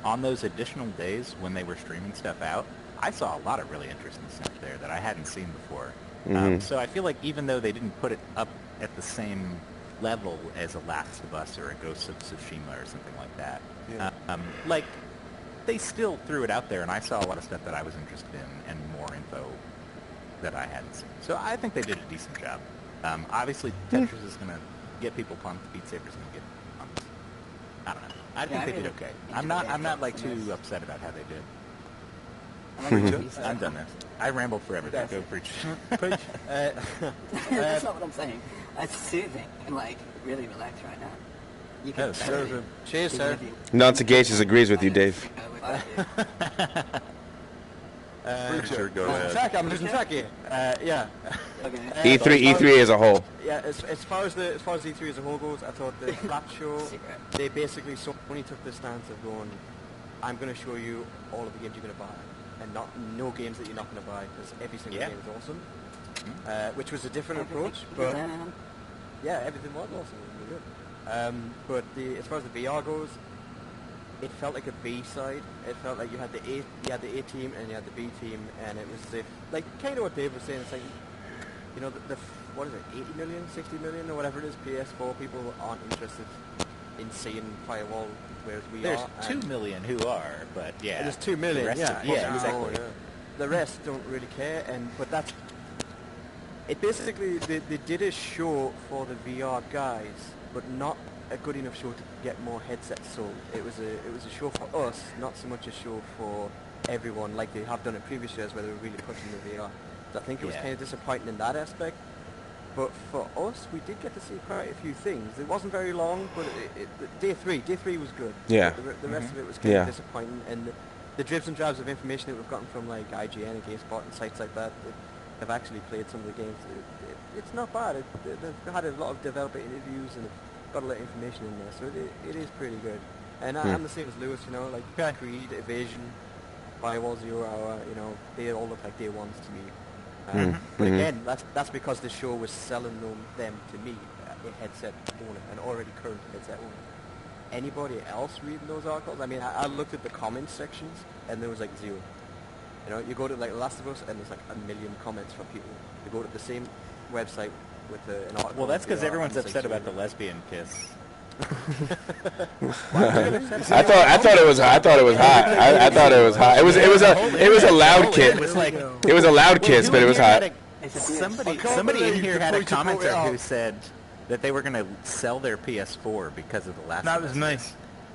on those additional days when they were streaming stuff out, I saw a lot of really interesting stuff there that I hadn't seen before. So I feel like even though they didn't put it up at the same level as a Last of Us or a Ghost of Tsushima or something like that, they still threw it out there, and I saw a lot of stuff that I was interested in, and more info that I hadn't seen. So I think they did a decent job. Obviously, Tetris is going to get people pumped. Beat Saber's going to get pumped. I don't know. I think they did okay. I'm not like too upset about how they did. I'm done there. I rambled forever. Go preach. Preach. That's not what I'm saying. It's soothing and like really relaxed right now. You can Cheers, sir. Non-sagacious agrees with you, Dave. Sure, go ahead. Track, I'm losing track here. Yeah. Okay. E3 as a whole. Yeah, as far as E3 as a whole goes, I thought the flat show, they basically Sony took the stance of going, I'm going to show you all of the games you're going to buy, and no games that you're not going to buy, because every single game is awesome. Which was a different approach, but yeah, everything was awesome. It was really good. But as far as the VR goes, it felt like a B side. It felt like you had the A team and you had the B team, and it was as if, like, kind of what Dave was saying. It's like, you know, the what is it, 80 million, 60 million, or whatever it is, PS4 people aren't interested in seeing Firewall, whereas we There's are. 2 million who are, but yeah. There's 2 million. Exactly. The rest don't really care, but that's. It basically they did a show for the VR guys, but not a good enough show to get more headsets sold. It was a show for us, not so much a show for everyone like they have done in previous years where they were really pushing the VR. So I think it was kind of disappointing in that aspect. But for us, we did get to see quite a few things. It wasn't very long, but day three was good. Yeah. The rest of it was kind of disappointing, and the dribs and drabs of information that we've gotten from like IGN and GameSpot and sites like that have actually played some of the games. It's not bad. They've had a lot of developer interviews and got a lot of information in there, so it is pretty good. And I'm the same as Lewis, you know, like Creed, Evasion, Firewall, 0 Hour, you know, they all look like day ones to me. But again, that's because the show was selling them to me, a headset owner, an already current headset owner. Anybody else reading those articles? I mean, I looked at the comments sections, and there was like 0. You know, you go to like Last of Us, and there's like 1 million comments from people. You go to the same website with an article. Well, that's because everyone's upset about the lesbian kiss. I thought it was hot. I thought it was hot. It was a loud kiss. It was a loud kiss, but it was hot. Somebody in here had a commenter who said that they were going to sell their PS4 because of the Last That was me.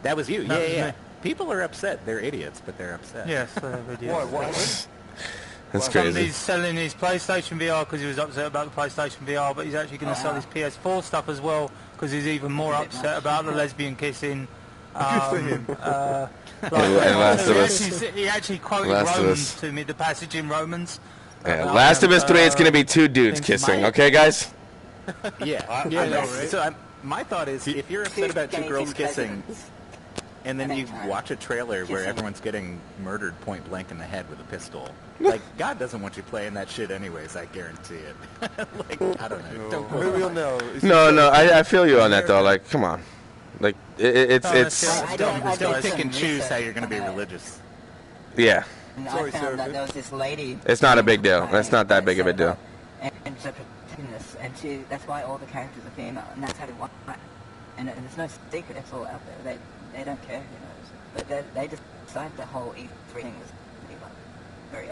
That was you. That was Yeah. me. People are upset. They're idiots, but they're upset. Yes, they're idiots. What? That's crazy. Somebody's selling his PlayStation VR because he was upset about the PlayStation VR, but he's actually going to sell his PS4 stuff as well because he's even more upset about the lesbian kissing. Good for him. Last of Us. He actually quoted Last of Romans Us. to me, the passage in Romans. Yeah, Last of Us 3, it's going to be 2 dudes kissing, okay, guys? Yeah. So my thought is, if you're upset about 2 girls kissing, and then you watch a trailer where everyone's getting murdered point blank in the head with a pistol, like, God doesn't want you playing that shit anyways, I guarantee it. Like, I don't know. Maybe we'll know. No, I feel you on that, though. Like, come on. Like, it's... Don't pick and choose how you're going to be religious. Yeah. And I found that there was this lady. It's not a big deal. It's not that big of a deal. And the protagonist, and that's why all the characters are female, and that's how they want it. And there's no secret, it's all out there. They don't care who knows. But they decided the whole E3 thing was very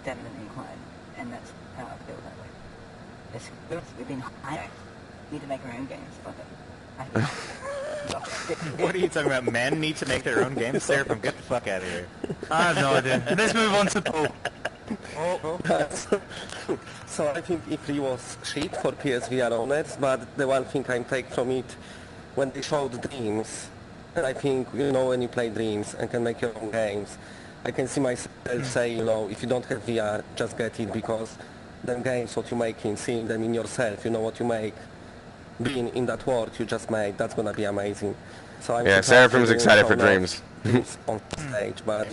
feminine inclined, and that's how I feel that way. It's good. We've been hired. We need to make our own games. Fuck it. What are you talking about? Men need to make their own games? Seraphim, get the fuck out of here. I have no idea. Let's move on to Paul. So I think E3 was shit for PSVR owners, but the one thing I take from it, when they showed Dreams, and I think, you know, when you play Dreams and can make your own games, I can see myself say, you know, if you don't have VR, just get it, because them games, what you making, seeing them in yourself, you know what you make, being in that world you just made, that's gonna be amazing. So I'm Seraphim's excited for Dreams. On stage, but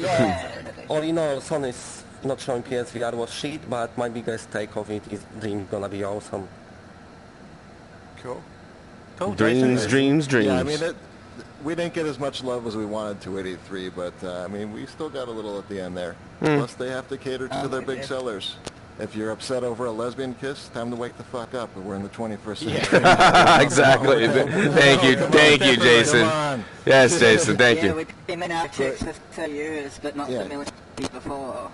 all in all, Sony's not showing PSVR was shit, but my biggest take of it is Dreams gonna be awesome. Cool. Dreams. Yeah, I mean, we didn't get as much love as we wanted to at E3, but I mean, we still got a little at the end there. Plus, they have to cater to their big sellers. If you're upset over a lesbian kiss, time to wake the fuck up. We're in the 21st century. Exactly. Thank you, Jason. Come on. Yes, Jason, thank Yeah, you. we've been out chicks for 2 years, but not the military before.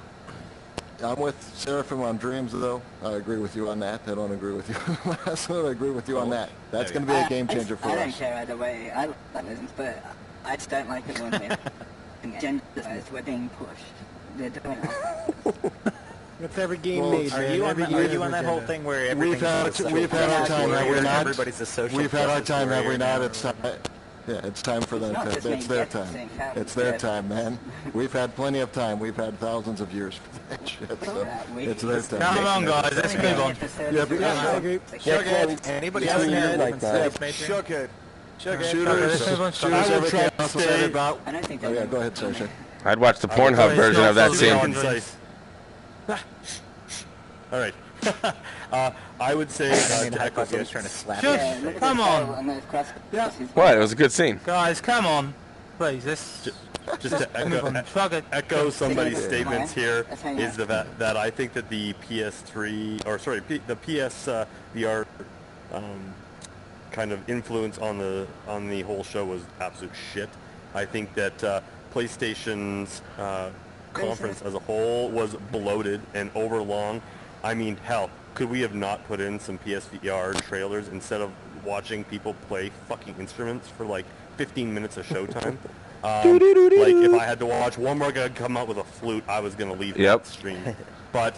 I'm with Seraphim on Dreams, though. I agree with you on that. I don't agree with you on the last one. I agree with you on that. That's going to be a game changer for us. I don't care either way. I love lesbians, but I just don't like it when we're genderized. We're being pushed. They're doing That's every game made, man. Are you on that whole thing where everything's we've had our time, have we not? Everybody's a social. We've had our time, have we not? It's time. Yeah, it's time for them. It's their time. It's their time, man. We've had plenty of time. We've had thousands of years for that shit. So it's their time. Come on, guys. Let's move on. I agree. Anybody else have like that? Shockhead. Shooters, everything else was said about. I don't think Oh yeah, go ahead, Saoirse. I'd watch the Pornhub version of that scene. All right. I would say to echo I was trying to slap Shush. Come on. What? It was a good scene. Guys, come on. Please, let's... just to echo somebody's statements here is that I think that the PS3 or sorry the PS VR kind of influence on the whole show was absolute shit. I think that PlayStation's conference as a whole was bloated and overlong. I mean, hell, could we have not put in some PSVR trailers instead of watching people play fucking instruments for like 15 minutes of showtime? Like, if I had to watch one more guy come out with a flute, I was going to leave that stream. But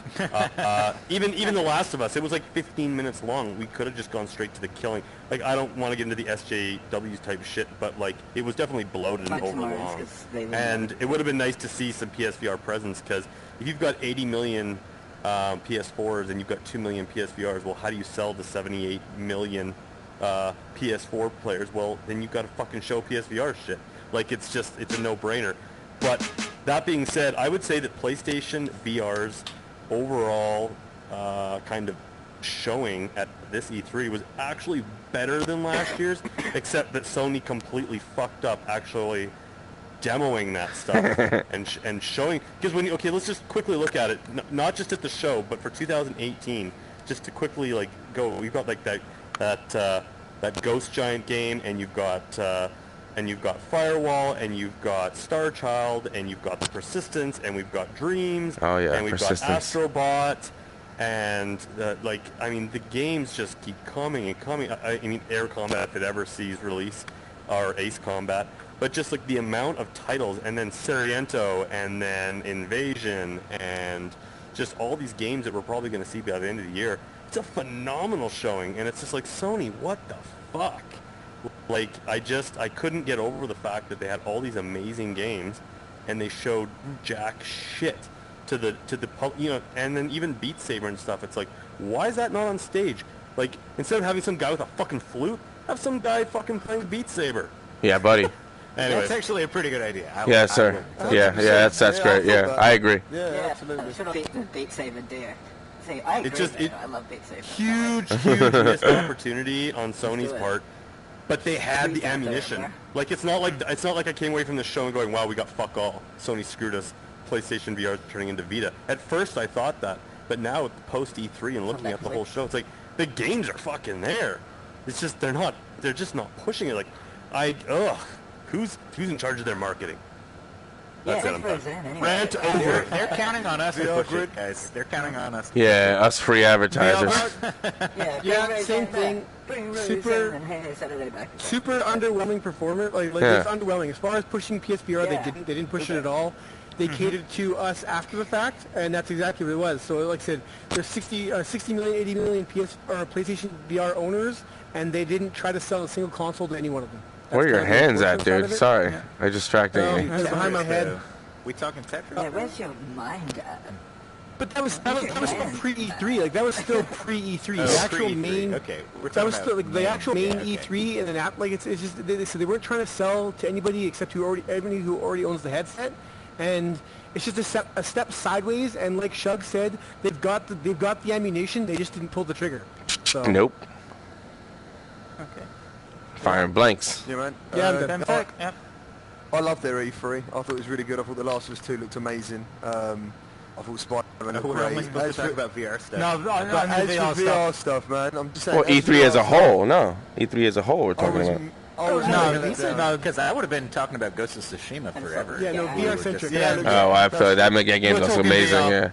even The Last of Us, it was like 15 minutes long. We could have just gone straight to the killing. Like, I don't want to get into the SJWs type shit, but like, it was definitely bloated and overlong. And it would have been nice to see some PSVR presence, because if you've got 80 million PS4s and you've got 2 million PSVRs, well, how do you sell to 78 million PS4 players? Well, then you've got to fucking show PSVR shit. Like, it's a no-brainer. But that being said, I would say that PlayStation VR's overall kind of showing at this E3 was actually better than last year's, except that Sony completely fucked up actually demoing that stuff and showing, because okay, let's just quickly look at it, not just at the show, but for 2018, just to quickly like go. We've got like that Ghost Giant game, and you've got Firewall, and you've got Star Child, and you've got the Persistence, and we've got Dreams, and we've got Astrobot, and like, I mean, the games just keep coming and coming. I mean, Air Combat, if it ever sees release, or Ace Combat, but just like the amount of titles, and then Sariento, and then Invasion, and just all these games that we're probably going to see by the end of the year. It's a phenomenal showing, and it's just like, Sony, what the fuck? Like, I couldn't get over the fact that they had all these amazing games, and they showed jack shit to the you know, and then even Beat Saber and stuff. It's like, why is that not on stage? Like, instead of having some guy with a fucking flute, have some guy fucking playing Beat Saber. Yeah, buddy. Anyway. That's actually a pretty good idea. Yeah, sir. Yeah, that's great. Yeah, I agree. Yeah, absolutely. Should have Beat Saber dear. See, I agree. I love Beat Saber. Huge missed opportunity on Sony's part. But they had the ammunition. Like, it's not like I came away from the show and going, wow, we got fuck all. Sony screwed us. PlayStation VR is turning into Vita. At first I thought that, but now with post E3 and looking at the whole show, it's like the games are fucking there. It's just they're just not pushing it. Like, who's in charge of their marketing? That's it. I'm done. Rant over. They're counting on us to push it, guys. They're counting on us. Yeah, us free advertisers. Yeah, same thing. Super underwhelming performance. Like it's underwhelming. As far as pushing PSVR, they didn't push it at all. They catered to us after the fact, and that's exactly what it was. So, like I said, there's 60 million, 80 million PlayStation VR owners, and they didn't try to sell a single console to any one of them. Where are your hands at, dude? Sorry, I distracted you. Behind my head. We talking Tetris? Yeah, where's your mind at? But that was still pre-E3. Like, that was still pre-E3. The actual main. Okay, that was still like the actual main E3 and an app. Like, it's just they weren't trying to sell to anybody except everybody who already owns the headset. And it's just a step sideways, and like Shug said, they've got the ammunition, they just didn't pull the trigger. So. Nope. Okay. Firing blanks. Yeah, man. I love their E3. I thought it was really good. I thought The Last of Us 2 looked amazing. I thought Spider-Man looked We're great. only supposed As to talk for- about VR stuff. No, I But know as VR for stuff. VR stuff, man, I'm just saying. Well, E3 as a whole, no. E3 as a whole, we're I talking was, about. I was No, mega let down. no, Because I would have been talking about Ghost of Tsushima forever. Yeah, no, Yeah. VR centric. Yeah. Oh, I feel like that game's We're also talking amazing. VR. Yeah.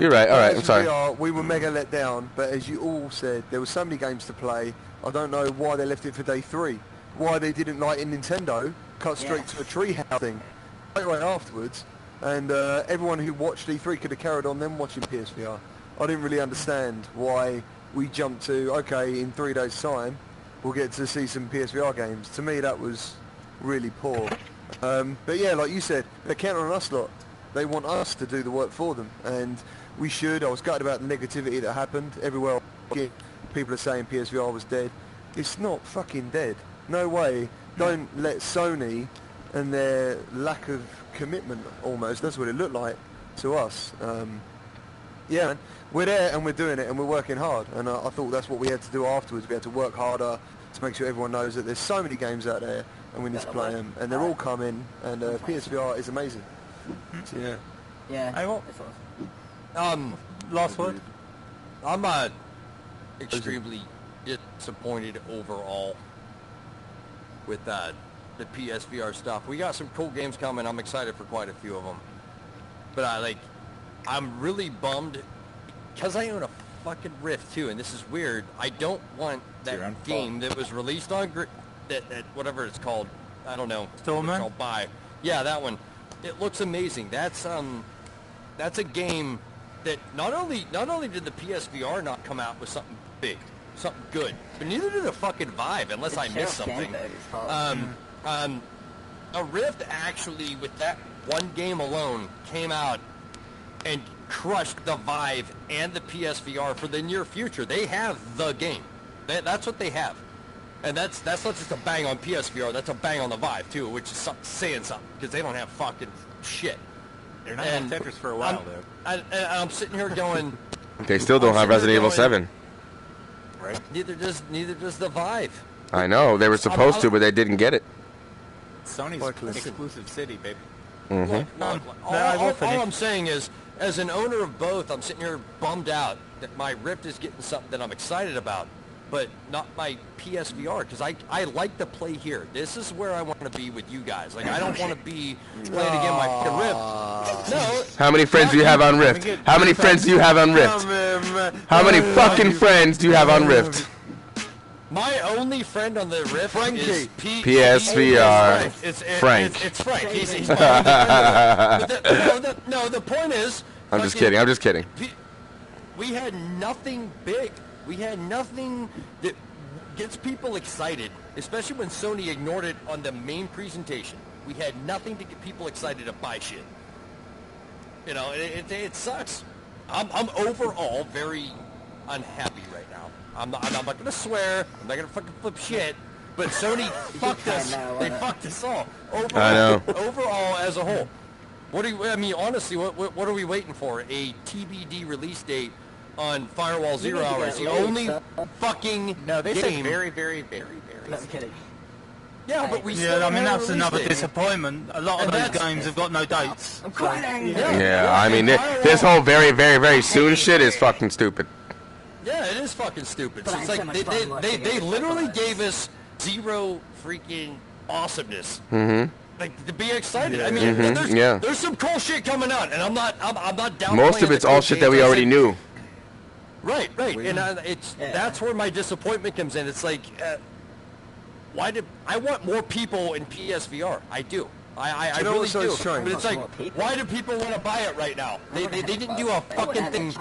You're right. All right, As I'm for sorry. VR, we were mega let down, but as you all said, there were so many games to play. I don't know why they left it for day 3. Why they didn't, like in Nintendo, cut straight to a treehouse thing straight away afterwards, and everyone who watched E3 could have carried on then watching PSVR. I didn't really understand why we jumped to, okay, in 3 days' time, we'll get to see some PSVR games. To me, that was really poor. But yeah, like you said, they're counting on us lot. They want us to do the work for them, and we should. I was gutted about the negativity that happened everywhere. People are saying PSVR was dead. It's not fucking dead. No way. Don't let Sony and their lack of commitment, almost, that's what it looked like to us. Yeah, man, we're there and we're doing it and we're working hard, and I thought that's what we had to do afterwards. We had to work harder to make sure everyone knows that there's so many games out there and we need to play them, and they're all coming, and PSVR is amazing. So, yeah. Yeah. Hey, what? That's awesome. Last word? I'm extremely disappointed overall with the PSVR stuff. We got some cool games coming. I'm excited for quite a few of them. But I'm really bummed because I own a fucking Rift too, and this is weird. I don't want Your own that game that was released on that whatever it's called. I don't know. Stormman? It's called Buy. Yeah, that one. It looks amazing. That's a game that not only did the PSVR not come out with something big, something good, but neither did the fucking Vive, unless I missed something. A Rift actually, with that one game alone, came out and crushed the Vive and the PSVR for the near future. They have the game. That's what they have. And that's not just a bang on PSVR, that's a bang on the Vive too, which is saying something, because they don't have fucking shit. They're not on Tetris for a while, though. I'm sitting here going... They still don't have Resident Evil 7. Right? Neither does the Vive. I know. They were supposed to, but they didn't get it. Sony's exclusive city, baby. Mm-hmm. All I'm saying is, as an owner of both, I'm sitting here bummed out that my Rift is getting something that I'm excited about, but not my PSVR, because I like to play here. This is where I want to be with you guys. Like, I don't want to be playing again my Rift. No. How many friends do you have on Rift? How many friends do you have on Rift? How many fucking friends do you have on Rift? My only friend on the Rift is PSVR. Frank. It's Frank. He's my only friend. No, the point is... I'm just kidding. We had nothing big. We had nothing that gets people excited, especially when Sony ignored it on the main presentation. We had nothing to get people excited to buy shit. You know, it sucks. I'm overall very unhappy right now. I'm not going to swear. I'm not going to fucking flip shit. But Sony fucked us. They fucked us all. Overall, I know. Overall, as a whole. Honestly, what are we waiting for? A TBD release date on Firewall Zero Hour is the only fucking No, they said game. very, very, very, very. No, I'm kidding. Yeah, but we Yeah, still I mean, haven't that's released another it. disappointment. A lot of And those that's- games have got no dates. I'm crying. Yeah, I mean, this whole very, very, very soon shit is fucking stupid. Yeah, it is fucking stupid. But So it's I had like so much fun watching they it. literally gave us zero freaking awesomeness. Mm-hmm. Like, to be excited. I mean, there's some cool shit coming out, and I'm not downplaying Most of the it's all cool shit that games. we I already said- knew. Right. And that's where my disappointment comes in. It's like, I want more people in PSVR. I do. I you know really what's so do. strange? But it's like, why do people want to buy it right now? They didn't do a fucking thing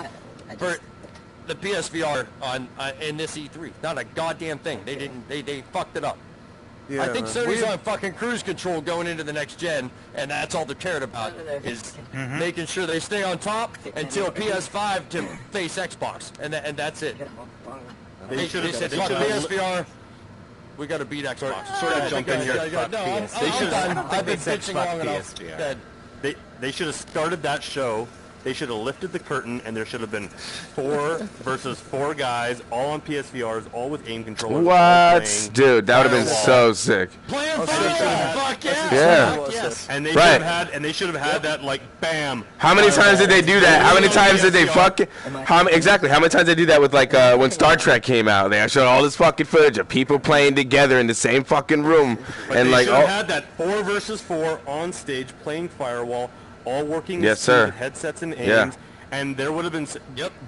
for the PSVR in this E3. Not a goddamn thing. They didn't. They fucked it up. Yeah, I think man. Sony's on fucking cruise control going into the next gen, and that's all they're cared about is making sure they stay on top until PS5 to face Xbox, and that's it. They said, fuck PSVR, we got to beat Xbox. Sort of jump in here. No, I'm done. I've been bitching long enough. They should have started that show they should have lifted the curtain, and there should have been 4 versus 4 guys, all on PSVRs, all with aim controllers. All What? playing Dude, that would have been Firewall. so sick. Playing fuck yeah! Yeah. Fuck yes. And they Right. should have had, and they should have had that like bam. How many times did they do that? How many times did they fucking... Exactly, how many times did they do that with, like, when Star Trek came out? They showed all this fucking footage of people playing together in the same fucking room. But And, they like, should have oh, had that 4 versus 4 on stage playing Firewall, all working with Yes, sir. headsets and aims, Yeah. and there would have been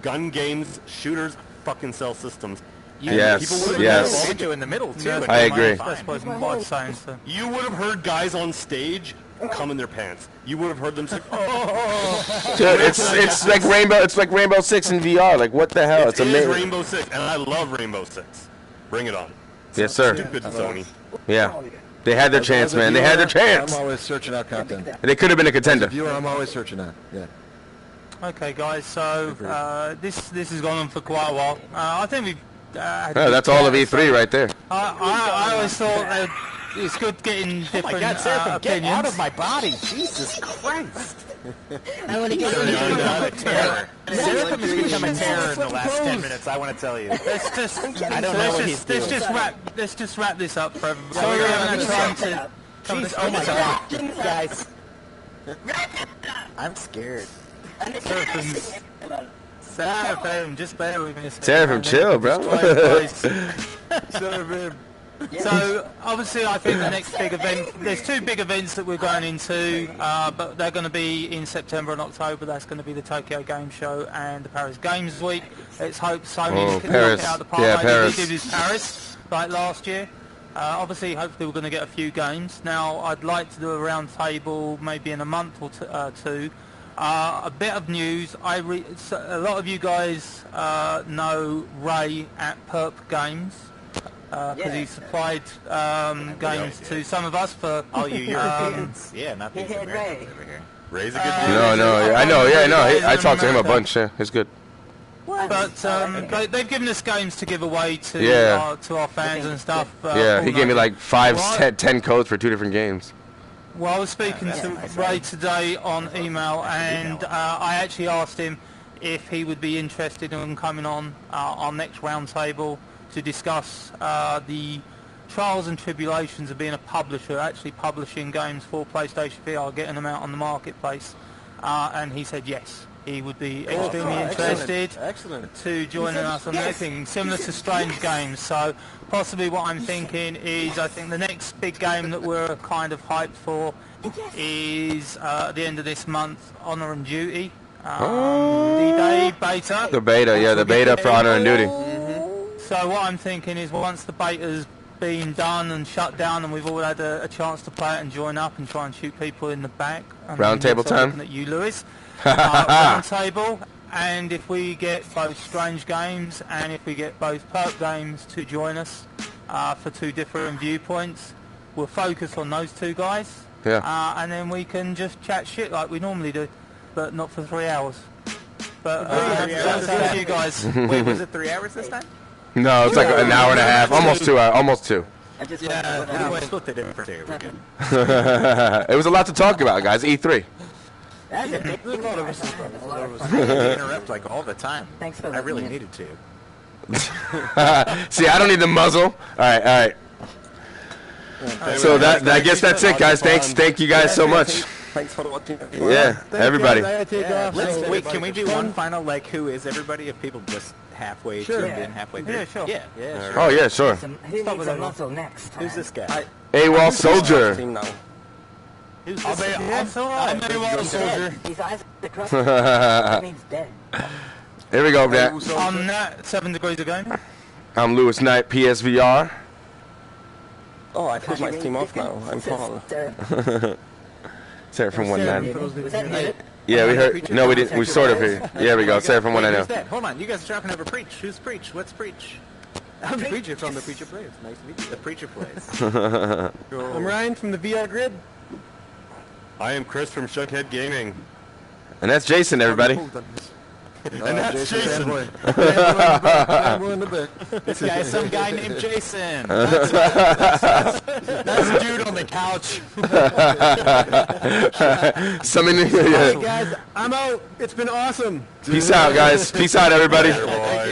gun games, shooters, fucking sell systems. Yes, People would have yes. Banjo in the middle too. Yeah, and I it agree. might That's fine. what I'm saying. So. You would have heard guys on stage come in their pants. You would have heard them say, "Oh, Dude, it's like Rainbow Six in VR. Like, what the hell? It's it is amazing. Rainbow Six," and I love Rainbow Six. Bring it on. Yes, sir. Stupid Sony. Yeah. They had their chance, man. They had their chance. I'm always searching out content. They could have been a As a contender. viewer, I'm always searching out. Yeah. Okay, guys. So this has gone on for quite a while. I think we've. Had Yeah, that's all of E3 right there. I always thought it's good getting Oh different my God, Seraphim, get opinions. out of my body! Jesus Christ! I want to get Terror. Seraphim has become a terror in the last 10 minutes. I want to tell you. I don't know what he's doing. Let's just wrap this up for everybody. Sorry, we haven't had time to. Jeez, oh my God, guys! I'm scared. Seraphim, just bear with me. Seraphim, chill, bro. So obviously, I think the next big event. There's 2 big events that we're going into, but they're going to be in September and October. That's going to be the Tokyo Game Show and the Paris Games Week. Let's hope Sony can knock Paris. it out of the park. Yeah, like Paris. they did with Paris like last year. Obviously, hopefully, we're going to get a few games. Now, I'd like to do a round table maybe in a month or two. A bit of news. A lot of you guys know Ray at Perp Games. Because he supplied games to some of us for All you Europeans. Yeah, not these Americans over here. Raise a good deal. No, I know, yeah, no. I talked to him a bunch, yeah. It's good. But they've given us games to give away to Yeah. our fans and stuff. Yeah, he gave me like 5, Alright. 10 codes for 2 different games. Well, I was speaking to Ray today on email, and I actually asked him if he would be interested in coming on our next roundtable to discuss the trials and tribulations of being a publisher, actually publishing games for PlayStation VR, getting them out on the marketplace. And he said yes, he would be extremely interested to joining us on anything similar to Strange Games. So possibly what I'm thinking is, I think the next big game that we're kind of hyped for is at the end of this month, Honor and Duty. D-Day beta. The beta, yeah, the beta for Honor and Duty. So what I'm thinking is, once the beta's been done and shut down and we've all had a chance to play it and join up and try and shoot people in the back. Roundtable time? Looking at you, Lewis. Roundtable. And if we get both Strange Games and if we get both Perp Games to join us for 2 different viewpoints, we'll focus on those 2 guys. Yeah. And then we can just chat shit like we normally do, but not for 3 hours. But that's up to you guys. Wait, was it 3 hours this time? No, it's like an hour and a half, almost 2 hours, almost 2. Yeah, we split it in for 2. We're good. It was a lot to talk about, guys. E3. That's a big I interrupt like all the time. Thanks for I really letting me in. needed to. See, I don't need the muzzle. All right. So I guess that's it, guys. Thank you guys so much. Thanks for watching. Yeah, everybody. Wait, can we do one final, like, who is everybody, if people just halfway tuned in, halfway through? Yeah, sure. Yeah, sure. Oh yeah, sure. Who needs a muzzle next time? Who's this guy? AWOL Soldier. Team now. Who's I'm this? AWOL Soldier. His eyes are crossed. That means dead. Here we go, man. I'm Nat, 7 Degrees of Game. I'm Lewis Knight, PSVR. Oh, I put my team off now. I'm Paul. Sarah from 190. Was that muted? Yeah, we heard. No, we didn't. We sort of heard. Yeah, we go. Sarah from Who's 190. that? Hold on, you guys are talking over Preach. Who's Preach? What's Preach? I'm Preacher from the Preacher Plays. Nice to meet you. The Preacher plays. I'm Ryan from the VR Grid. I am Chris from Shuckhead Gaming. And that's Jason, everybody. And that's Jason. Fanboy in the back. This guy is some guy named Jason. That's a dude on the couch. Hey guys, I'm out. It's been awesome. Peace out, guys. Peace out, everybody.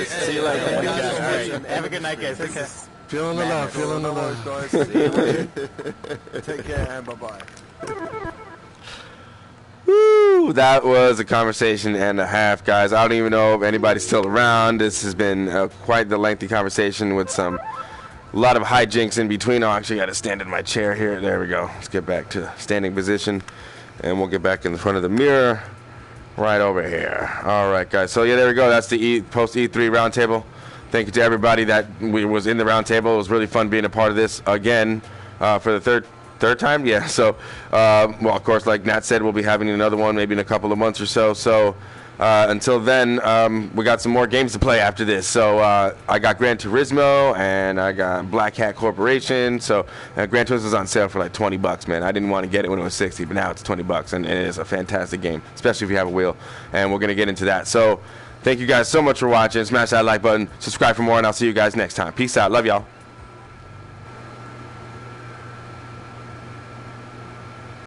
See you later. Have a good night, guys. Take care. Feeling the love, feeling the love. Guys, see you later. Take care and bye-bye. Woo, that was a conversation and a half, guys. I don't even know if anybody's still around. This has been quite the lengthy conversation with a lot of hijinks in between. I actually got to stand in my chair here. There we go. Let's get back to standing position, and we'll get back in the front of the mirror right over here. All right, guys. So, yeah, there we go. That's the post-E3 roundtable. Thank you to everybody that was in the roundtable. It was really fun being a part of this again for the third time. Yeah. So, well, of course, like Nat said, we'll be having another one maybe in a couple of months or so. So, until then, we got some more games to play after this. So, I got Gran Turismo and I got Black Hat Corporation. So, Gran Turismo is on sale for like $20, man. I didn't want to get it when it was $60, but now it's $20, and it is a fantastic game, especially if you have a wheel. And we're gonna get into that. So, thank you guys so much for watching. Smash that like button, subscribe for more, and I'll see you guys next time. Peace out. Love y'all.